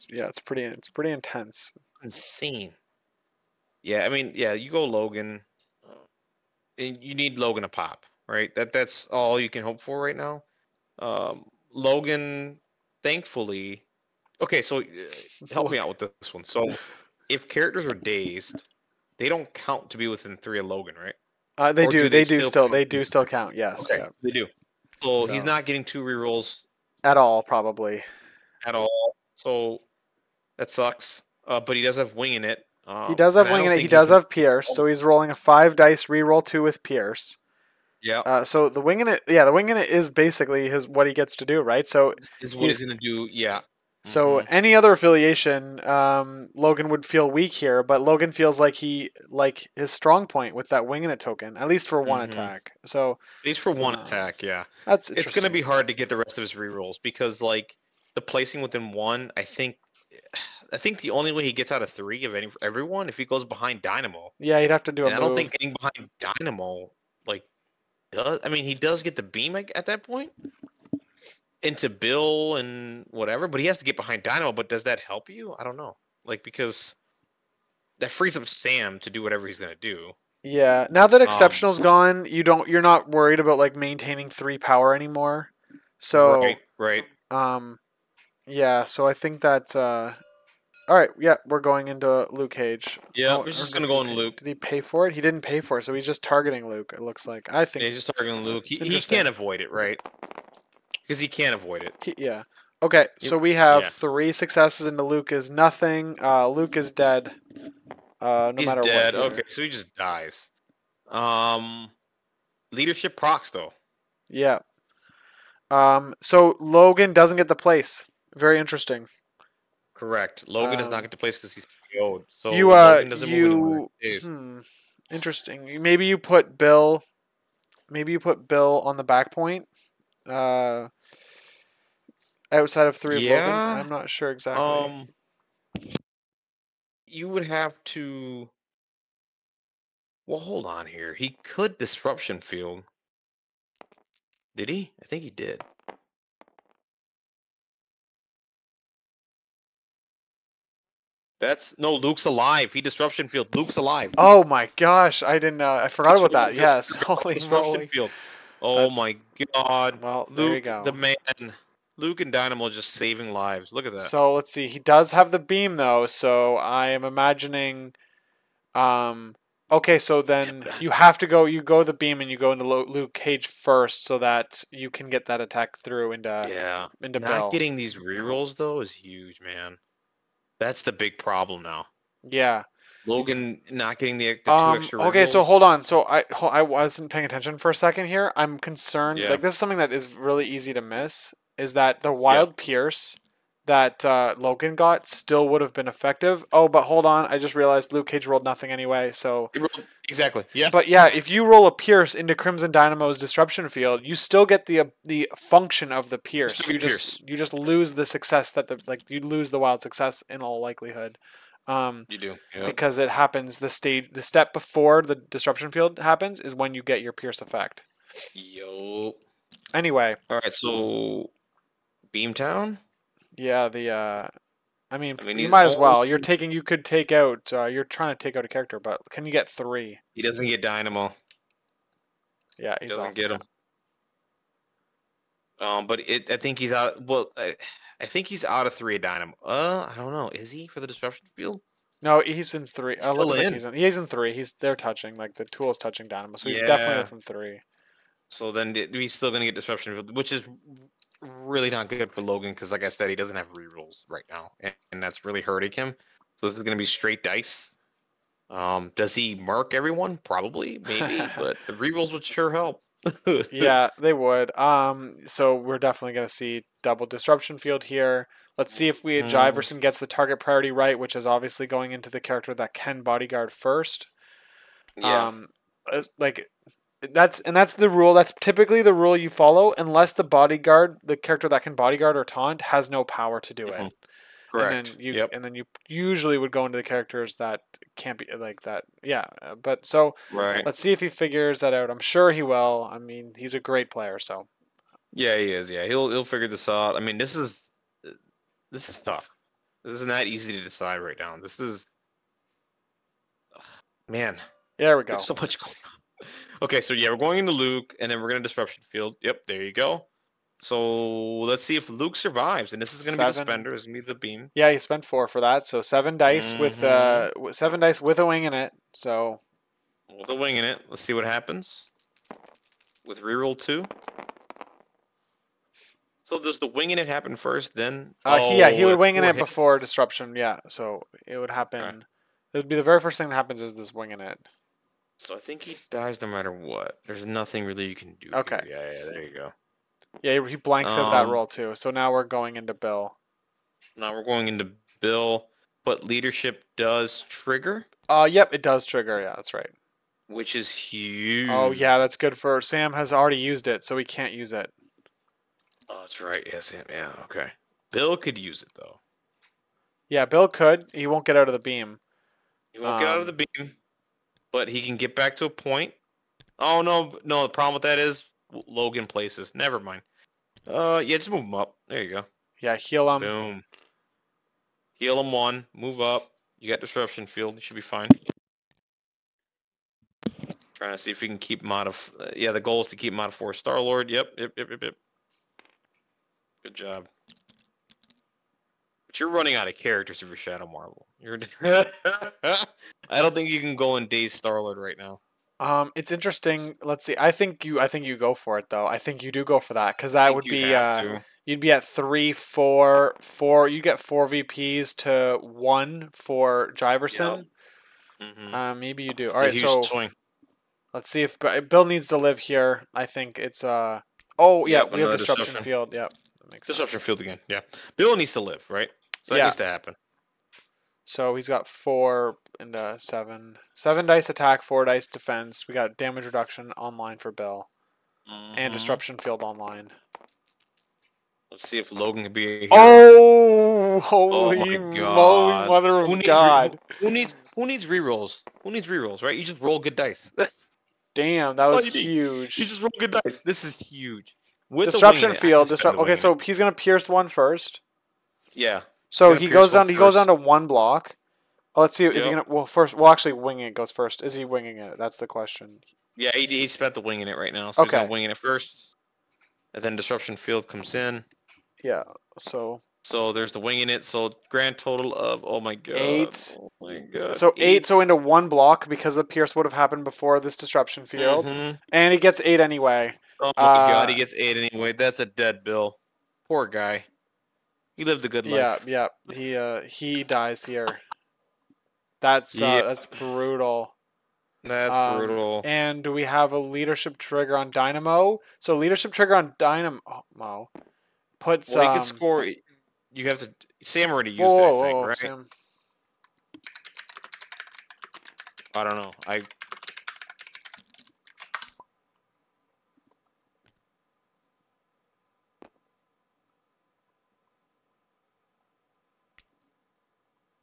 It's pretty intense. Insane. Yeah, I mean, you go Logan. And you need Logan to pop, right? That's all you can hope for right now. Logan, thankfully. Okay, so help me out with this one. So, if characters are dazed, they don't count to be within 3 of Logan, right? They Or do. do they They do still still. count They in do this still one? count. Yes. Okay, Yeah. they do. So he's So not getting 2 rerolls at all, probably. at all. So that sucks. But he does have wing in it. He does And have I wing in don't it. He think he does can. have Pierce. So he's rolling a 5 dice reroll 2 with Pierce. Yeah, So the wing in it, yeah, the wing in it is basically his what he gets to do, right? So is what he's he's gonna do. Yeah. so Hmm. any other affiliation, Logan would feel weak here, but Logan feels like like his strong point with that wing in it token, at least for one Hmm. attack. So At least for one um, attack, yeah. that's It's gonna be interesting. hard to get the rest of his rerolls because like the placing within one, I think the only way he gets out of 3 of everyone if he goes behind Dynamo. Yeah, he'd have to do a And I don't move. think getting behind Dynamo like does. I mean, he does get the beam at that point into Bill and whatever, but he has to get behind Dynamo. But does that help you? I don't know. Like because that frees up Sam to do whatever he's gonna do. Yeah, now that Um, exceptional's gone, you're not worried about like maintaining 3 power anymore. So right, right. um, yeah, so I think that's all right. Yeah, we're going into Luke Cage. Yeah, Oh, we're I just wonder gonna if he go on paid. Luke. Did he pay for it? He didn't pay for it, so he's just targeting Luke. It looks like. I Yeah, think he's just targeting Luke. it's He can't interesting. avoid it, right? Because he can't avoid it. Yeah. Okay, You- so we have yeah, 3 successes into Luke is nothing. Luke is dead. No he's matter what dead. Okay, here. so he just dies. Um, leadership procs though. Yeah. So Logan doesn't get the place. Very interesting. Correct. Logan does not Um, get to place because he's KO'd. So you Logan doesn't move anywhere. you Days. interesting. Maybe you put Bill. Maybe you put Bill on the back point. Uh, outside of 3 of Logan. Yeah. I'm not sure exactly. Um, you would have to. Well, hold on here. He could disruption field. Did he? I think he did. That's no. Luke's alive. He disruption field. Luke's alive. Oh my gosh, I didn't. I forgot about that. Disruption field. Yes, holy Disruption moly. field. Oh my That's God. well. There you Luke, the go. man. Luke and Dynamo just saving lives. Look at that. So let's see. He does have the beam though, so I am imagining. Um. Okay, so then you have to go. You go the beam and you go into Luke Cage first, so that you can get that attack through Yeah. into Not Bill. getting these rerolls though is huge, man. That's the big problem now. Yeah. Logan not getting the 2 extra Okay, so hold rerolls. on. So I wasn't paying attention for a second here. I'm concerned. Yeah. Like this is something that is really easy to miss. Is that the Yeah. Wild Pierce that Logan got still would have been effective? Oh, but hold on. I just realized Luke Cage rolled nothing anyway. So, Exactly. but Yes. yeah, if you roll a Pierce into Crimson Dynamo's disruption field, you still get the function of the Pierce. Still get Pierce. You just lose the success that you lose the wild success in all likelihood. Um, You do. Yep. because it happens the step before the disruption field happens is when you get your pierce effect. Yo. Anyway, All right. So Beamtown. yeah, I mean, I mean, you he's might as only. well. You could take out. You're trying to take out a character, but can you get 3? He doesn't get Dynamo. Yeah, He he's doesn't off. get him. But I think he's out. Well, I think he's out of 3 Dynamo. I don't know. Is he for the disruption field? No, he's in 3. He's still Looks like in. he's in 3. They're touching like the tool's touching Dynamo, so he's definitely Yeah. within 3. So then he's still gonna get disruption field, which is really not good for Logan because, like I said, he doesn't have rerolls right now, and that's really hurting him. So this is gonna be straight dice. Does he mark everyone? Probably, maybe, but the rerolls would sure help. Yeah, they would. So we're definitely gonna see double disruption field here. Let's see if Hmm. Jiverson gets the target priority right, which is obviously going into the character that can bodyguard first. Yeah. Like that's the rule. That's typically the rule you follow, unless the character that can bodyguard or taunt, has no power to do Hmm. it. Correct. Yep. And then you usually would go into the characters that can't be like that. Yeah, but so Right. let's see if he figures that out. I'm sure he will. I mean, he's a great player, so. Yeah, he is. Yeah, he'll figure this out. I mean, this is tough. This isn't that easy to decide right now. This is man. There we go. There's so much going on. Okay, so yeah, we're going into Luke, and then we're gonna disruption field. Yep, there you go. So let's see if Luke survives, and this is going to be the 7. spender. This is going to be the beam. Yeah, you spent 4 for that. So 7 dice with Mm-hmm. 7 dice with a wing in it. So With a wing in it. Let's see what happens with reroll 2. So does the wing in it happen first, then? he Oh, would that's wing in 4 it hits. before disruption. Yeah, so it would Okay. happen. It would be the very first thing that happens is this wing in it. So I think he dies no matter what. There's nothing really you can do Okay. here. Yeah, there you go. Yeah, he blanks out that Um, roll too. So now we're going into Bill. Now we're going into Bill, but leadership does trigger, Yep, it does trigger. Yeah, that's right. which is Oh huge. yeah, that's good for Sam. Has already used it, so he can't use it. Oh, that's right. Yes, yeah, okay. Bill could use it though. Yeah, Bill could. He won't get out of the beam. He won't get out of the beam, but he can get back to a point. Oh no, the problem with that is Logan places. Never mind. Yeah, just move him up. There you go. Yeah, heal him. Boom. Heal him 1. Move up. You got disruption field. You should be fine. Trying to see if we can keep him out of. Yeah, the goal is to keep him out of 4 Star Lord. Yep. Good job. But you're running out of characters if you're Shadow Marvel. You're. I don't think you can go in Days Star Lord right now. It's interesting. Let's see. I think you go for it though. I think you do go for that because I that think would you be have to. you'd be at 3, 4, 4. You get 4 VPs to 1 for Jiverson. Yep. Mm-hmm. Maybe you do. All It's a right, huge so swing. let's see if Bill needs to live here. I think it's Oh yeah, Yep, we have another disruption disruption. field. Yep, that makes Disruption sense. field again. Yeah. Bill needs to live, right? So that Yeah. needs to happen. So he's got 4 and 7. 7 dice attack, 4 dice defense. We got damage reduction online for Bill, and Mm-hmm. disruption field online. Let's see if Logan can be a hero. Oh, Oh holy my moly, god. mother of God! Who needs rerolls? Who needs rerolls, right? You just roll good dice. That's Damn, that all was you need. You huge. just roll good dice. This is huge. With the wing in Disruption it, I have to field. spend the Okay, wing in it. so he's gonna pierce 1 first. Yeah. He's So gonna he pierce goes one down. He goes down first. to 1 block. Oh, let's see. Is he Yep. gonna? Well, first. Well, actually, winging it goes first. Is he winging it? That's the question. Yeah, he spent the wing in it right now, so he's gonna Okay. wing in it first. And then disruption field comes in. Yeah. So So there's the wing in it. So grand total of 8. oh my god, So 8. 8. So into 1 block because the pierce would have happened before this disruption field, Mm-hmm. and he gets 8 anyway. Oh my god, he gets 8 anyway. That's a dead Bill. Poor guy. He lived a good Yeah. life. Yeah. He dies here. That's Yeah, that's brutal. that's brutal. And we have a leadership trigger on Dynamo. So leadership trigger on Dynamo puts Well, he could score. You have to. Sam already Whoa, used it, I whoa, think, whoa, right? Sam. I don't know. I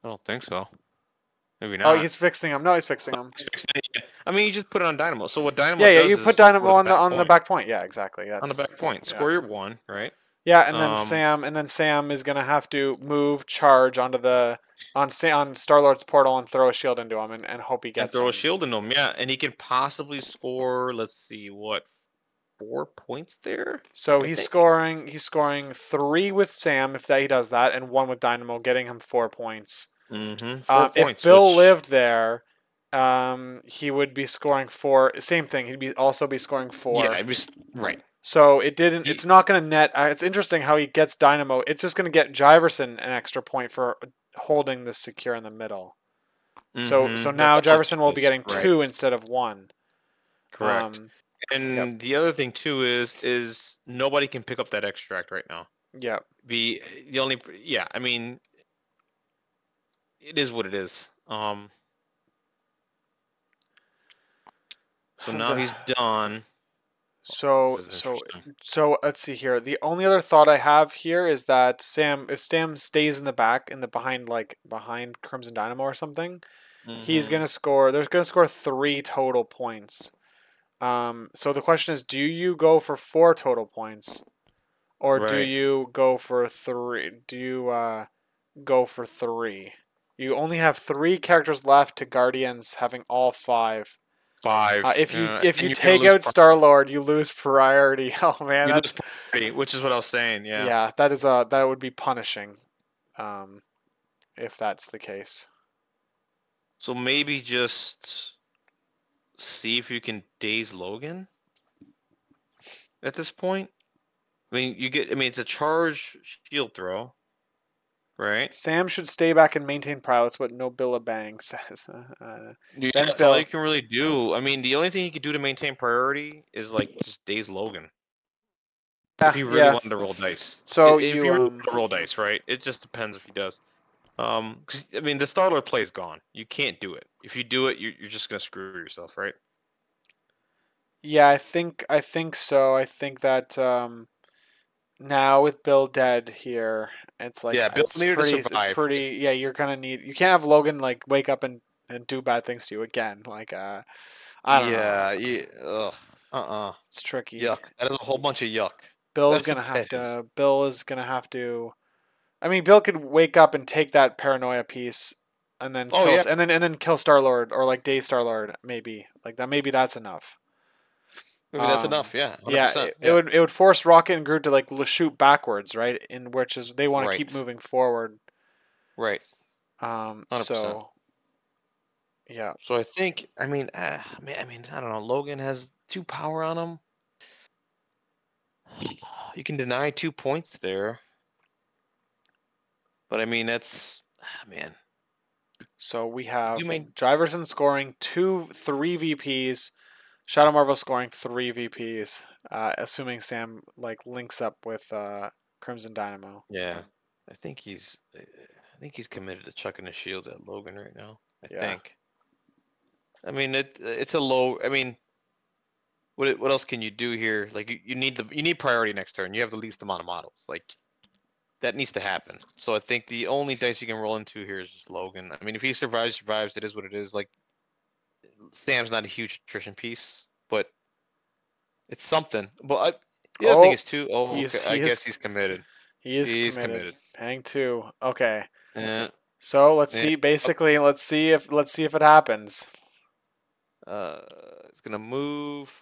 don't think so. Maybe Oh, not. he's fixing him. No, he's fixing him. I mean, you just put it on Dynamo. So what Dynamo Yeah, does you is put score Dynamo the on back the point. back point. Yeah, exactly. On the back point, yeah. score your 1, right? Yeah, and then Sam is gonna have to move charge onto the on Star Lord's portal and throw a shield into him and hope he And gets throw him. a shield into him. Yeah, and he can possibly score. Let's see, what 4 points there? So I he's think. scoring 3 with Sam if he does that, and 1 with Dynamo, getting him 4 points. 4 If points. Bill Which lived there, he would be scoring 4. Same thing. He'd also be scoring 4. yeah, it was right. So it didn't. It's not going to net. It's interesting how he gets Dynamo. It's just going to get Jiverson an extra point for holding this secure in the middle. So now Jiverson will be getting 2 instead of 1. Correct. And the other thing too is nobody can pick up that extract right now. Yep. The only I mean, it is what it is. So now he's done. So let's see here. The only other thought I have here is that if Sam stays in the back, behind Crimson Dynamo or something, he's gonna score. There's gonna score 3 total points. So the question is, do you go for 4 total points, or do you go for 3? Do you go for 3? You only have 3 characters left to Guardians having all 5. 5. If And you you're gonna take lose out Star Lord, you lose priority. Oh man, you that's lose priority, which is what I was saying. Yeah. yeah, that would be punishing, um, if that's the case. So maybe just see if you can daze Logan at this point. I mean, it's a charge shield throw, right? Sam should stay back and maintain prowess. That's what No Billabang says. Yeah, Then that's all you Bill, can really do. I mean, the only thing you could do to maintain priority is like just daze Logan. If yeah, he really yeah. wanted to roll dice. So If he you really wanted to roll dice, right? It just depends if he does. 'Cause, I mean, the Star-Lord play is gone. You can't do it. If you do it, you're just gonna screw yourself, right? yeah, I think so. I think that now with Bill dead here, it's like Yeah, Bill needed to it's survive. pretty yeah, you're gonna need you can't have Logan like wake up and do bad things to you again. Like I don't know. Yeah, yeah. Ugh. It's tricky. Yuck. That is a whole bunch of yuck. Bill's That's gonna what have that is. to Bill is gonna have to I mean Bill could wake up and take that paranoia piece and then Oh yeah, and then kill Star Lord or like day Star Lord maybe. Like that maybe that's enough. maybe that's enough. Yeah, Yeah, 100%. Yeah, it would force Rocket and Groot to like shoot backwards, right? In which is they want to keep right, moving forward. right, 100%. So yeah. So I think, I don't know. Logan has 2 power on him. You can deny 2 points there, but I mean that's man. So we You have mean Jiverson scoring 3 VPs, Shadow Marvel scoring 3 VPs, assuming Sam like links up with Crimson Dynamo. yeah? I think he's committed to chucking his shields at Logan right now. I Yeah. think. I mean it's a low. I mean what else can you do here? Like you need priority next turn. You have the least amount of models. Like that needs to happen. So I think the only dice you can roll into here is just Logan. I mean, if he survives. It is what it is. Like Sam's not a huge attrition piece, but it's something. But the other thing Oh, is too. Oh, okay. I guess he's committed. he is He's committed. committed. Hang 2. Okay. Yeah. So let's Yeah. see. Basically, let's see if it happens. Uh, it's gonna move.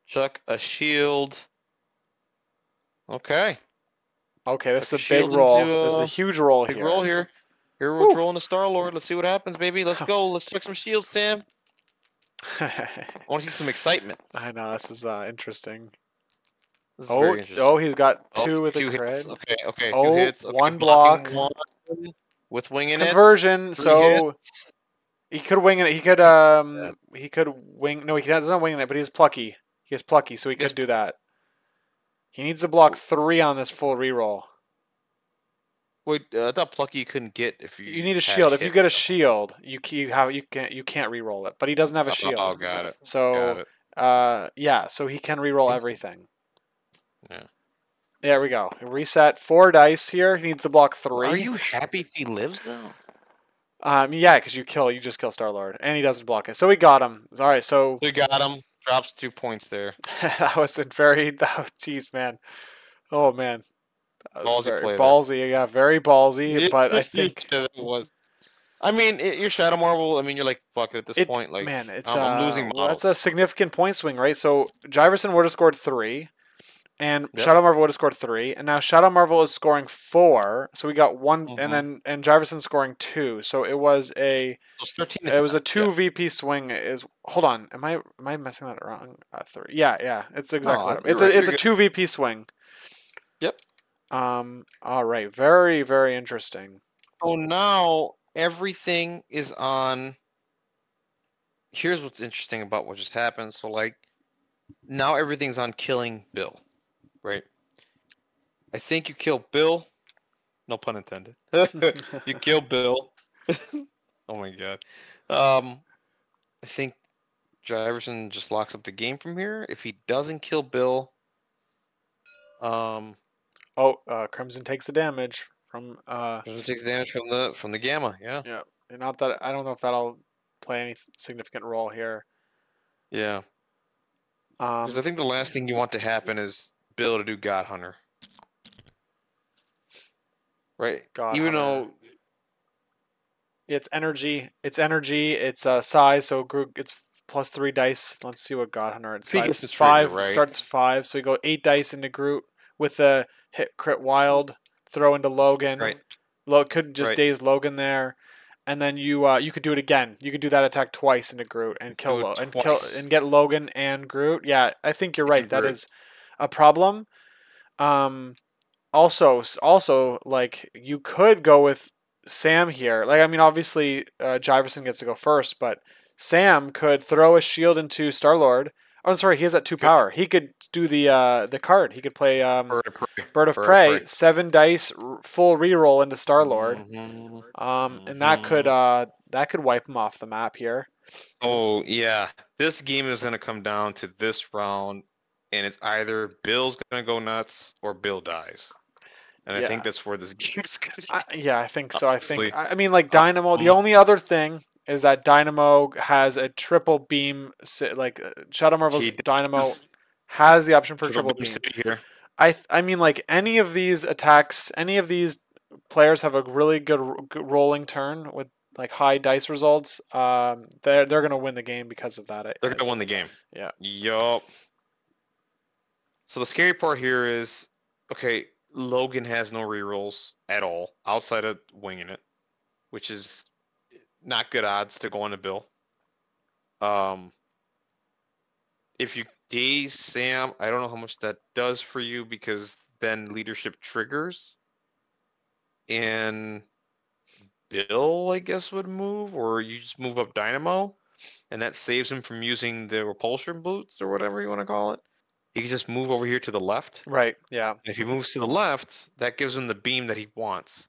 Chuck a shield. Okay. Okay, this Chuck is a a big shield roll. into This is a a huge roll big roll here. here. Here we're Whew. rolling the Star Lord. Let's see what happens, baby. Let's go. Let's chuck some shields, Sam. I want to see some excitement. I know this is interesting. This is very Oh, interesting. he's got Oh, 2 with a 2 hits. crit. Okay, 2 hits. Okay, One blocking block. 1 with winging it. Conversion. 3 hits. He could wing it. Yeah. He could wing. No, he doesn't wing it, but he's plucky. He is plucky, so he Yes. could do that. He needs to block 3 on this full reroll. Wait, I thought Plucky you couldn't get if You you need a had a shield. If you hit get or a something. shield, you can't reroll it. But he doesn't have a Oh, shield. got it. Got So it. yeah, so he can reroll Think- everything. Yeah. There we go. Reset 4 dice here. He needs to block 3. Are you happy if he lives though? Yeah, because you just kill Star Lord, and he doesn't block it. So we got him. All right, so So you got him. Drops 2 points there. that was a very. Jeez, man. Oh man, that was Ballsy very play there. ballsy. Yeah, very ballsy. But I think Yeah, it was. I mean, your Shadow Marvel. I mean, you're like fuck it at this point. Like, man, it's I'm losing that's a models. significant point swing, right? So Jiverson would have scored 3, and Yep. Shadow Marvel would have scored 3, and now Shadow Marvel is scoring 4. So we got 1, Mhm. and Jiverson scoring 2. So it was a So it's 13 It was a to 10. 2 VP swing. Is hold on, am I messing that wrong? 3. Yeah, it's exactly what You're right. it's You're a good. 2 VP swing. Yep. All right, very very interesting. So now everything is on. Here's what's interesting about what just happened. So like, now everything's on killing Bill, right? I think you kill Bill. No pun intended. You kill Bill. Oh my god. I think Jiverson just locks up the game from here. If he doesn't kill Bill, um, Crimson takes the damage from Jiverson takes damage from the gamma. Yeah. yeah. Not that I don't know if that'll play any significant role here. Yeah. Because I think the last thing you want to happen is Bill to do God Hunter. Right. God Even Hunter. though It's energy. It's size. So Groot gets plus 3 dice. Let's see what God Hunter If he decides. gets the trigger, 5 right? starts 5, so you go 8 dice into Groot with the hit crit wild, throw into Logan. Right. Could just Right. daze Logan there, and then you could do it again. You could do that attack twice into Groot and Do it twice. and get Logan and Groot. Yeah, I think you're right. And That Groot. is a problem. Also, like you could go with Sam here. Like I mean, obviously Jiverson gets to go first, but Sam could throw a shield into Star Lord. Oh, sorry, he has that 2 power. He could do the card. He could play Bird of Prey. Bird of Prey, 7 dice, full reroll into Star Lord, and that could wipe him off the map here. Oh yeah, this game is gonna come down to this round, and it's either Bill's gonna go nuts or Bill dies, and I think that's where this game's gonna. Yeah, I think so. Honestly. I mean, like Dynamo. The only other thing is that Dynamo has a triple beam. Like Shadow Marvel's Dynamo has the option for triple beam. Here. I mean, like any of these attacks, any of these players have a really good rolling turn with like high dice results. They're gonna win the game because of that. They're gonna win the game. Yeah. Yup. So the scary part here is, okay, Logan has no rerolls at all outside of winging it, which is not good odds to go on to Bill. If you daze Sam, I don't know how much that does for you because then leadership triggers. And Bill, I guess, would move, or you just move up Dynamo, and that saves him from using the repulsion boots or whatever you want to call it. He can just move over here to the left. Right, yeah. And if he moves to the left, that gives him the beam that he wants.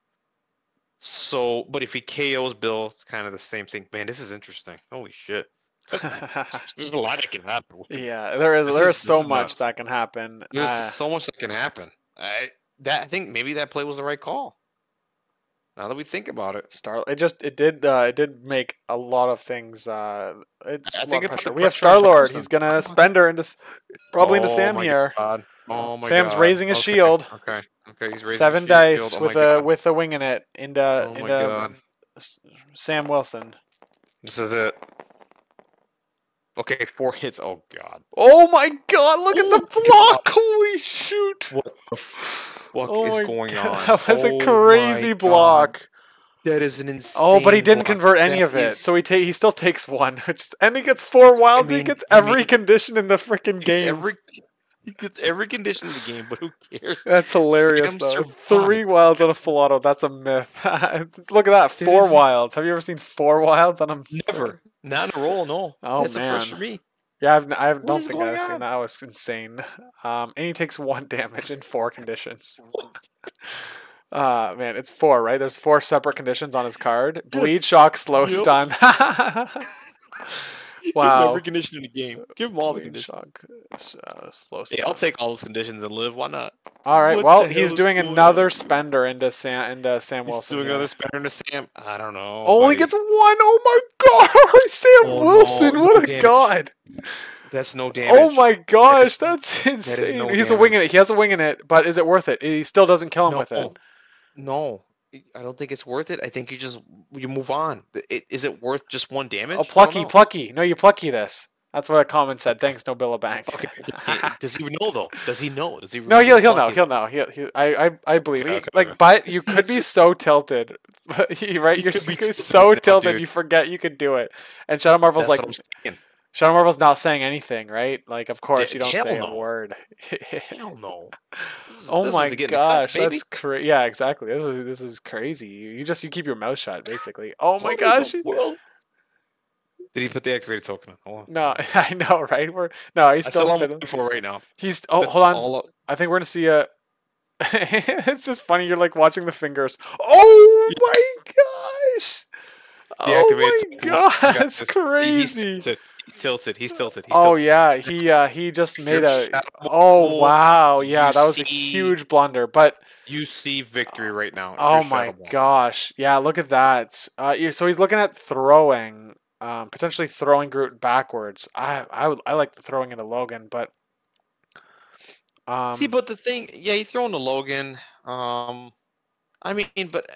So, but if he KOs Bill, it's kind of the same thing. Man, this is interesting. Holy shit. There's a lot that can happen. Yeah, there is so much that can happen. There's so much that can happen. I think maybe that play was the right call. Now that we think about it, it did make a lot of things. It's I think pressure. We have Star Lord. He's gonna spend her into probably into Sam here. God. Oh my Sam's God. raising a shield. Okay. He's raising 7 a dice shield. with a wing in it into Sam Wilson. This is it. Okay, 4 hits. Oh God. Oh my God! Look at the block! Holy shoot! What is going on? That was a crazy block. That is an insane. Oh, but he didn't block. convert any of it, so he still takes 1, and he gets 4 wilds. He gets every condition in the freaking game. He gets every condition in the game, but who cares? That's hilarious, though. 3 wilds on a full auto. That's a myth. Look at that. 4 wilds. Have you ever seen 4 wilds on a... Never. Not in a roll, no. Oh, that's man. a first for me. Yeah, I don't think I've seen that. That was insane. And he takes 1 damage in 4 conditions. Man, it's 4, right? There's 4 separate conditions on his card. Bleed, shock, slow, stun. Wow. Give him every condition in the game. Give him all the conditions. Slow stun. Yeah, I'll take all those conditions and live. Why not? All right. Well, he's doing another spender into Sam Wilson. He's doing another spender into Sam. I don't know. Only gets 1. Oh my God, Sam Wilson! No, what a god! That's no damage. Oh my gosh, that's insane. No He's a wing in it. He has a wing in it, but is it worth it? He still doesn't kill him with it. No, I don't think it's worth it. I think you move on. Is it worth just 1 damage? Oh, plucky. No, you plucky this. That's what a comment said. Thanks, Nobilla Bank. Okay. Does he know though? Does he know? Does he? No, he'll know. He'll know. I believe. Okay. But you could be so tilted, right? You're so tilted. You forget you could do it. And Shadow Marvel's like, Shadow Marvel's not saying anything, right? Like, of course you don't say a word. Hell no. Oh my gosh, that's crazy. Yeah, exactly. This is crazy. You keep your mouth shut, basically. Oh my gosh. Did he put the activated token on? Hold on. No, I know, right? He's still on for right now. Hold on. I think we're gonna see a. It's just funny. You're like watching the fingers. Oh my gosh! Oh my god, that's crazy. He's tilted. Oh yeah, he just made a. Oh wow, yeah, that was a huge blunder. But you see victory right now. Oh my gosh, yeah, look at that. So he's looking at throwing. Potentially throwing Groot backwards. I like the throwing into Logan, but see, but the thing, he's throwing to Logan. I mean, but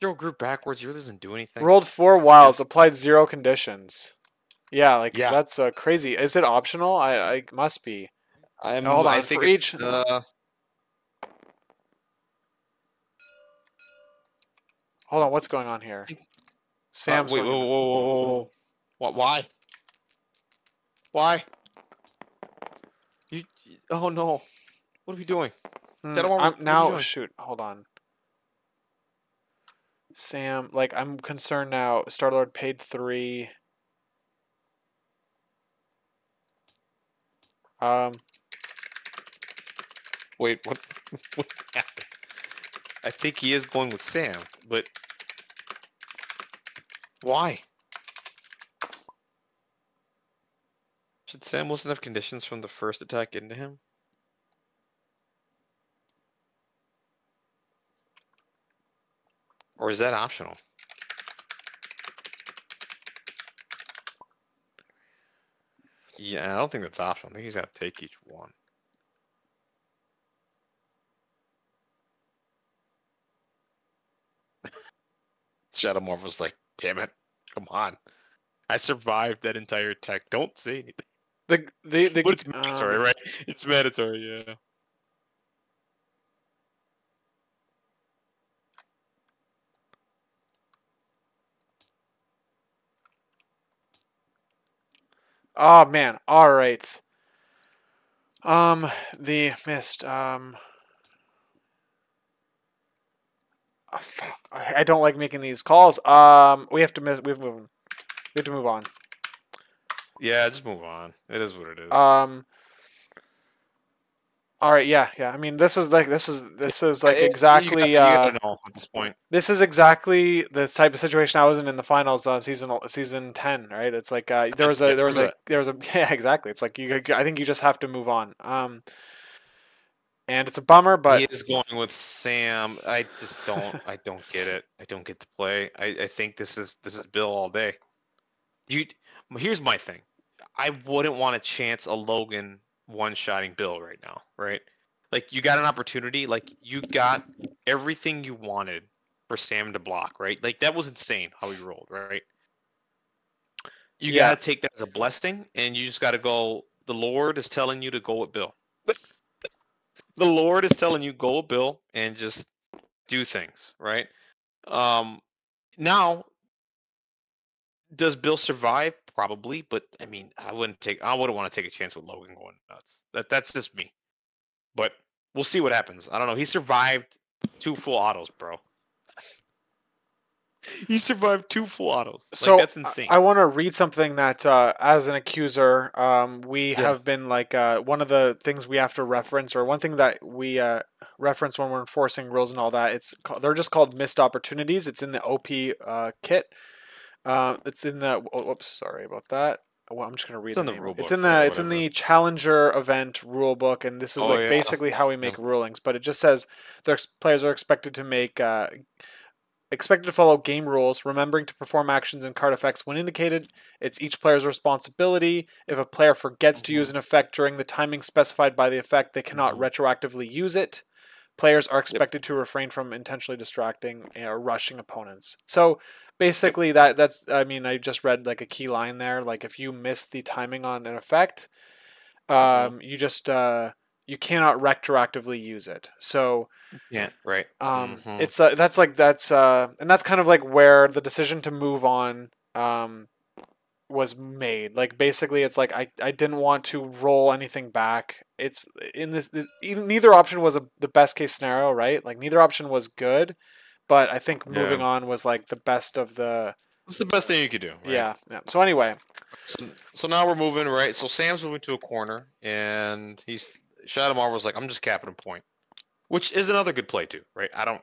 throw Groot backwards, he really doesn't do anything. Rolled 4 wilds, applied 0 conditions. Yeah, like Yeah, that's crazy. Is it optional? I must be. Oh, hold I on. think For it's each, hold on. What's going on here? Sam's wait, going whoa, in. whoa, whoa, whoa, whoa. What? Why? Why? Oh no! What are we doing? Shadow I'm Marvel, what are you now. doing? Shoot. Hold on. Sam, like I'm concerned now. Star Lord paid 3. Um. Wait, what? What happened? I think he is going with Sam, but why? Should Sam Wilson have conditions from the first attack into him? Or is that optional? Yeah, I don't think that's optional. I think he's got to take each one. Shadow Marvel's like, damn it, come on. I survived that entire attack. Don't say anything. But it's mandatory, right? It's mandatory, yeah. Oh man. All right. The mist. I don't like making these calls. We have to miss. We have to move. We have to move on. Yeah, just move on. It is what it is. All right. Yeah. Yeah. I mean, this is like You exactly. gotta know at this point. This is exactly the type of situation I was in the finals on season 10. Right. It's like there was Yeah, a there was remember a that. there was a yeah, exactly. It's like I think you just have to move on. And it's a bummer, He but is going with Sam. I don't get it. I don't get the play. I think this is Bill all day. You Here's my thing. I wouldn't want to chance a Logan one-shotting Bill right now, right? Like you got an opportunity, like you got everything you wanted for Sam to block, right? Like that was insane how he rolled, right? You got yeah. to take that as a blessing and you just got to go the Lord is telling you to go with Bill. The Lord is telling you go with Bill and just do things, right? Um Now does Bill survive? Probably, but I mean, I wouldn't want to take a chance with Logan going nuts. That's just me. But we'll see what happens. I don't know. He survived 2 full autos, bro. He survived 2 full autos. Like So that's insane. I want to read something that, as an accuser, we Yeah. have been like one of the things we have to reference, or one thing that we reference when we're enforcing rules and all that. They're just called missed opportunities. It's in the OP kit. It's in the. Whoops, sorry about that. Well, I'm just gonna read It's the in the name. rule It's book. in Yeah, the whatever. Challenger event rule book, and this is Oh like yeah. basically how we Yeah. make rulings. But it just says players are expected to make expected to follow game rules, remembering to perform actions and card effects when indicated. It's each player's responsibility. If a player forgets to Mhm. use an effect during the timing specified by the effect, they cannot Mhm. retroactively use it. Players are Yep. expected to refrain from intentionally distracting or rushing opponents. So basically that's I mean, I just read like a key line there. Like if you miss the timing on an effect, Mhm. you just you cannot retroactively use it. So Yeah. Right. Mhm. it's and that's kind of like where the decision to move on was made. Like basically, it's like I didn't want to roll anything back. It's in neither option was the best case scenario, right? Like neither option was good, but I think moving Yeah. on was like the best of the It's the best thing you could do, right? yeah yeah. So anyway, So now we're moving right. So Sam's moving to a corner, and Shadow Marvel's like, I'm just capping a point, which is another good play too, right? I don't.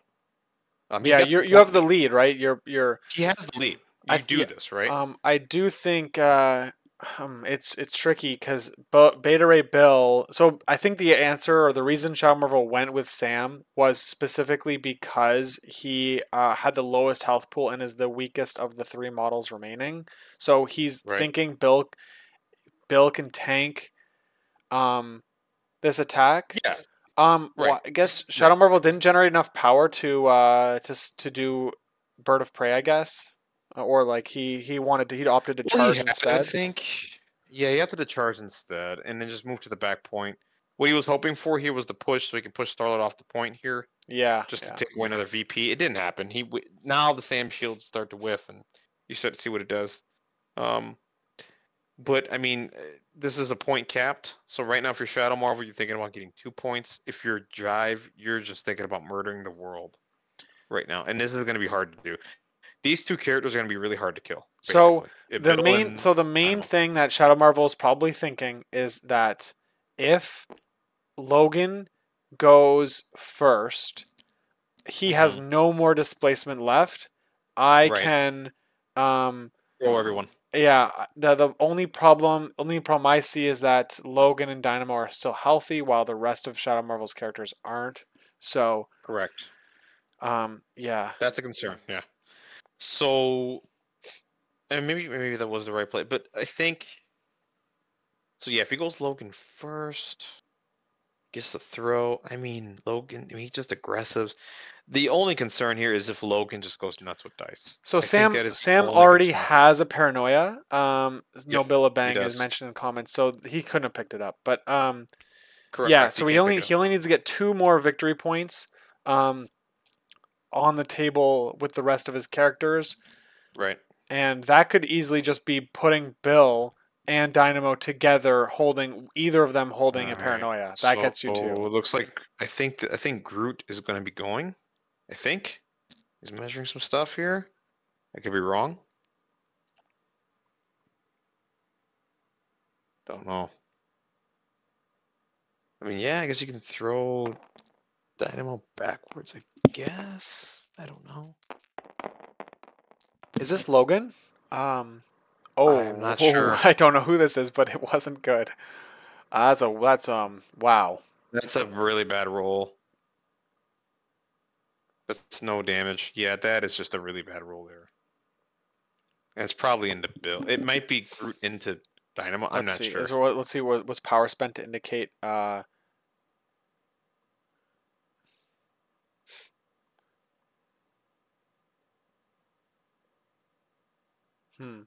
He's yeah, got the you point have the lead. lead, right? You're He has the lead. I You do yeah, this, right? I do think it's tricky because Beta Ray Bill. So I think the answer or the reason Shadow Marvel went with Sam was specifically because he had the lowest health pool and is the weakest of the 3 models remaining. So he's Right. thinking Bill can tank um this attack. Yeah. Right. Well, I guess Right. Shadow Marvel didn't generate enough power to to do Bird of Prey, I guess. or like he opted to Well, he charge had it, I instead. think. Yeah, he opted to charge instead, and then just move to the back point. What he was hoping for here was the push, so he could push Starlight off the point here, Yeah, just to yeah. take away another VP. It didn't happen. Now the Sam shields start to whiff, and you start to see what it does. Um, but I mean, this is a point capped. So right now, if you're Shadow Marvel, you're thinking about getting 2 points. If you're Jive, you're just thinking about murdering the world right now, and this is going to be hard to do. These two characters are going to be really hard to kill, So basically. the Bill main and so the main Dynamo. thing that Shadow Marvel is probably thinking is that if Logan goes first, he has Hmm. no more displacement left. I Right. can Throw everyone. yeah, the only problem I see is that Logan and Dynamo are still healthy while the rest of Shadow Marvel's characters aren't. So, Correct. yeah. That's a concern. Yeah. So, and maybe that was the right play, but I think so. Yeah, if he goes Logan first, gets the throw. I mean, Logan. I mean, he's just aggressive. The only concern here is if Logan just goes nuts with dice. So I think Sam that is the Sam only already concern. has a paranoia. Yep, Nobila he Bang is does. mentioned in comments, so he couldn't have picked it up. But yeah, Correct. He so can't pick it up. he only needs to get 2 more victory points um on the table with the rest of his characters, Right. and that could easily just be putting Bill and Dynamo together, holding either of them All holding a right. paranoia. That So gets you two. it looks like I think Groot is going to be going. I think he's measuring some stuff here. I could be wrong. Don't know. I mean, yeah, I guess you can throw Dynamo backwards, I guess. I don't know. Is this Logan? Um. I'm not Oh, sure. I don't know who this is, but it wasn't good. That's wow. That's a really bad roll. That's no damage. Yeah, that is just a really bad roll there. And it's probably into Bill. It might be Groot into Dynamo. I'm Let's not see. sure. Let's see what was power spent to indicate. Hmm.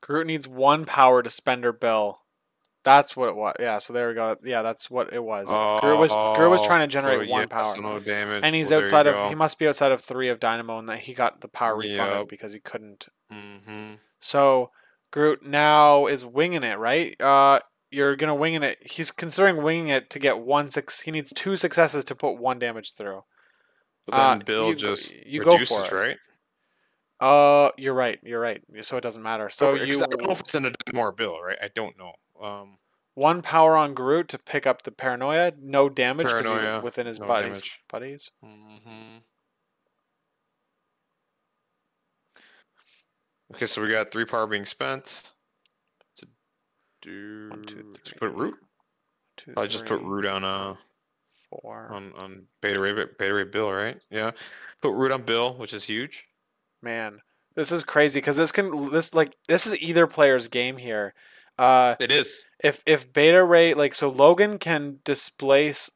Groot needs 1 power to spend or bill. That's what it was. Yeah. So there we go. Yeah, that's what it was. Groot was Oh, trying to so generate yeah, 1 power, so no damage. and he's Well, there you outside of. He go. must be outside of 3 of Dynamo, and that he got the power refunded Yep. because he couldn't. Mm-hmm. So Groot now is winging it, right? You're gonna winging it. He's considering winging it to get 1 6. He needs 2 successes to put 1 damage through. But then Bill You go, just you go for reduces, it. right? You're right. You're right. So it doesn't matter. So Because I don't know you if it's in a more Bill, right? I don't know. 1 power on Groot to pick up the paranoia. No damage because he's Paranoia, within his no damage. buddies. Mm-hmm. Okay, so we got 3 power being spent to do. 1 2 To put 3 Root. 2 I just put 3 Root on 4. on Beta Ray Bill, right? Yeah, put Root on Bill, which is huge. Man, this is crazy because this is either player's game here. It is. If Beta Ray so Logan can displace.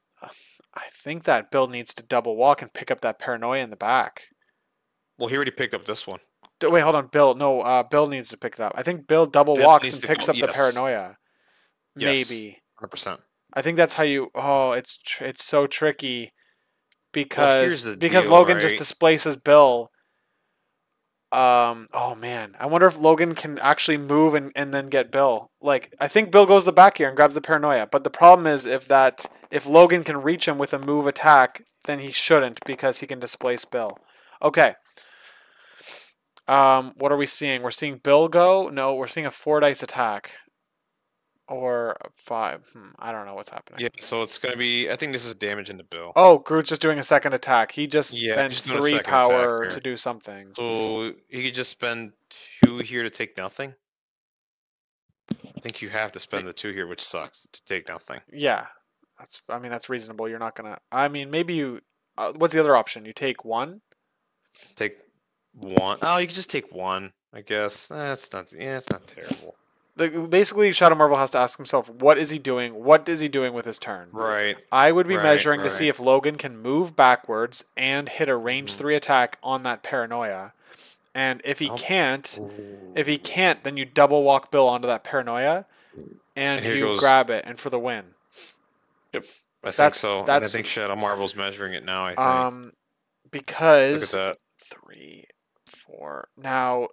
I think that Bill needs to double walk and pick up that paranoia in the back. Well, he already picked up this one. Wait, hold on, Bill. No, Bill needs to pick it up. I think Bill double Bill walks needs and to picks go. up the Yes. paranoia. Yes. Maybe. 100%. I think that's how you. Oh, it's so tricky Well, here's because the because deal, Logan just right? displaces Bill. Oh man, I wonder if Logan can actually move and then get Bill. Like I think Bill goes the back here and grabs the paranoia. But the problem is if Logan can reach him with a move attack, then he shouldn't because he can displace Bill. Okay. What are we seeing? We're seeing Bill go. No, we're seeing a 4 dice attack. Or a 5. I don't know what's happening. Yeah, so it's going to be. I think this is damage into Bill. Oh, Groot's just doing a second attack. He just Yeah, spent just doing a 3 second attack power here. to do something. So he could just spend 2 here to take nothing. I think you have to spend the 2 here, which sucks, to take nothing. Yeah, that's reasonable. You're not gonna. I mean, maybe you. What's the other option? You take 1. Take 1. Oh, you can just take 1, I guess. That's not. Yeah, it's not terrible. Basically, Shadow Marvel has to ask himself, what is he doing? What is he doing with his turn? Right. I would be Right. measuring to Right. see if Logan can move backwards and hit a range Mhm. 3 attack on that paranoia. And if he Um, can't, ooh. then you double walk Bill onto that paranoia And and here you goes. grab it and for the win. Yep. I think That's so. And I that's think Shadow Marvel's measuring it now, I think. um Look at because that. 3, 4. Now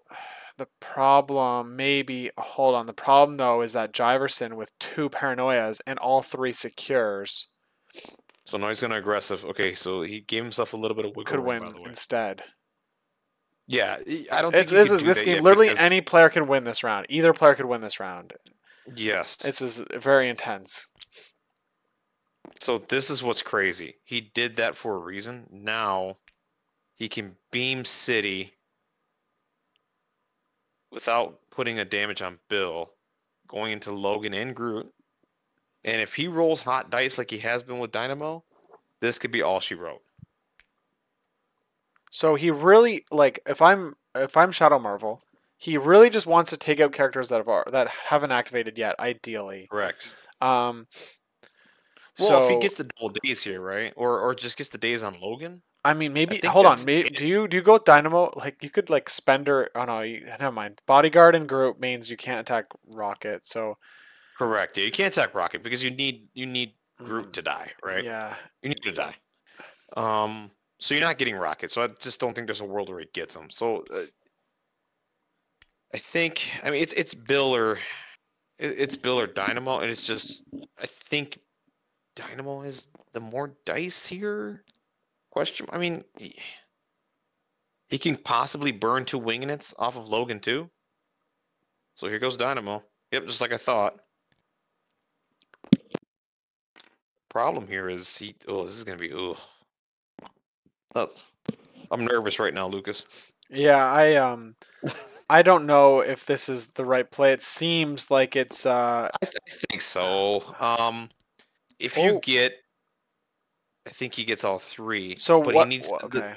the problem maybe hold on. The problem though is that Jiverson with 2 paranoias and all 3 secures So now he's going to aggressive. Okay, so he gave himself a little bit of wiggle could room, by win the way. instead. Yeah, I don't think It's he this could is do this that game. yet Literally because, any player can win this round. Either player could win this round. yes. This is very intense. So this is what's crazy. He did that for a reason. Now he can beam City without putting a damage on Bill, going into Logan and Groot. And if he rolls hot dice like he has been with Dynamo, this could be all she wrote. So he really like if I'm Shadow Marvel, he really just wants to take out characters that haven't activated yet. Ideally, Correct. um, Well, if he so gets the double days here, right, or just gets the days on Logan, I mean I maybe think hold on. that's Maybe, it. do you go with Dynamo? Like you could like Spender. Oh no, never mind. Bodyguard and group means you can't attack Rocket. So Correct. Yeah, you can't attack Rocket because you need Groot mm, to die, right? yeah. You need to die. Um, so you're not getting Rocket. So I just don't think there's a world where he gets him. So I think I mean it's Bill or it's Bill or Dynamo, and it's just I think Dynamo has the more dice here. Question. I mean, he can possibly burn 2 Wingnets off of Logan too. So here goes Dynamo. Yep, just like I thought. Problem here is he. Oh, this is gonna be. Oh, I'm nervous right now, Lucas. Yeah, I don't know if this is the right play. It seems like it's I think so. If you oh, get, I think he gets all 3, so but he what needs the okay.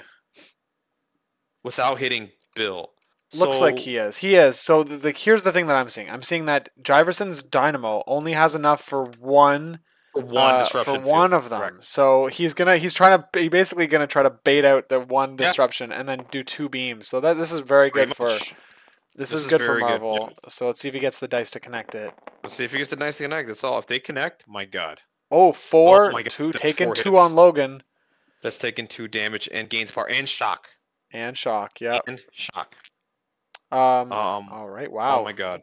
without hitting Bill. Looks like So he is. He is. So here's the thing that I'm seeing. I'm seeing that Jiverson's Dynamo only has enough for one for disruption one field. of them. Correct. So he's basically gonna try to bait out the one Yeah, disruption and then do 2 beams. So that this is very pretty good for much. This is very good. Marvel. Yep. So let's see if he gets the dice to connect it. Let's see if he gets the nice connect. That's all. If they connect, my God. Oh, Oh 4, my God. 2 That's taking 4 2 on hits. Logan That's taking 2 damage and gains power and shock and shock. Yep. and shock. All right. Oh Wow. my God.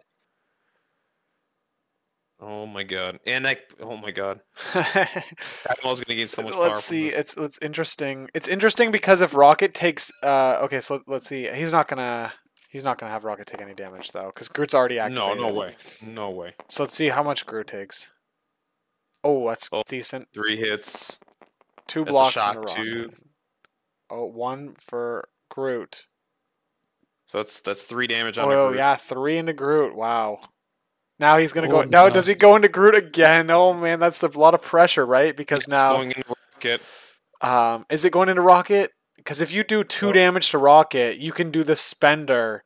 Oh my God. And that. Oh my God. Admiral's gonna gain so much Let's power from see. this. It's interesting. It's interesting because if Rocket takes okay, so let's see. He's not gonna have Rocket take any damage though, because Groot's already No, no activated. way. No way. So let's see how much Groot takes. Oh, that's Oh, decent. 3 hits. 2 That's a blocks and a shock too. rocket. Oh, 1 for Groot. So that's 3 damage on a Oh Groot. yeah, 3 into Groot. Wow. Now he's gonna Oh go. my Now God. does he go into Groot again? Oh man, that's a lot of pressure, right? Because It's now, going into Rocket. is it going into Rocket? Because if you do 2 Oh, damage to Rocket, you can do the Spender,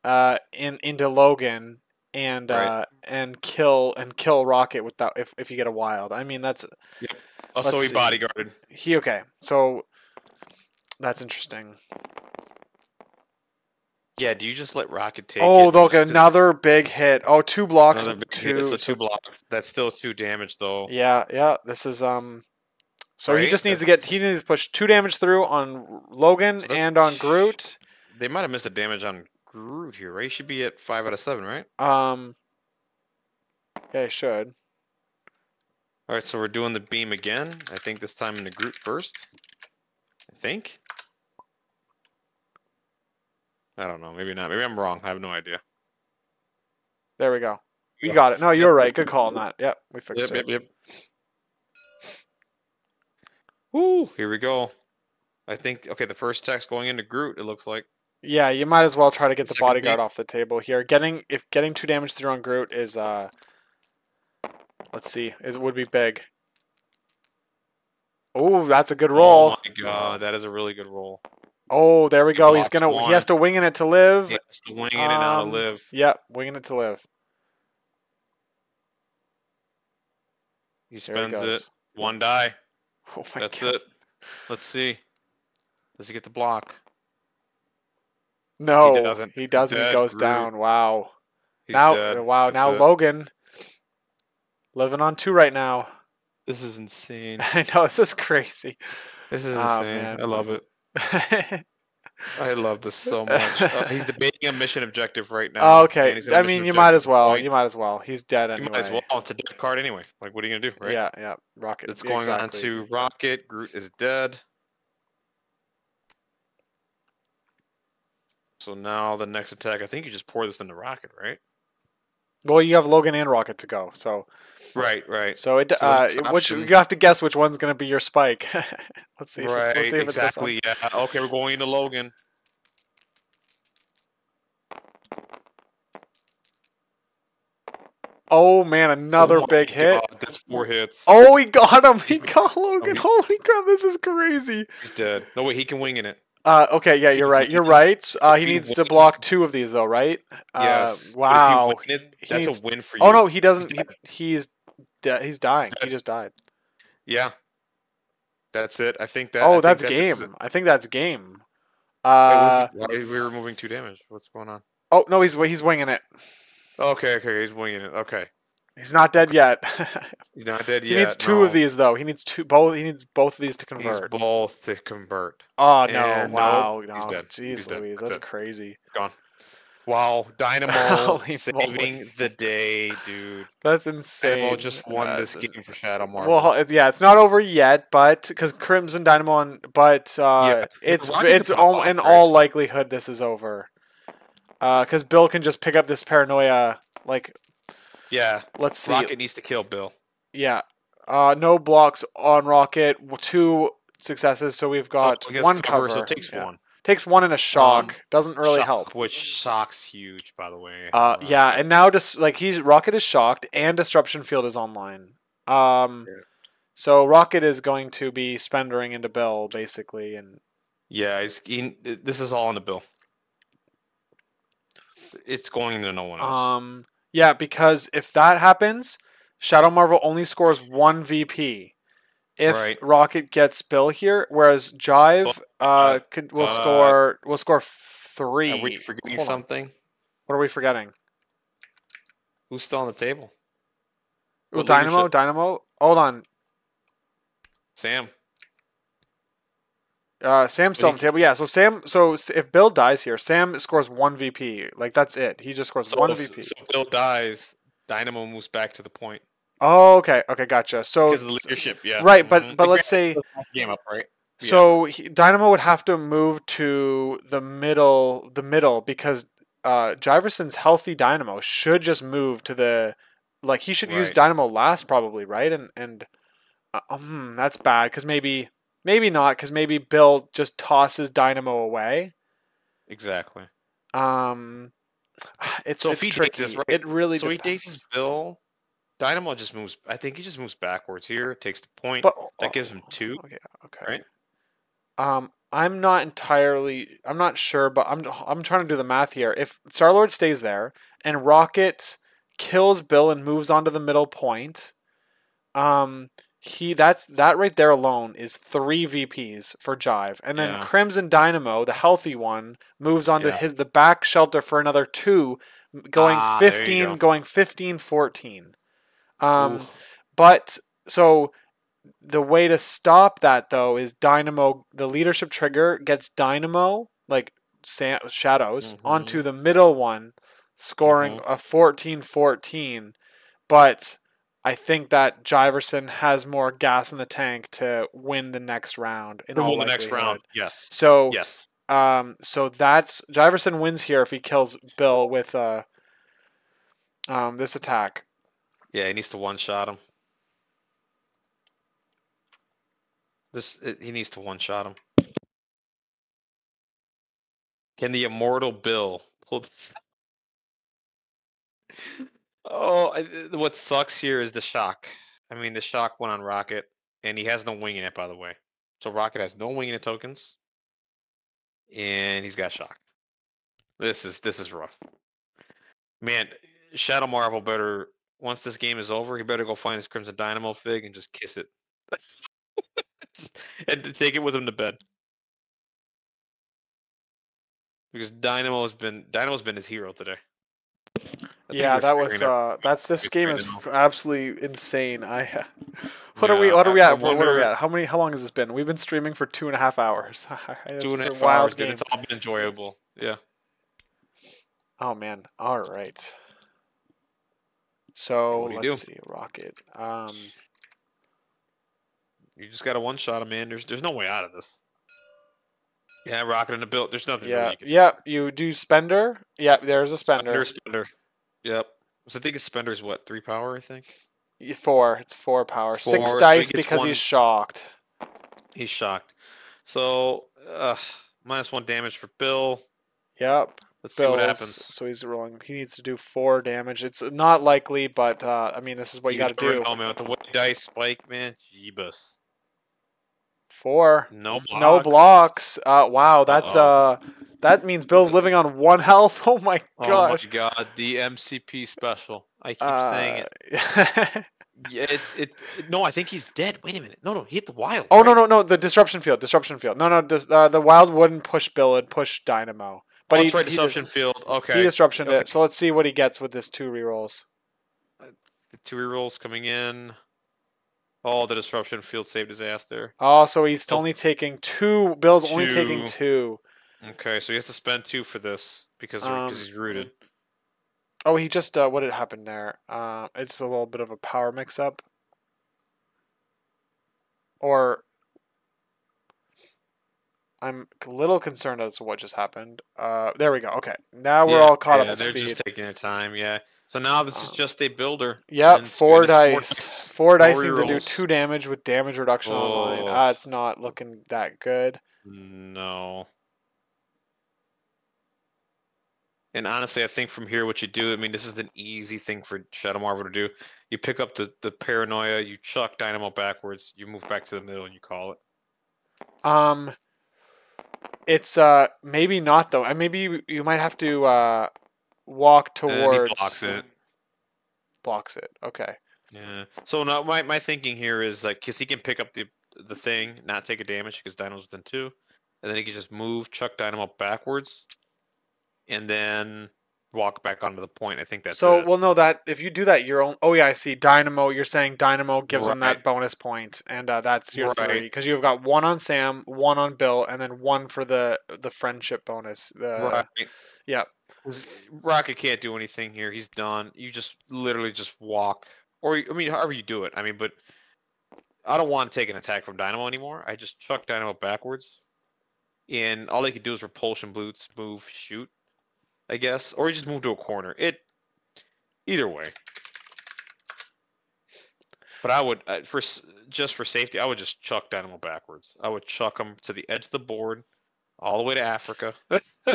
into Logan right. and kill Rocket without if you get a wild. I mean that's Yep. Also, let's he see. bodyguarded. Okay. So that's interesting. Yeah, do you just let Rocket take Oh, it? look, Just 'cause another big hit. Oh, 2 blocks, another big hit. So two. 2 So blocks. That's still 2 damage though, yeah, yeah. This is So he right? just needs to get he needs to push 2 damage through on Logan So that's and on Groot. they might have missed the damage on Groot here, right? He should be at 5 out of 7, right? Yeah, he should. All right, so we're doing the beam again. I think this time into Groot first. I think. I don't know. Maybe not. Maybe I'm wrong. I have no idea. There we go. You Yep. got it. No, you Yep. were right. Good call on that. Yep, we fixed Yep. it. Yep. Woo! Here we go. I think. Okay, the first text going into Groot. It looks like. Yeah, you might as well try to get the Second bodyguard beam. off the table here. Getting 2 damage through on Groot is let's see, it would be big. Oh, that's a good Oh roll. my God, that is a really good roll. Oh, there we He go. He blocks has to wing it to live. He has to wing it and out to live. Yep, winging it to live. He There he spends it. goes. One die. Oh my That's god. it. Let's see. Does he get the block? He No, doesn't. he He's doesn't. He dead. goes Groot. down. Wow. He's Now, dead. wow. That's Now it. Logan living on 2 right now. This is insane. I know, this is crazy. This is Oh insane. man. I love it. I love this so much. He's debating a mission objective right now, Okay. and he's got a I mission mean, you might objective as well. point. You might as well. He's dead You might as well. anyway. It's a dead card anyway. Like, what are you gonna do, right? Yeah, yeah. Rocket. It's going on Exactly. to Rocket. Groot is dead. So now the next attack, I think you just pour this into Rocket, right? Well, you have Logan and Rocket to go, so Right. so it So the next which option- you have to guess which one's gonna be your spike. Let's see. Right. Let's see if Exactly. it's this one. Yeah. Okay, we're going into Logan. Oh man, another Oh my big hit. God, that's 4 hits. Oh, he got him. He got Logan. Holy crap, this is crazy. He's dead. No way, he can wing in it. Okay, yeah, If you're he right. You're wins- right. if He he needs to wins- block 2 of these though, right? Yes. but if Wow. you win it, He that's needs- a win for you. Oh no, he doesn't. He's dead. He's dying. He dead. just died. Yeah. That's it. I think that. Oh, I think that's that game. is it. I think that's game. Wait, why are we removing 2 damage? What's going on? Oh no, he's winging it. Okay, he's winging it. Okay. He's not dead yet. He's not dead He yet. needs 2 of these though. He needs both. He needs both of these to He needs convert. both to convert. Oh no! And Wow! nope, No, he's dead. Jeez He's dead. Louise, That's that's it. crazy. Gone. Wow, Dynamo Holy saving moly. the day, dude. That's insane. Dynamo just won this game for Shadow Marvel. Well, yeah, it's not over yet, but because Crimson Dynamo, but Yeah, it's Rocket could pop off, in right? all likelihood this is over. Because Bill can just pick up this paranoia. Like, Yeah, let's see. Rocket needs to kill Bill. Yeah, no blocks on Rocket. 2 successes, so we've got So he has 1 cover, cover. so it takes Yeah. 1. Takes 1 in a shock. Doesn't really Shock, help. Which shocks huge, by the way. Yeah, and now just like Rocket is shocked and Disruption Field is online. So Rocket is going to be spendering into Bill basically, and Yeah, this is all on the Bill. It's going to no one else. yeah, because if that happens, Shadow Marvel only scores 1 VP. If Right. Rocket gets Bill here, whereas Jive will score 3. Are we forgetting Hold on. something? What are we forgetting? Who's still on the table? Well, What Dynamo. leadership? Hold on. Sam. Sam's still on the table. Yeah. So if Bill dies here, Sam scores 1 VP. Like that's it. He just scores 1 VP. So if Bill dies, Dynamo moves back to the point. Oh, okay. Okay, gotcha. So Because of the leadership, yeah. right, but Mhm. let's say Game up, right? so Dynamo would have to move to the middle because Jiverson's healthy Dynamo should just move to the he should use Right. Dynamo last probably, right? And that's bad because maybe not because maybe Bill just tosses Dynamo away. Exactly. It's So if he tricky. takes this, right? It really So he depends. takes his Bill. Dynamo just moves. I think he just moves backwards here. Takes the point. But That gives him 2. Okay. Right? I'm not sure, but I'm trying to do the math here. If Star-Lord stays there and Rocket kills Bill and moves onto the middle point, that right there alone is 3 VPs for Jive. And then Yeah. Crimson Dynamo, the healthy one, moves onto Yeah. the back shelter for another 2, going there you 15, go. going 15, 14. Oof. But so the way to stop that though is Dynamo. The leadership trigger gets Dynamo shadows onto the middle one, scoring a 14-14. But I think that Jiverson has more gas in the tank to win the next round. In all the next likelihood. round. Yes. So Yes. so that's Jiverson wins here if he kills Bill with this attack. Yeah, he needs to one-shot him. He needs to one-shot him. Can the immortal Bill pull this? What sucks here is the shock. I mean, the shock went on Rocket, and he has no wing in it, by the way. So Rocket has no wing in it tokens, and he's got shock. This is rough. Man, Shadow Marvel better once this game is over, he better go find his Crimson Dynamo fig and just kiss it. And to take it with him to bed. Because Dynamo's been his hero today. Yeah, that was this game is absolutely insane. What are we at? What are we at? How long has this been? We've been streaming for 2.5 hours. 2.5 hours, and it's all been enjoyable. Yeah. Oh man. All right. So let's see, Rocket. You just got to one shot him, man. There's no way out of this. Yeah, Rocket in the build. There's nothing. Yeah. Really you can Yep. You do Spender. Yep. There's a Spender. Spender. Yep. So I think his Spender's what, 3 power? I think. 4. It's 4 power. 6 dice because he's shocked. He's shocked. So -1 damage for Bill. Yep. Let's see what happens. So he's rolling. He needs to do 4 damage. It's not likely, but I mean, this is what you got to do. Oh man, with the white dice spike, man, Jeebus. 4. No blocks. No blocks. Wow, that's that means Bill's living on 1 health. Oh my gosh. Oh my god, the MCP special. I keep saying it. Yeah, no, I think he's dead. Wait a minute. No, he hit the wild. Oh right? No, the disruption field. No, the wild wouldn't push Bill, it'd push Dynamo. But he tried disruption field. Okay. He disruptioned it. So let's see what he gets with this 2 rerolls. The 2 rerolls coming in. Oh, the disruption field saved his ass there. Oh, so he's only taking 2. Bill's only taking 2. Okay, so he has to spend 2 for this because he's rooted. Oh, he just what had happened there? It's a little bit of a power mix-up. Or I'm a little concerned as to what just happened. There we go. Okay, now we're all caught up to speed. They're just taking their time. Yeah. So now this is just a builder. Yep, 4 dice. 4 dice needs to do 2 damage with damage reduction online. It's not looking that good. No. And honestly, I think from here, what you do, I mean, this is an easy thing for Shadow Marvel to do. You pick up the paranoia, you chuck Dynamo backwards, you move back to the middle, and you call it. It's maybe not though. Maybe you might have to walk towards. And he blocks it. Blocks it. Okay. Yeah. So now my thinking here is like, cause he can pick up the thing, not take a damage because Dynamo's within 2, and then he can just move, chuck Dynamo backwards, and then walk back onto the point. I think that's so. it. Well, no, that if you do that, you're. Oh yeah, I see. Dynamo. You're saying Dynamo gives him that bonus point, and that's your 3 because you've got 1 on Sam, 1 on Bill, and then 1 for the friendship bonus. Right. Yeah. Rocket can't do anything here. He's done. You just literally just walk, or I mean, however you do it. I mean, but I don't want to take an attack from Dynamo anymore. I just chuck Dynamo backwards, and all they can do is repulsion boots, move, shoot, I guess, or you just move to a corner. Either way. But I would, for safety, I would just chuck Dynamo backwards. I would chuck him to the edge of the board, all the way to Africa.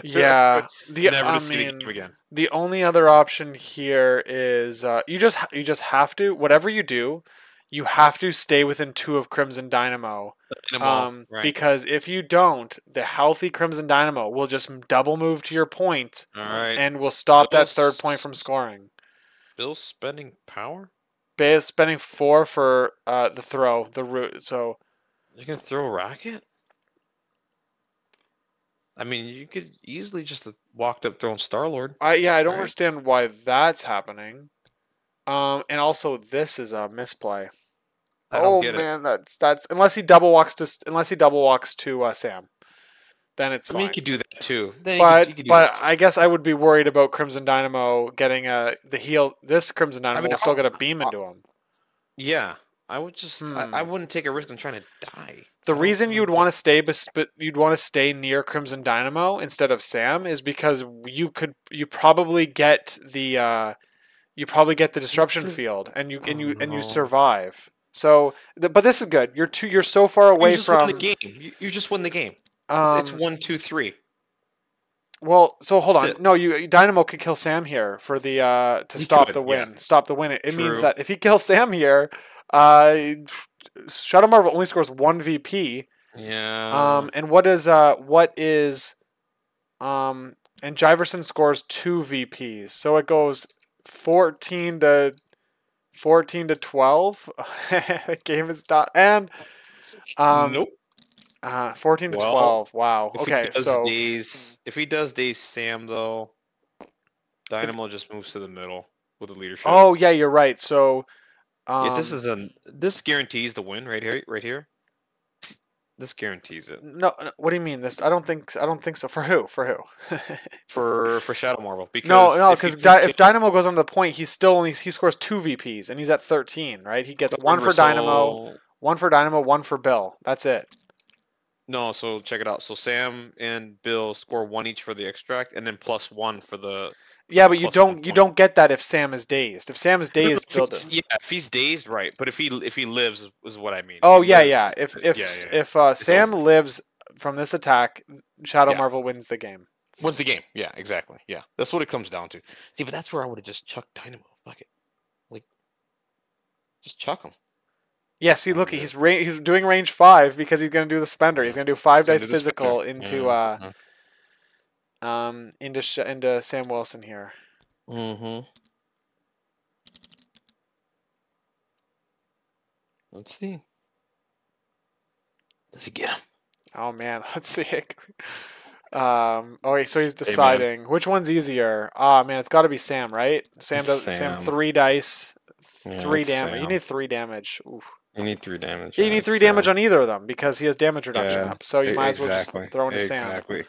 Yeah, never to see the game again. The only other option here is you just have to, whatever you do, you have to stay within 2 of Crimson Dynamo. Right. Because if you don't, the healthy Crimson Dynamo will just double move to your point, and will stop that 3rd point from scoring. Bill's spending power? Bill's spending 4 for the throw, the root. So you can throw a rocket? I mean, you could easily just have walked up throwing Star-Lord. I don't understand why that's happening. And also this is a misplay. I don't get man, that's unless he double walks to Sam, then it's fine. I mean, you could do that too. But I guess I would be worried about Crimson Dynamo getting the heal. This Crimson Dynamo will still get a beam into him. Yeah, I would just. I wouldn't take a risk on trying to die. The reason you'd want to stay near Crimson Dynamo instead of Sam is because you probably get the disruption field and you survive. So, but this is good. You're so far away from the game. You just win the game. It's 1, 2, 3. Well, so hold on. No, Dynamo could kill Sam here for the to stop the win. Yeah. Stop the win. It means that if he kills Sam here, Shadow Marvel only scores 1 VP. Yeah. And and Jiverson scores 2 VPs. So it goes 14 to 14-12. The game is done. And Nope. 14-12. Well, Wow. if he Okay, does so days Sam though, Dynamo just moves to the middle with the leadership. oh yeah, you're right. So Yeah, this guarantees the win right here. Right here. This guarantees it no, what do you mean this? I don't think so. For who? For who? for Shadow Marvel No, because no, if he because takes if Dynamo goes on the point, he scores 2 VPs and he's at 13, right? He gets one remember, for Dynamo, so one for Bill. That's it. no, so check it out. So Sam and Bill score 1 each for the extract, and then +1 for the Yeah, but you +1 point. don't get that if Sam is dazed. If Sam is No, no, dazed, Bill does. yeah, if he's dazed, right? But if he lives is what I mean. If Oh he yeah, lives, yeah. yeah. If It's Sam over. lives from this attack, Shadow Yeah, Marvel wins the game. wins the game. Yeah, exactly. Yeah, that's what it comes down to. See, but that's where I would have just chucked Dynamo. Fuck it, like just chuck him. Yeah, see, look, he's doing range 5 because he's gonna do the spender. He's gonna do 5 Send dice to the spinner. physical into into Sam Wilson here. Mm-hmm. Let's see. Does he get him? Oh man, let's see. Okay, so he's Hey, man. deciding which one's easier. Ah man, it's got to be Sam, right? Sam Sam. 3 dice, Yeah, 3 it's damage. Sam. You need 3 damage. Oof. You need 3 damage. You Yeah, need it's 3 damage Sam. on either of them because he has damage reduction Yeah, up. So you might as well exactly. just throw into Sam. Exactly.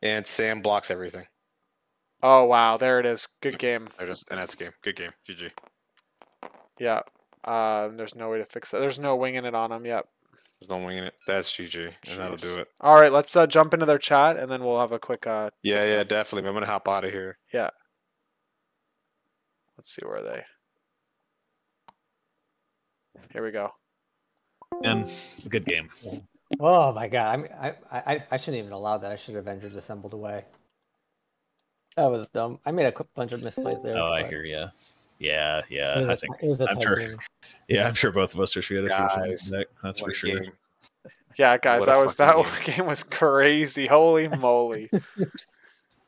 And Sam blocks everything. Oh wow, there it is. Good game. There it is. And that's the game. Good game. GG. Yeah. There's no way to fix that. There's no winging it on him. Yep. There's no winging it. That's GG. And that'll do it. All right, let's jump into their chat and then we'll have a quick. Yeah, definitely. I'm gonna hop out of here. Yeah. Let's see where are they. Here we go. And a good game. Oh my god! I shouldn't even allow that. I should have Avengers assembled away. That was dumb. I made a bunch of misplays there. Oh, I hear you. Yeah. I think I'm sure. Yeah, I'm sure both of us are sure that's for sure. Game. Yeah, guys, that game was crazy. Holy moly!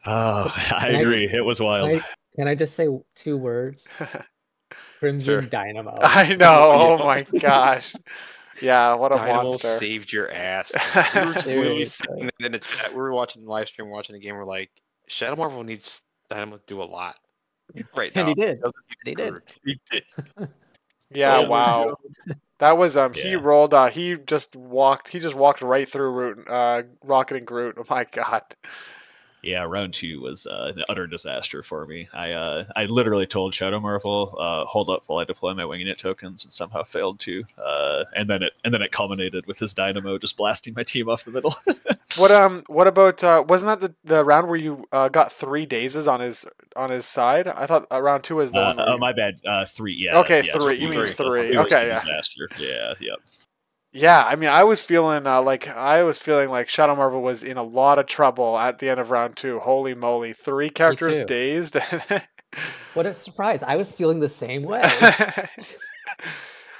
Oh, I agree. It was wild. Can I just say 2 words? Crimson Dynamo. I know. Oh my gosh. Yeah, what a Dynamo monster. saved your ass. We were just literally sitting in the chat. We were watching the live stream, watching the game. We're like, Shadow Marvel needs Dynamo to do a lot right now. And he did. He did. He did. Yeah, wow. That was he rolled he just walked right through Rocket and Groot. Oh my god. Yeah, round 2 was an utter disaster for me. I literally told Shadow Marvel, hold up while I deploy my Winging It tokens, and somehow failed to. And then it culminated with his Dynamo just blasting my team off the middle. What about wasn't that the round where you got 3 dazes on his side? I thought round 2 was the one. Oh my bad. 3. Yeah. Okay, yeah, 3. You mean 3? It was Okay, a yeah. disaster. Yeah. Yep. Yeah, I mean, I was feeling like Shadow Marvel was in a lot of trouble at the end of round 2. Holy moly, 3 characters dazed. What a surprise! I was feeling the same way.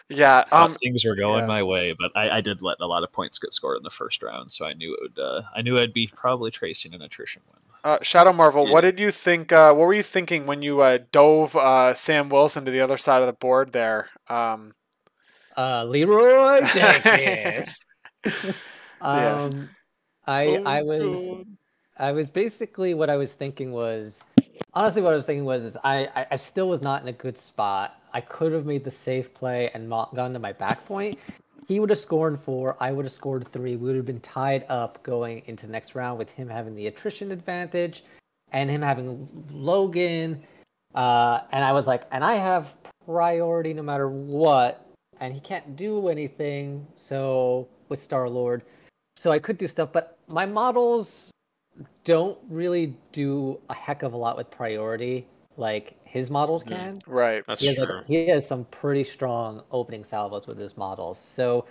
Yeah, things were going my way, but I did let a lot of points get scored in the first round, so I knew it would. I knew I'd be probably tracing an attrition win. Shadow Marvel, what did you think? What were you thinking when you dove Sam Wilson to the other side of the board there? Leroy Jenkins. I was basically what I was thinking was I still was not in a good spot. I could have made the safe play and gone to my back point. He would have scored 4. I would have scored 3. We would have been tied up going into the next round with him having the attrition advantage and him having Logan. And I was like, and I have priority no matter what. And he can't do anything. So with Star-Lord, so I could do stuff, but my models don't really do a heck of a lot with priority like his models can. Right. That's true. He has some pretty strong opening salvos with his models. So,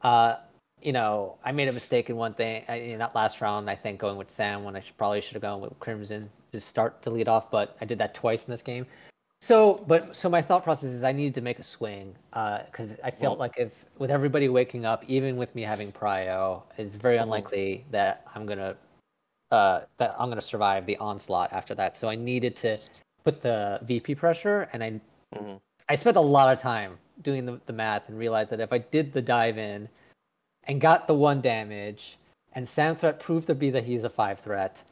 I made a mistake in one thing in that last round. I think going with Sam when I probably should have gone with Crimson to start to lead off, but I did that twice in this game. So my thought process is I needed to make a swing because I felt like if with everybody waking up, even with me having prio, it's very unlikely that I'm gonna survive the onslaught after that. So I needed to put the VP pressure, and I I spent a lot of time doing the math and realized that if I did the dive in and got the 1 damage, and Sam threat proved to be that he's a 5 threat,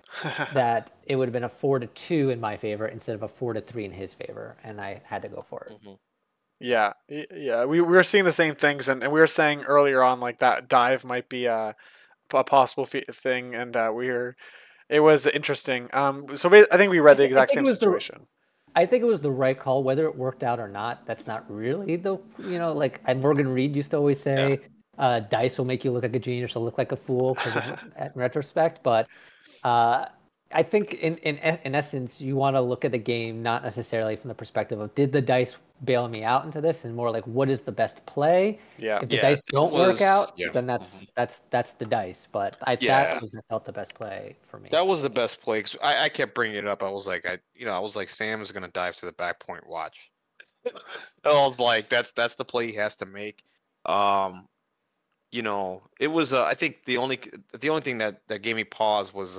that it would have been a 4-2 in my favor instead of a 4-3 in his favor, and I had to go for it. Mm-hmm. Yeah, we were seeing the same things, and we were saying earlier on like that dive might be a possible thing, and it was interesting. So I think we read the exact same situation. I think it was the right call. Whether it worked out or not, that's not really the like Morgan Reed used to always say, dice will make you look like a genius or look like a fool in retrospect. But I think in essence, you want to look at the game not necessarily from the perspective of did the dice bail me out into this, and more like what is the best play. Yeah. If the dice don't work out, yeah. then that's the dice. But that felt the best play for me. That was the best play. 'Cause I kept bringing it up. I was like, Sam is gonna dive to the back point. Watch. I was like, that's the play he has to make. It was. I think the only thing that gave me pause was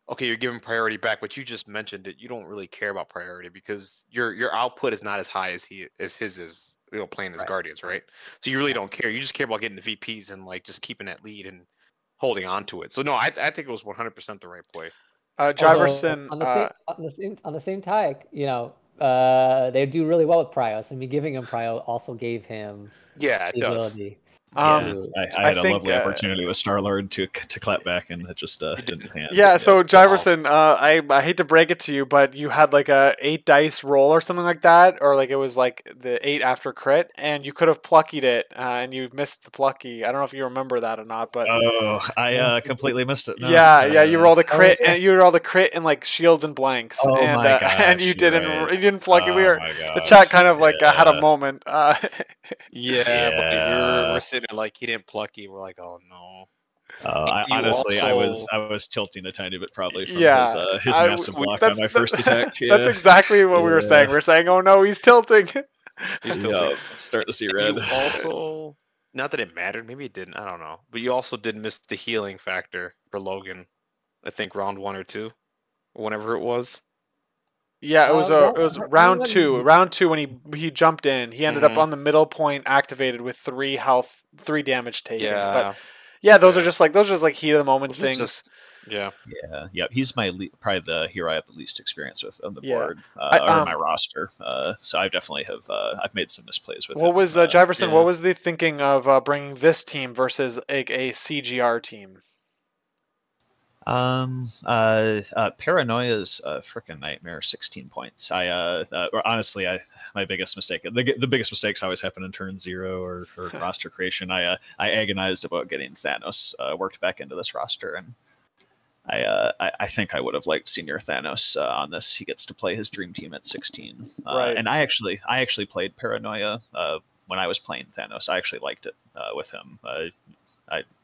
okay, you're giving priority back, but you just mentioned it. You don't really care about priority because your output is not as high as his is. Playing as Guardians, right? So you really don't care. You just care about getting the VPs and like just keeping that lead and holding on to it. So no, I think it was 100% the right play. Jiverson on the same tag, they do really well with Prios. I mean, giving him Prio also gave him the ability. I had a lovely opportunity with Star-Lord to clap back, and it just didn't pan. Yeah, so Jiverson, I hate to break it to you, but you had like a 8 dice roll or something like that, or like it was like the 8 after crit, and you could have pluckied it, and you missed the plucky. I don't know if you remember that or not, but I completely missed it. No. Yeah, you rolled a crit, and you rolled a crit in like shields and blanks, and my gosh, and you didn't plucky. The gosh, chat kind of like had a moment. But we're sitting there like he didn't plucky. We're like, oh no. Honestly, I was tilting a tiny bit probably from his massive block on my first attack. That's exactly what we were saying. We're saying, oh no, he's tilting. He's tilting. Starting to see red. You also, not that it mattered, maybe it didn't. I don't know. But you also did miss the healing factor for Logan. I think round 1 or 2, or whenever it was. Yeah, it was round 2. Round 2 when he jumped in, he ended up on the middle point activated with 3 health, 3 damage taken. Yeah. But those are just like heat of the moment things. Yeah. He's probably the hero I have the least experience with on the board or my roster. So I definitely have I've made some misplays with him. What was Jiverson? What was the thinking of bringing this team versus a CGR team? Paranoia's a freaking nightmare. 16 points. Honestly, my biggest mistake. The biggest mistakes always happen in turn 0 or roster creation. I agonized about getting Thanos worked back into this roster, and I think I would have liked Senior Thanos on this. He gets to play his dream team at 16. Right. And I actually played Paranoia when I was playing Thanos. I actually liked it with him.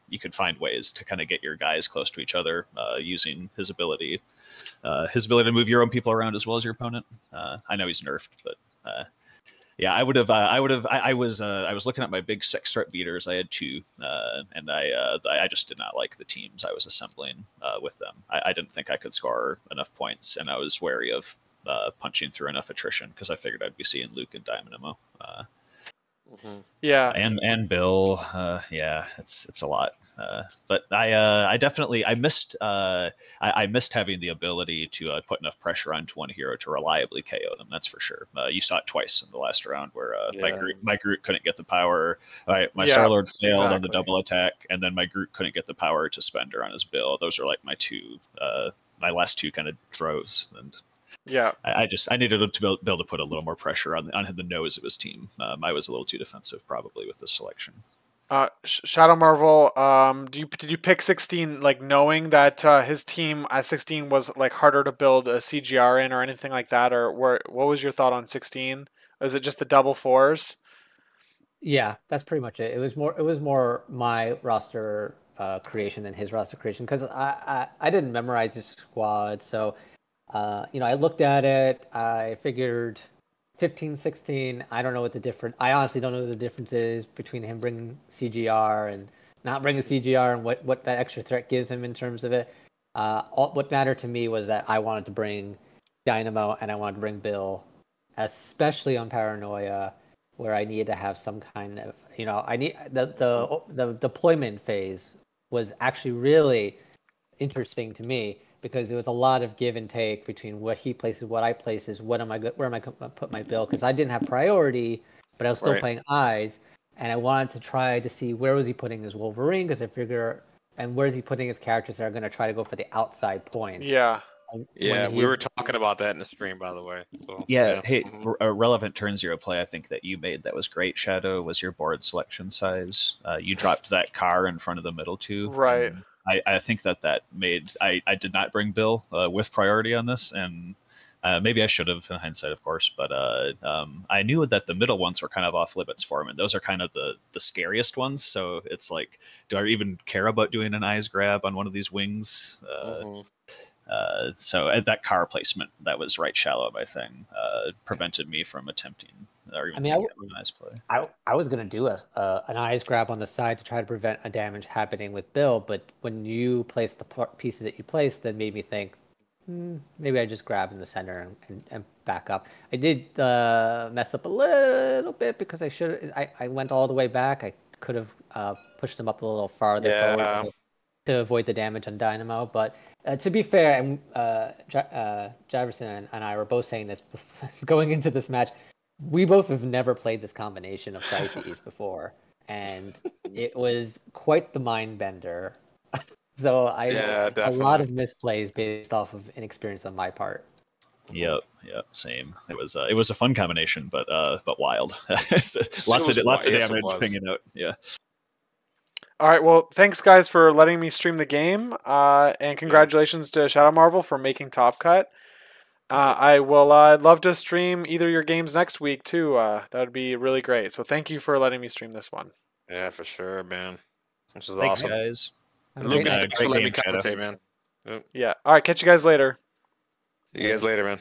You could find ways to kind of get your guys close to each other using his ability to move your own people around as well as your opponent. I know he's nerfed, but I was looking at my big 6 threat beaters. I had 2, and I just did not like the teams I was assembling with them. I didn't think I could score enough points, and I was wary of punching through enough attrition because I figured I'd be seeing Luke and Dynamo. Yeah, and Bill, it's a lot. But I definitely missed having the ability to put enough pressure onto one hero to reliably KO them. That's for sure. You saw it twice in the last round where my Groot couldn't get the power. My Star-Lord failed on the double attack, and then my Groot couldn't get the power to Spender on his Bill. Those are like my last 2 kind of throws. And I needed to be able to put a little more pressure on the nose of his team. I was a little too defensive probably with this selection. Shadow Marvel, did you pick 16 like knowing that his team at 16 was like harder to build a CGR in or anything like that, or what was your thought on 16? Is it just the double 4s? Yeah, that's pretty much it. It was more my roster creation than his roster creation because I didn't memorize his squad, so I looked at it. I figured 15, 16. I don't know what the difference. I honestly don't know what the difference is between him bringing CGR and not bringing CGR and what that extra threat gives him in terms of it. What mattered to me was that I wanted to bring Dynamo and I wanted to bring Bill especially on Paranoia, where I needed to have some kind of, I need the deployment phase was actually really interesting to me because there was a lot of give and take between what he places, what I places, where am I going to put my build, because I didn't have priority, but I was still Right. playing eyes, and I wanted to try to see where was he putting his Wolverine, because I figure, and where is he putting his characters that are going to try to go for the outside points. Yeah. Yeah, we were talking about that in the stream, by the way. So, Yeah, hey, Mhm. a relevant turn zero play I think that you made that was great, Shadow, was your board selection size. You dropped that car in front of the middle two. Right. And I think that made I did not bring Bill with priority on this, and maybe I should have in hindsight, of course, but I knew that the middle ones were kind of off limits for him, and those are kind of the scariest ones. So it's like, do I even care about doing an eyes grab on one of these wings? Mhm. So at that car placement, that was right shallow my thing, prevented me from attempting or even thinking of a nice play. I was going to do an eyes grab on the side to try to prevent a damage happening with Bill, but when you placed the pieces that you placed, that made me think, maybe I just grab in the center and back up. I did mess up a little bit because I went all the way back. I could have pushed them up a little farther Yeah. forward to avoid the damage on Dynamo. But to be fair, and Jiverson and I were both saying this going into this match, we both have never played this combination of crises before, and it was quite the mind bender. So Yeah, a lot definitely. of misplays based off of inexperience on my part. Yep, same. It was a fun combination, but wild. lots was of yes, it damage was. pinging out. Yeah. All right. Well, thanks guys for letting me stream the game, and congratulations to Shadow Marvel for making Top Cut. I will. I'd love to stream either your games next week too. That would be really great. So thank you for letting me stream this one. Yeah, for sure, man. This is Thanks, awesome. guys. And Lucas, night. thanks for Great letting me game, Shadow. commentate, man. Yep. Yeah. All right. Catch you guys later. See you guys later, man.